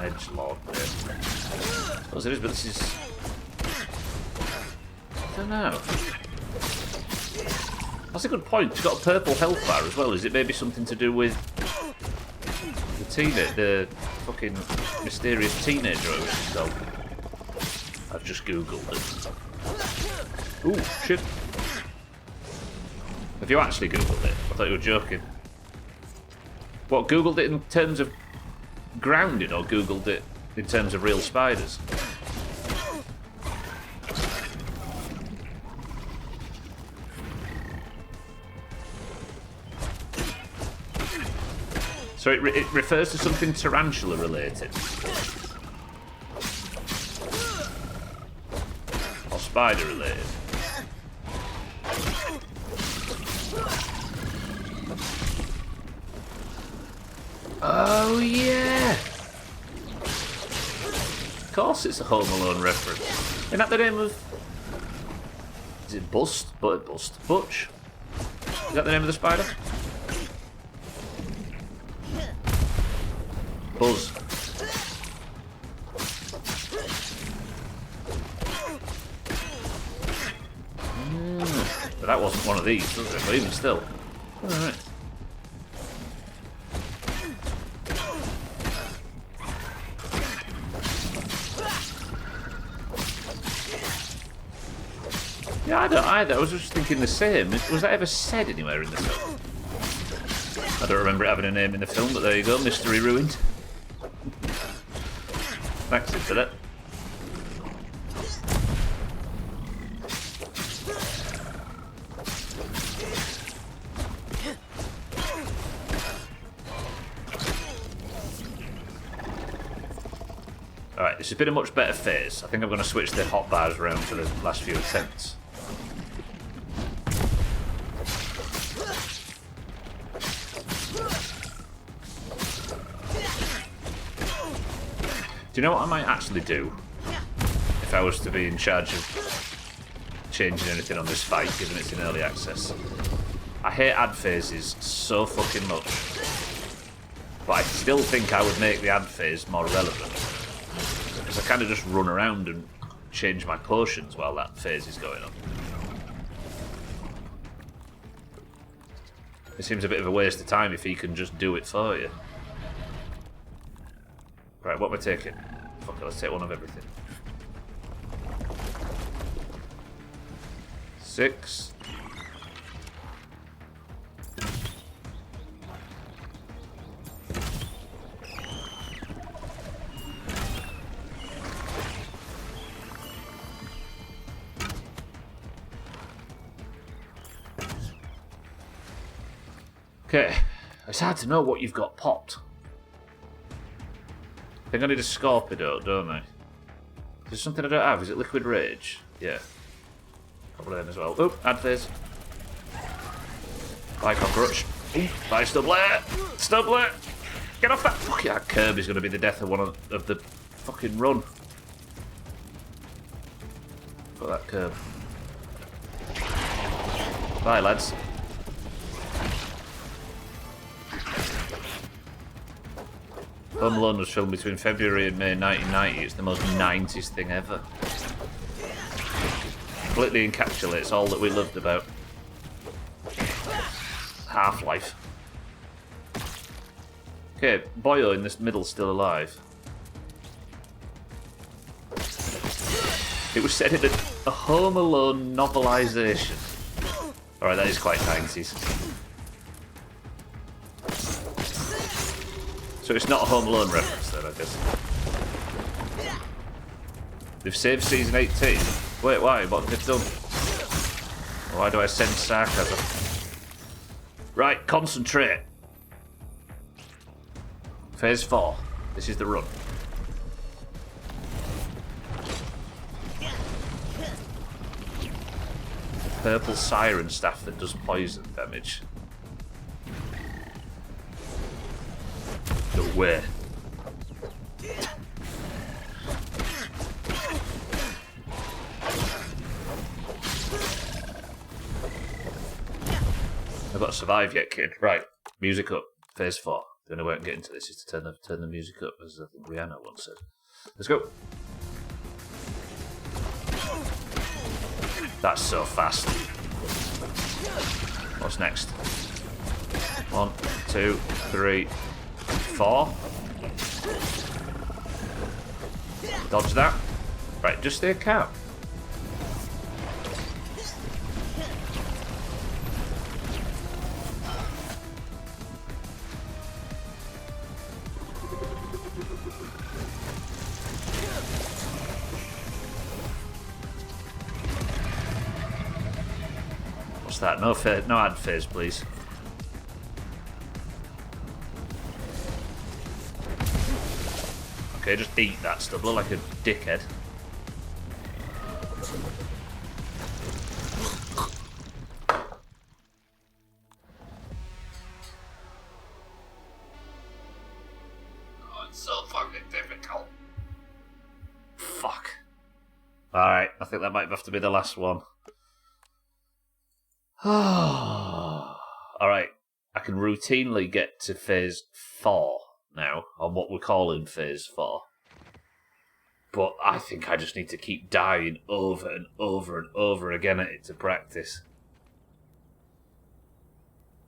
Edgelord. I suppose it is, but this is... I don't know. That's a good point. It's got a purple health bar as well. Is it maybe something to do with the fucking mysterious teenager I was called? I've just googled it. Ooh, shit. Have you actually googled it? I thought you were joking. What, googled it in terms of grounded or googled it in terms of real spiders? So it refers to something tarantula related. Or spider related. Oh yeah! Of course it's a Home Alone reference. Isn't that the name of... Is it Butch? Is that the name of the spider? Buzz. But that wasn't one of these, was it? But even still. Alright. Yeah, I don't either. I was just thinking the same. Was that ever said anywhere in the film? I don't remember it having a name in the film, but there you go. Mystery ruined. Thanks for that. Alright, this has been a much better phase. I think I'm going to switch the hotbars around for the last few attempts. Do you know what I might actually do if I was to be in charge of changing anything on this fight, given it's in early access? I hate ad phases so fucking much, but I still think I would make the ad phase more relevant, because I kind of just run around and change my potions while that phase is going on. It seems a bit of a waste of time if he can just do it for you. Right, what am I taking? Fuck it, let's take one of everything. 6. Okay, it's hard to know what you've got popped. I think I need a Scorpido, don't I? Is there something I don't have? Is it Liquid Rage? Yeah. A couple of them as well. Oh, add phase. Bye, Cockroach. Bye, Stubbler. Stubbler! Get off that! Fuck yeah, that curb is going to be the death of one of the fucking run. Got that curb. Bye, lads. Home Alone was filmed between February and May 1990. It's the most 90s thing ever. Completely encapsulates all that we loved about Half-Life. Okay, Boyo in this middle still alive. It was set in a Home Alone novelisation. Alright, that is quite 90s. So it's not a Home Alone reference then, I guess. They've saved season 18. Wait, why? What have they done? Why do I sense sarcasm? Right, concentrate. Phase 4. This is the run. Purple siren staff that does poison damage. No way. I've got to survive yet, kid. Right, music up. Phase 4. The only way I can get into this is to turn the music up, as I think Rihanna once said. Let's go. That's so fast. What's next? 1, 2, 3, 4. Dodge that. Right, just stay calm. What's that? No ad phase, please. Okay, just eat that stuff. Look like a dickhead. Oh, it's so fucking difficult. Fuck. Alright, I think that might have to be the last one. Alright, I can routinely get to phase 4 now, on what we're calling phase 4. But I think I just need to keep dying over and over and over again at it to practice.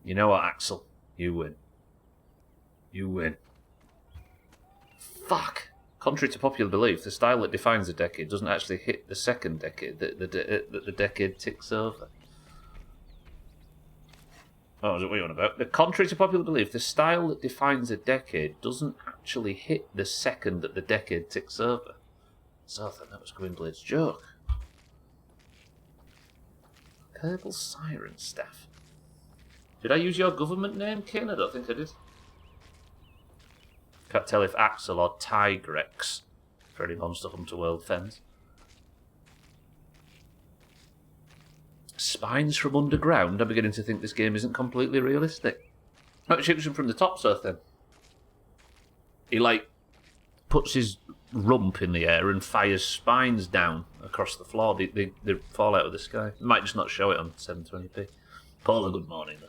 You know what, Axel? You win. You win. Fuck! Contrary to popular belief, the style that defines a decade doesn't actually hit the second decade that the decade ticks over. Oh, is it what you're on about? Contrary to popular belief, the style that defines a decade doesn't actually hit the second that the decade ticks over. So I thought that was Gwynblade's joke. Purple Siren Staff. Did I use your government name, Ken? I don't think I did. Can't tell if Axel or Tigrex for any Monster Hunter World fans. Spines from underground? I'm beginning to think this game isn't completely realistic. Might be shooting from the top, so then. He, puts his rump in the air and fires spines down across the floor. They fall out of the sky. Might just not show it on 720p. Paula, good morning, though.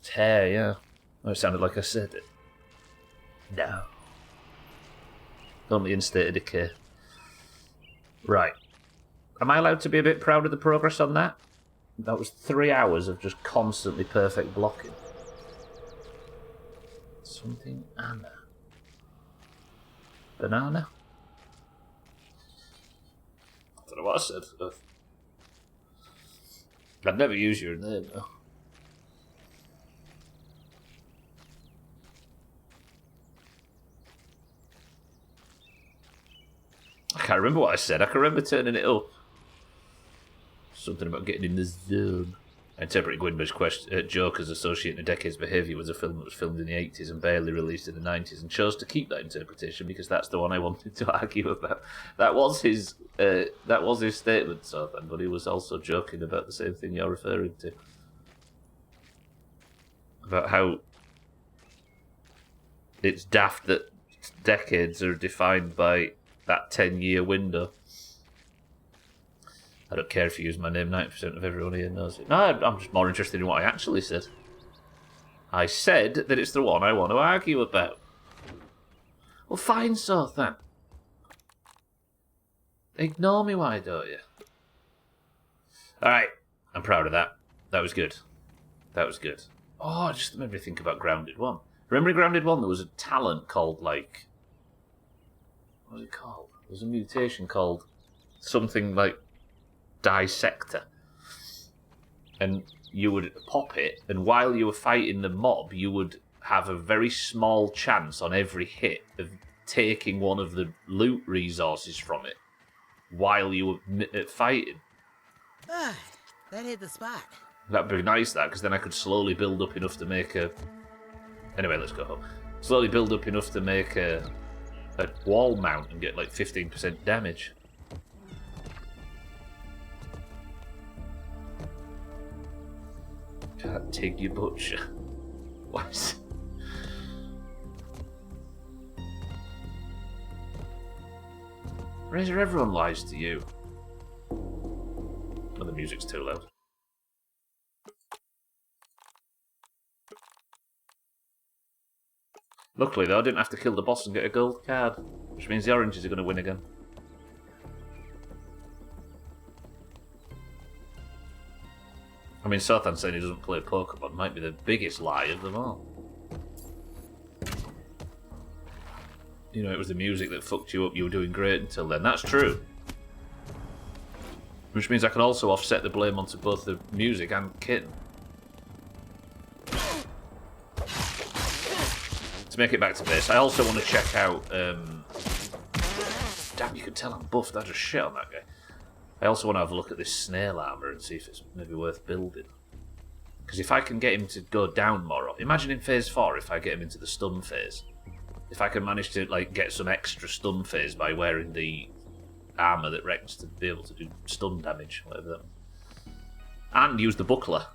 It's hair, yeah. Oh, it sounded like I said it. No. Only in state of decay. Right. Am I allowed to be a bit proud of the progress on that? That was 3 hours of just constantly perfect blocking. Something Anna. Banana? I don't know what I said. I'd never use your name, though. I can't remember what I said. I can remember turning it up. Something about getting in the zone. I interpreted Gwynberg's joke as associating a decade's behaviour with a film that was filmed in the 80s and barely released in the 90s, and chose to keep that interpretation because that's the one I wanted to argue about. That was his statement, so then, but he was also joking about the same thing you're referring to. About how it's daft that decades are defined by that 10-year window. I don't care if you use my name, 90% of everyone here knows it. No, I'm just more interested in what I actually said. I said that it's the one I want to argue about. Well, fine, so then. Ignore me, why don't you? Alright, I'm proud of that. That was good. That was good. Oh, it just made me think about Grounded 1. Remember in Grounded 1 there was a talent called, like... What was it called? There was a mutation called something like Dissector. And you would pop it, and while you were fighting the mob, you would have a very small chance on every hit of taking one of the loot resources from it while you were fighting. Ah, that hit the spot. That'd be nice, that, because then I could slowly build up enough to make a... Anyway, let's go home. Slowly build up enough to make a wall mount and get like 15% damage. Can't take your butcher. What? Razor, everyone lies to you. Oh, the music's too loud. Luckily, though, I didn't have to kill the boss and get a gold card, which means the oranges are going to win again. I mean, Sothan saying he doesn't play Pokemon might be the biggest lie of them all. You know, it was the music that fucked you up, you were doing great until then. That's true. Which means I can also offset the blame onto both the music and Kitten. To make it back to base, I also want to check out... Damn, you can tell I'm buffed, I just shit on that guy. I also want to have a look at this snail armour and see if it's maybe worth building. Because if I can get him to go down more... Imagine in Phase 4 if I get him into the stun phase. If I can manage to like get some extra stun phase by wearing the armour that Rex to be able to do stun damage, whatever that. And use the buckler.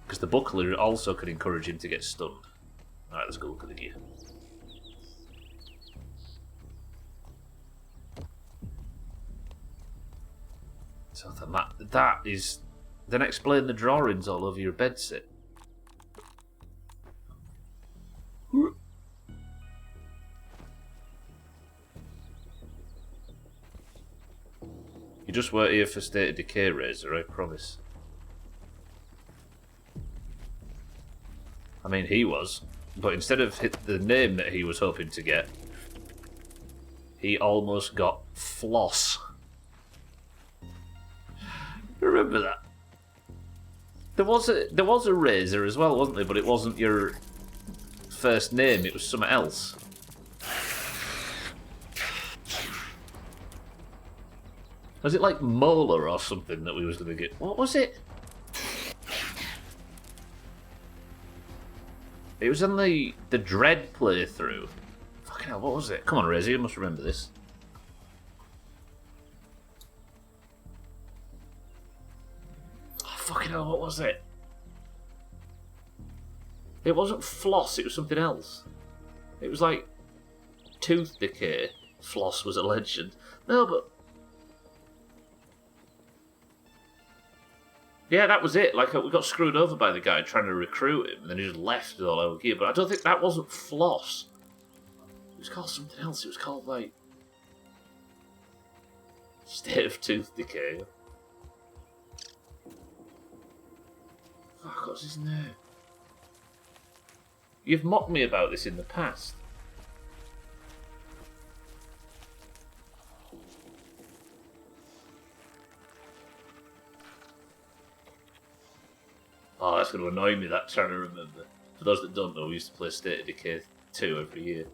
Because the buckler also can encourage him to get stunned. Alright, let's go look at the gear. So that is... Then explain the drawings all over your bed sit. You just weren't here for State of Decay, Razor, I promise. I mean, he was. But instead of the name that he was hoping to get, he almost got Floss. Remember that? There was a Razor as well, wasn't there? But it wasn't your first name, it was something else. Was it like Molar or something that we was going to get? What was it? It was in the Dread playthrough. Fucking hell, what was it? Come on, Razor, you must remember this. Oh, fucking hell, what was it? It wasn't Floss, it was something else. It was like Tooth Decay. Floss was a legend. No, but... Yeah, that was it. Like, we got screwed over by the guy trying to recruit him, and then he just left with all our gear. But I don't think that wasn't Floss. It was called something else. It was called, like... State of Tooth Decay. Fuck, what's his name? You've mocked me about this in the past. Oh, that's going to annoy me, that, trying to remember. For those that don't know, we used to play State of Decay 2 every year.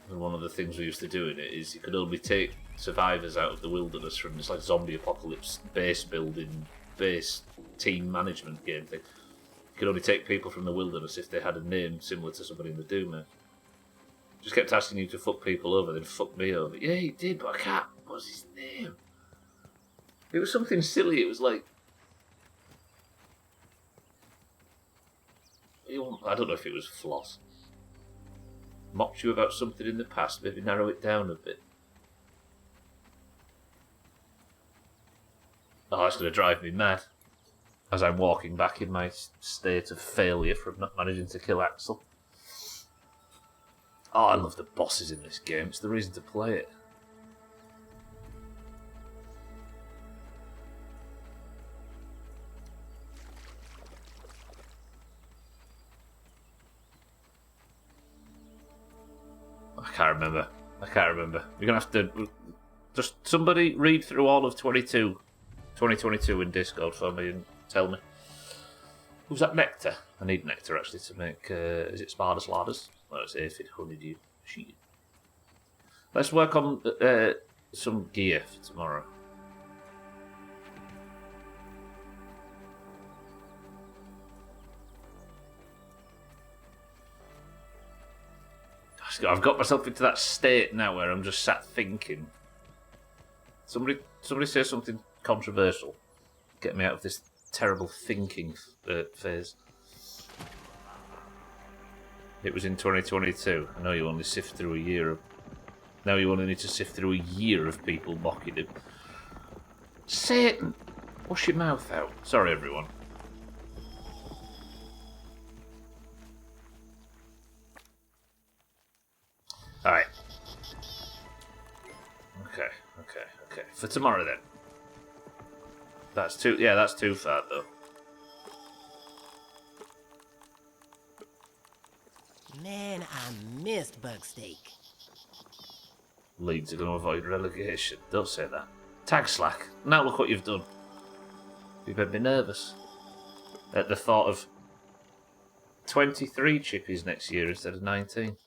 And one of the things we used to do in it is you could only take survivors out of the wilderness from this like zombie apocalypse base building based team management game thing. You could only take people from the wilderness if they had a name similar to somebody in the Doom. Just kept asking you to fuck people over, then fuck me over. Yeah, he did, but I can't. What was his name? It was something silly. It was like... I don't know if it was Floss. Mocked you about something in the past, maybe narrow it down a bit. Oh, that's going to drive me mad. As I'm walking back in my state of failure from not managing to kill Axel. Oh, I love the bosses in this game. It's the reason to play it. I can't remember. You're going to have to... Just somebody read through all of 2022 in Discord for me and tell me. Who's that nectar? I need nectar actually to make... is it Spartus Ladders? Well, it's aphid, honeydew, sheet. Let's work on some gear for tomorrow. I've got myself into that state now where I'm just sat thinking. Somebody say something controversial. Get me out of this terrible thinking phase. It was in 2022. I know you only sift through a year of... Now you only need to sift through a year of people mocking him. Satan! Wash your mouth out. Sorry, everyone. Alright. Okay. For tomorrow, then. That's too... Yeah, that's too far, though. Man, I missed bug steak. Leeds are going to avoid relegation. Don't say that. Tag slack. Now look what you've done. You've made me nervous. At the thought of 23 chippies next year instead of 19.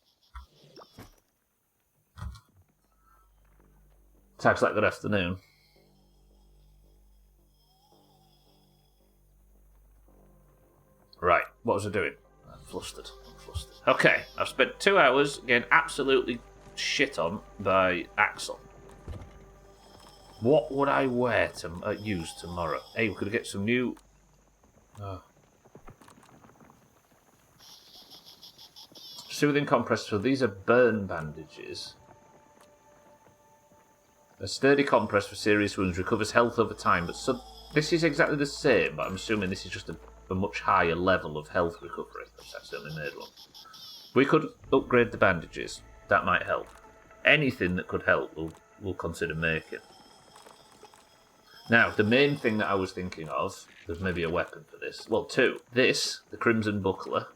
Tag slack, good afternoon. Right, what was I doing? I'm flustered. Okay, I've spent 2 hours getting absolutely shit on by Axel. What would I wear to use tomorrow? Hey, we could get some new... Soothing compress. So these are burn bandages. A sturdy compress for serious wounds recovers health over time, but this is exactly the same, but I'm assuming this is just a much higher level of health recovery. I've certainly made one. We could upgrade the bandages. That might help. Anything that could help, we'll consider making. Now, the main thing that I was thinking of, there's maybe a weapon for this. Well, two. This, the Crimson Buckler.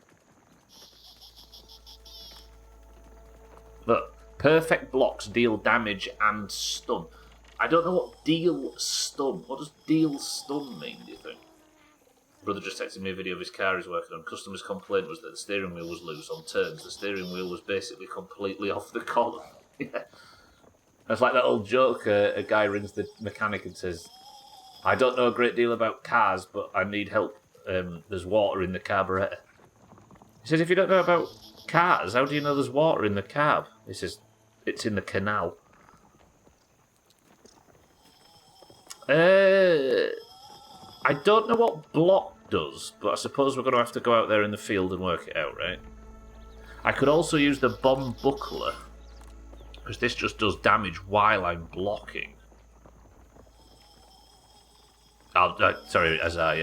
Look, perfect blocks deal damage and stun. I don't know what deal stun. What does deal stun mean, do you think? Brother just texted me a video of his car he's working on. Customer's complaint was that the steering wheel was loose on turns. The steering wheel was basically completely off the column. Yeah. It's like that old joke, a guy rings the mechanic and says, I don't know a great deal about cars, but I need help. There's water in the carburetor. He says, if you don't know about cars, how do you know there's water in the carb? He says, it's in the canal. I don't know what block does, but I suppose we're going to have to go out there in the field and work it out, right? I could also use the bomb buckler, because this just does damage while I'm blocking. Sorry, Azar,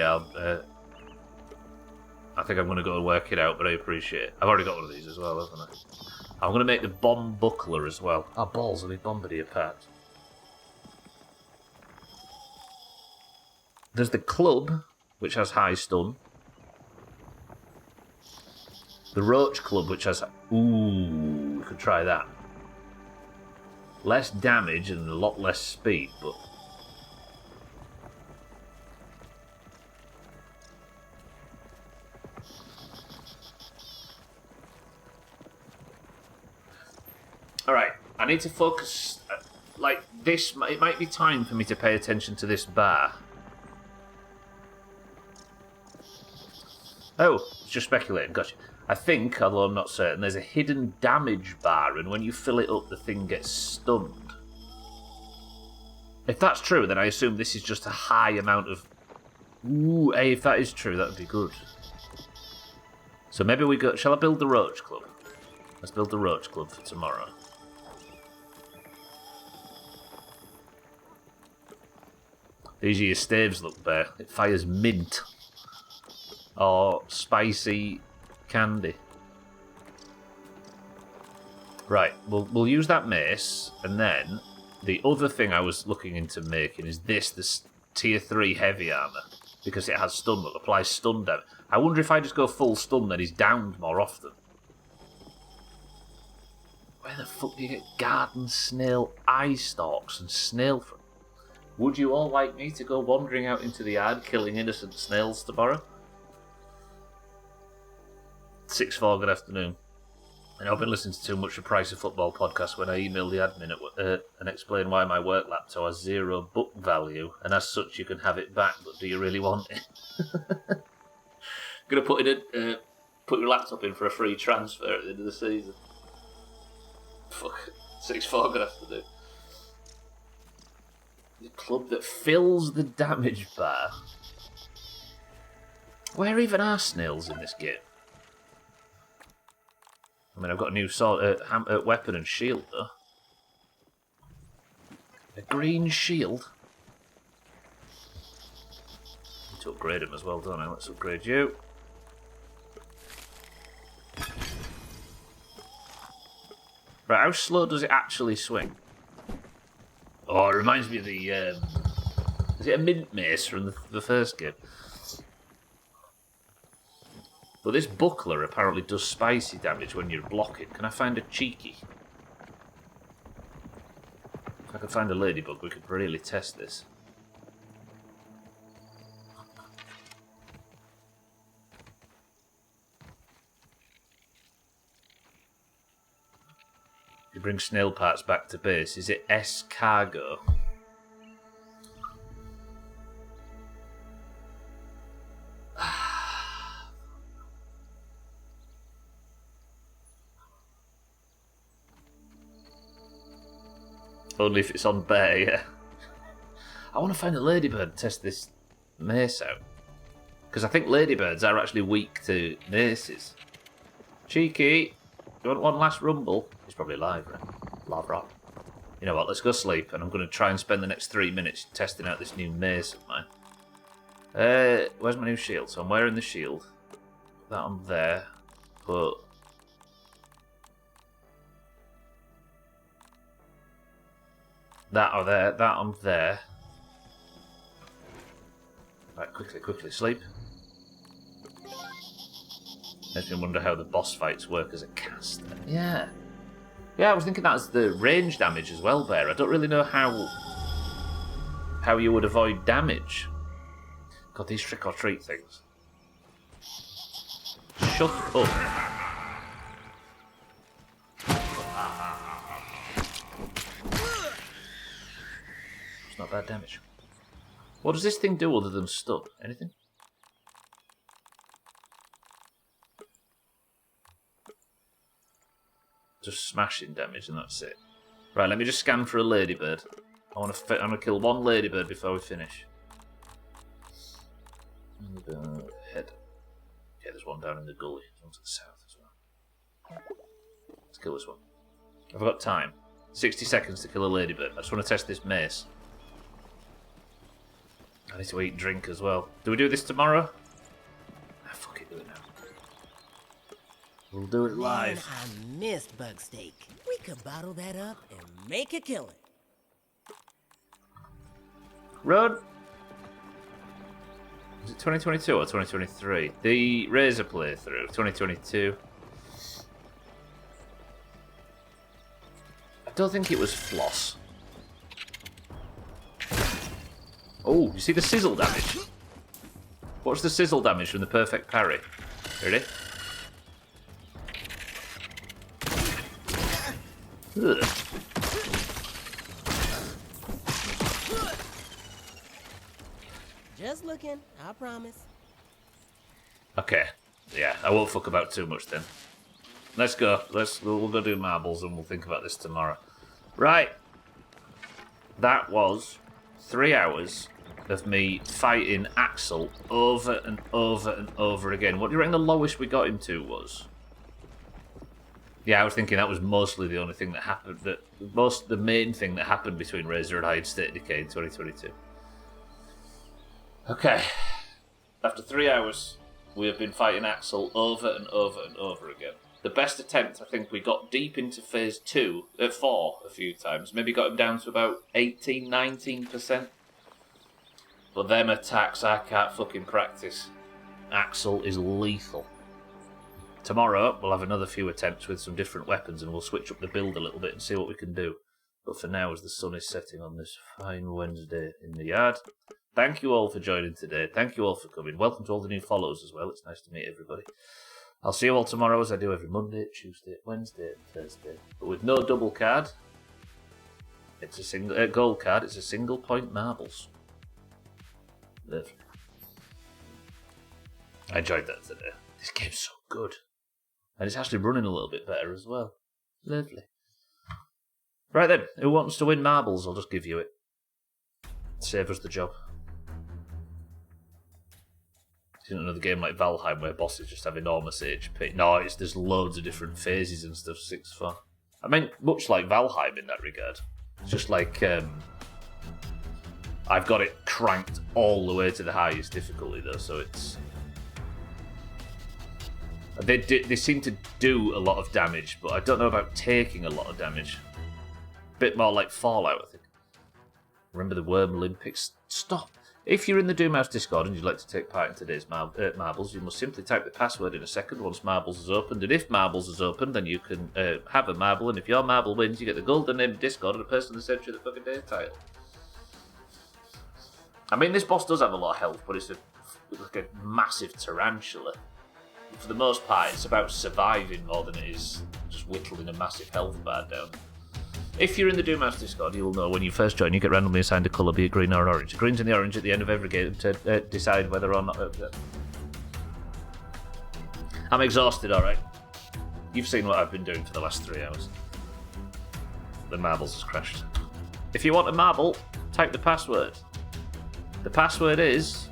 I think I'm going to go and work it out, but I appreciate it. I've already got one of these as well, haven't I? I'm going to make the bomb buckler as well. Oh, balls, I need bombardier's parts. There's the club, which has high stun. The roach club, which has... Ooh, we could try that. Less damage and a lot less speed, but... Alright, I need to focus... Like, this... It might be time for me to pay attention to this bar. Oh, it's just speculating. Gotcha. I think, although I'm not certain, there's a hidden damage bar, and when you fill it up, the thing gets stunned. If that's true, then I assume this is just a high amount of... Ooh, hey, if that is true, that would be good. So maybe we go... Shall I build the Roach Club? Let's build the Roach Club for tomorrow. These are your staves, look, Bear. It fires mint. Or spicy candy. Right, we'll use that mace, and then the other thing I was looking into making is this tier 3 heavy armour, because it has stun, but applies stun damage. I wonder if I just go full stun, then he's downed more often. Where the fuck do you get garden snail eye stalks and snail from? Would you all like me to go wandering out into the yard killing innocent snails tomorrow? 6-4, good afternoon. And I've been listening to too much of Price of Football podcast when I email the admin and explain why my work laptop has 0 book value, and as such you can have it back, but do you really want it? Gonna put your laptop in for a free transfer at the end of the season. Fuck. 6-4, good afternoon. The club that fills the damage bar. Where even are snails in this game? I mean, I've got a new sword, weapon and shield, though. A green shield? I need to upgrade him as well, don't I? Let's upgrade you. Right, how slow does it actually swing? Oh, it reminds me of the... is it a mint mace from the first game? But this buckler apparently does spicy damage when you're blocking. Can I find a cheeky? If I could find a ladybug, we could really test this. You bring snail parts back to base. Is it S cargo? Only if it's on bear, yeah. I want to find a ladybird and test this mace out. Because I think ladybirds are actually weak to maces. Cheeky, you want one last rumble? He's probably alive, right? Love rock. You know what, let's go sleep, and I'm going to try and spend the next 3 minutes testing out this new mace of mine. Where's my new shield? So I'm wearing the shield. Put that on there. Put... that on there, that on there. Right, quickly, sleep. Makes me wonder how the boss fights work as a caster. Yeah. Yeah, I was thinking that's the range damage as well, Bear. I don't really know how you would avoid damage. God, these trick-or-treat things. Shut up. Not bad damage. What does this thing do other than stun? Anything? Just smashing damage and that's it. Right, let me just scan for a ladybird. I'm gonna kill one ladybird before we finish. Head. Yeah, there's one down in the gully. There's one to the south as well. Let's kill this one. I've got time. 60 seconds to kill a ladybird. I just want to test this mace. I need to eat and drink as well. Do we do this tomorrow? Ah, fuck it, do it now. We'll do it live. Man, I missed bug steak. We could bottle that up and make a killing. Run! Is it 2022 or 2023? The Razor playthrough, 2022. I don't think it was floss. Oh, you see the sizzle damage? What's the sizzle damage from the perfect parry? Ready? Ugh. Just looking, I promise. Okay, Yeah, I won't fuck about too much then. Let's go. We'll go do marbles and we'll think about this tomorrow. Right. That was 3 hours of me fighting Axel over and over and over again. What do you reckon the lowest we got him to was? Yeah, I was thinking that was mostly the only thing that happened. The main thing that happened between Razor and I and State of Decay in 2022. Okay. After 3 hours, we have been fighting Axel over and over and over again. The best attempt, I think, we got deep into phase 4 a few times. Maybe got him down to about 18, 19%. But them attacks, I can't fucking practice. Axel is lethal. Tomorrow, we'll have another few attempts with some different weapons and we'll switch up the build a little bit and see what we can do. But for now, as the sun is setting on this fine Wednesday in the yard, thank you all for joining today. Thank you all for coming. Welcome to all the new followers as well. It's nice to meet everybody. I'll see you all tomorrow as I do every Monday, Tuesday, Wednesday, Thursday. But with no double card. It's a single gold card. It's a single point marbles. Lovely. I enjoyed that today. This game's so good. And it's actually running a little bit better as well. Lovely. Right then, who wants to win marbles? I'll just give you it. Save us the job. Isn't another game like Valheim where bosses just have enormous HP? No, there's loads of different phases and stuff. 6-4. I mean, much like Valheim in that regard. It's just like I've got it cranked all the way to the highest difficulty though, so it's. They seem to do a lot of damage, but I don't know about taking a lot of damage. Bit more like Fallout, I think. Remember the Worm Olympics? Stop! If you're in the Doomhaus Discord and you'd like to take part in today's marbles, you must simply type the password in a second once marbles is opened. And if marbles is opened, then you can have a marble. And if your marble wins, you get the golden name Discord and a person that sent you the fucking day title. I mean, this boss does have a lot of health, but it's like a massive tarantula. For the most part, it's about surviving more than it is just whittling a massive health bar down. If you're in the Doomhaus Discord, you'll know when you first join, you get randomly assigned a colour, be it green or orange. The green's and the orange at the end of every game to decide whether or not... I'm exhausted, alright? You've seen what I've been doing for the last 3 hours. The marbles has crashed. If you want a marble, type the password. The password is...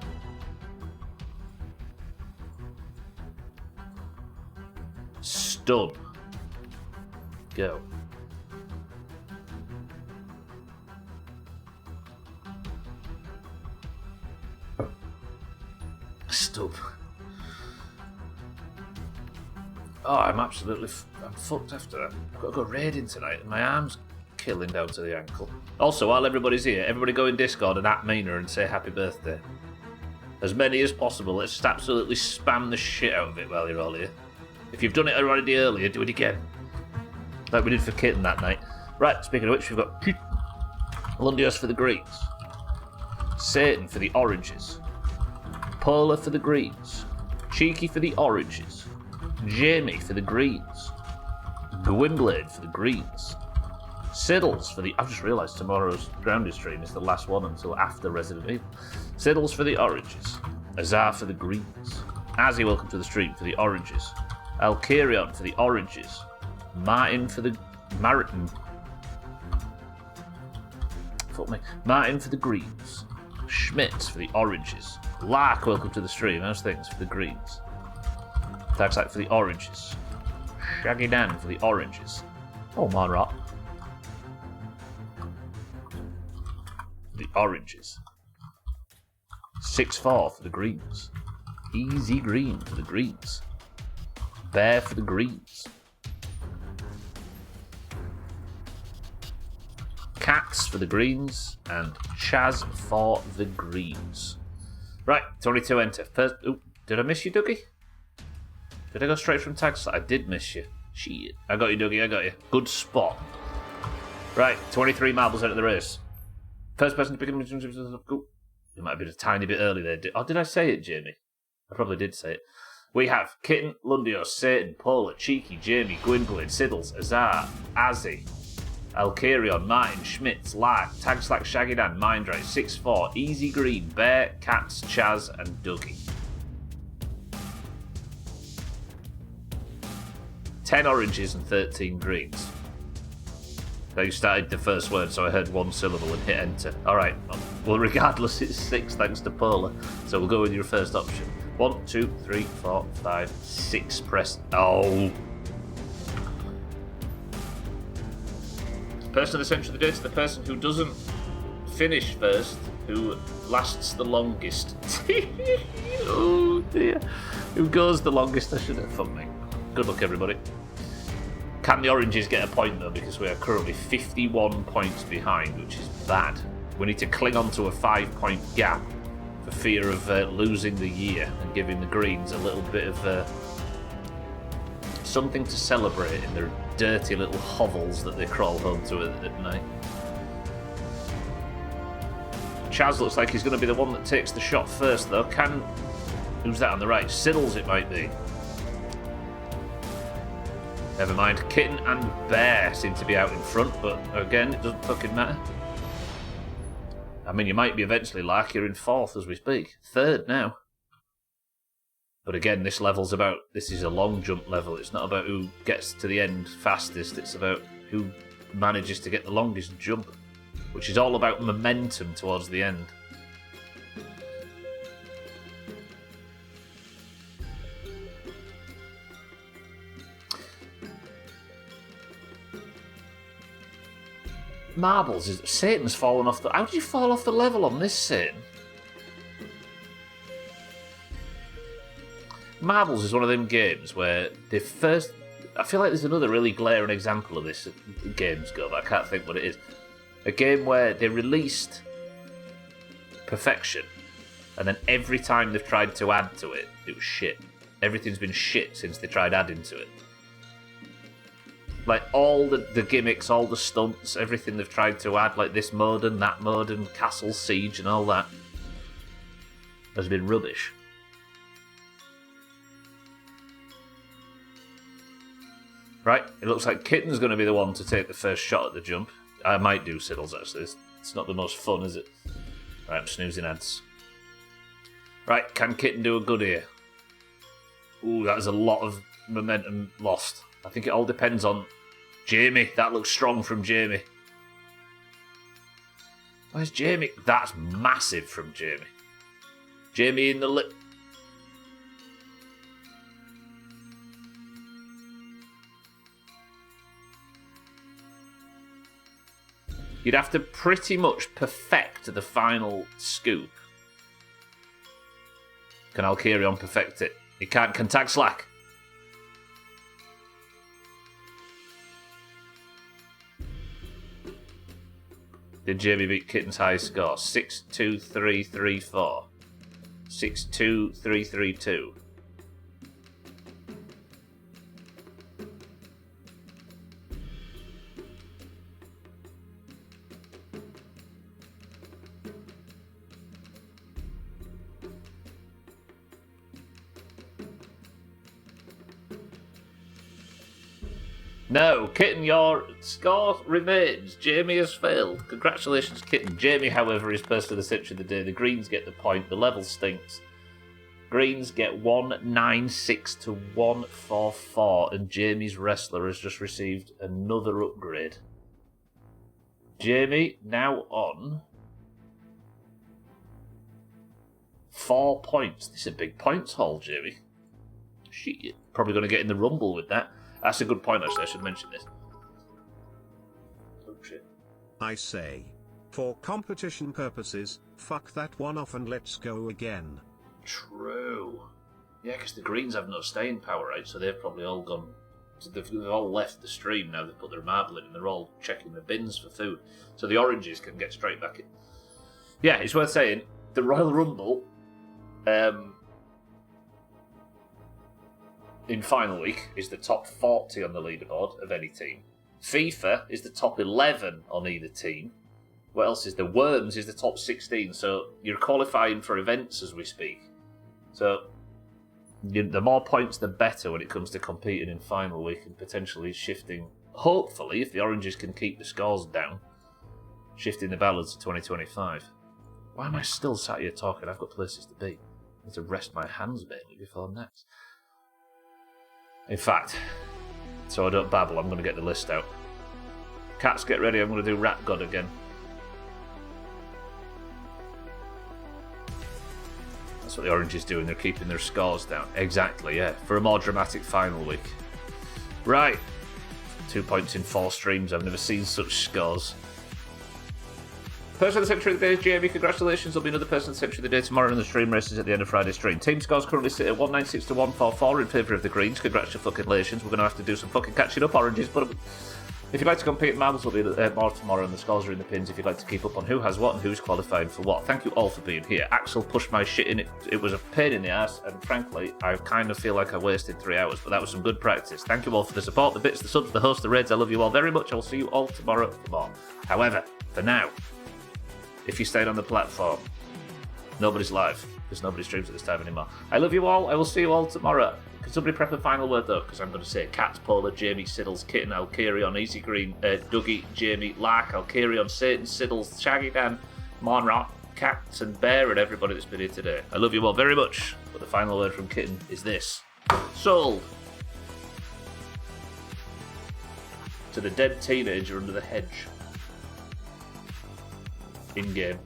Stun. Go. Stub. Oh, I'm absolutely... I'm fucked after that. I've got to go raiding tonight and my arm's killing down to the ankle. Also, while everybody's here, everybody go in Discord and at Mina and say happy birthday. As many as possible. Let's just absolutely spam the shit out of it while you're all here. If you've done it already earlier, do it again. Like we did for Kitten that night. Right, speaking of which, we've got Lundios for the greens. Satan for the oranges. Polar for the greens. Cheeky for the oranges. Jamie for the greens. Gwynblade for the greens. Siddles for the... I've just realised tomorrow's Grounded stream is the last one until after Resident Evil. Siddles for the oranges. Azar for the greens. Azzy, welcome to the stream, for the oranges. Alkarion for the oranges. Martin for the... Fuck me. Martin for the greens. Schmitz for the oranges. Lark, welcome to the stream. How's things for the greens? Taxite for the oranges. Shaggy Dan for the oranges. Oh, Monrot. The oranges. 6-4 for the greens. Easy Green for the greens. Bear for the greens. Cats for the greens. And Chaz for the greens. Right, 22 enter. First, ooh, did I miss you, Dougie? Did I go straight from tag slot? I did miss you. Shit. I got you, Dougie, I got you. Good spot. Right, 23 marbles out of the race. First person to pick him. Ooh, it might have been a tiny bit early there. Oh, did I say it, Jamie? I probably did say it. We have Kitten, Lundios, Satan, Polar, Cheeky, Jamie, Gwynblade, Siddles, Azar, Azzy, Alkarion, Martin, Schmitz, Lark, Tagslack, Shaggy Dan, Mindray, 6-4, Easy Green, Bear, Cats, Chaz, and Dougie. 10 oranges and 13 greens. So you started the first word, so I heard one syllable and hit enter. Alright, well regardless it's 6 thanks to Polar. So we'll go with your first option. 1, 2, 3, 4, 5, 6, press... Oh! Person of the century of the day is the person who doesn't finish first, who lasts the longest. Oh dear. Who goes the longest? I should have thought, mate. Good luck, everybody. Can the oranges get a point, though? Because we are currently 51 points behind, which is bad. We need to cling on to a 5-point gap for fear of losing the year and giving the greens a little bit of something to celebrate in their dirty little hovels that they crawl home to at night. Chaz looks like he's going to be the one that takes the shot first, though. Who's that on the right? Siddles, it might be. Never mind. Kitten and Bear seem to be out in front, but again, it doesn't fucking matter. I mean, you might be eventually like you're in 4th as we speak. 3rd now. But again, this is a long jump level. It's not about who gets to the end fastest. It's about who manages to get the longest jump, which is all about momentum towards the end. Marbles, Satan's fallen off the... How did you fall off the level on this, Satan? Marbles is one of them games where the first... I feel like there's another really glaring example of this at games go, but I can't think what it is. A game where they released perfection, and then every time they've tried to add to it, it was shit. Everything's been shit since they tried adding to it. Like, all the gimmicks, all the stunts, everything they've tried to add, like this mode and that mode and Castle Siege and all that, has been rubbish. Right, it looks like Kitten's going to be the one to take the first shot at the jump. I might do Siddles, actually. It's not the most fun, is it? Right, I'm snoozing ads. Right, can Kitten do a good here? Ooh, that is a lot of momentum lost. I think it all depends on Jamie. That looks strong from Jamie. Where's Jamie? That's massive from Jamie. Jamie in the lip. You'd have to pretty much perfect the final scoop. Can Alkirion perfect it? He can't. Can Tag Slack? Did Jamie beat Kitten's high score? 6-2-3-3-4. 6-2-3-3-2. No, Kitten, your score remains. Jamie has failed. Congratulations, Kitten. Jamie, however, is person of the century of the day. The Greens get the point. The level stinks. Greens get 196 to 144, and Jamie's wrestler has just received another upgrade. Jamie now on 4 points. This is a big points haul, Jamie. Shit, probably going to get in the rumble with that. That's a good point, actually. I should mention this. Oh, shit. I say, for competition purposes, fuck that one off and let's go again. True. Yeah, because the Greens have no staying power, right? So they've probably all gone... They've all left the stream now. They've put their marble in and they're all checking the bins for food. So the oranges can get straight back in. Yeah, it's worth saying, the Royal Rumble... in final week is the top 40 on the leaderboard of any team. FIFA is the top 11 on either team. What else is there? Worms is the top 16. So you're qualifying for events as we speak. So the more points, the better when it comes to competing in final week and potentially shifting, hopefully, if the Oranges can keep the scores down, shifting the balance to 2025. Why am I still sat here talking? I've got places to be. I need to rest my hands mainly before next. In fact, so I don't babble, I'm going to get the list out. Cats, get ready, I'm going to do Rat God again. That's what the Orange is doing, they're keeping their scores down. Exactly, yeah, for a more dramatic final week. Right, 2 points in 4 streams, I've never seen such scores. Person of the Century of the Day is Jamie, congratulations, there'll be another Person of the Century of the Day tomorrow in the stream races at the end of Friday's stream. Team scores currently sit at 196 to 144 in favour of the Greens, congratulations, we're going to have to do some fucking catching up, Oranges, but if you'd like to compete, Marbles will be more tomorrow and the scores are in the pins if you'd like to keep up on who has what and who's qualifying for what. Thank you all for being here. Axel pushed my shit in, it was a pain in the ass, and frankly, I kind of feel like I wasted 3 hours, but that was some good practice. Thank you all for the support, the bits, the subs, the hosts, the raids, I love you all very much, I'll see you all tomorrow for more. However, for now, if you stayed on the platform, nobody's live, because nobody streams at this time anymore. I love you all, I will see you all tomorrow. Can somebody prep a final word though? Because I'm going to say Cats, Polar, Jamie, Siddles, Kitten, Alkarion, Easy Green, Dougie, Jamie, Lark, Alkarion, Satan, Siddles, Shaggy Dan, Monrock, Cats and Bear and everybody that's been here today. I love you all very much, but the final word from Kitten is this. Sold to the dead teenager under the hedge. In-game.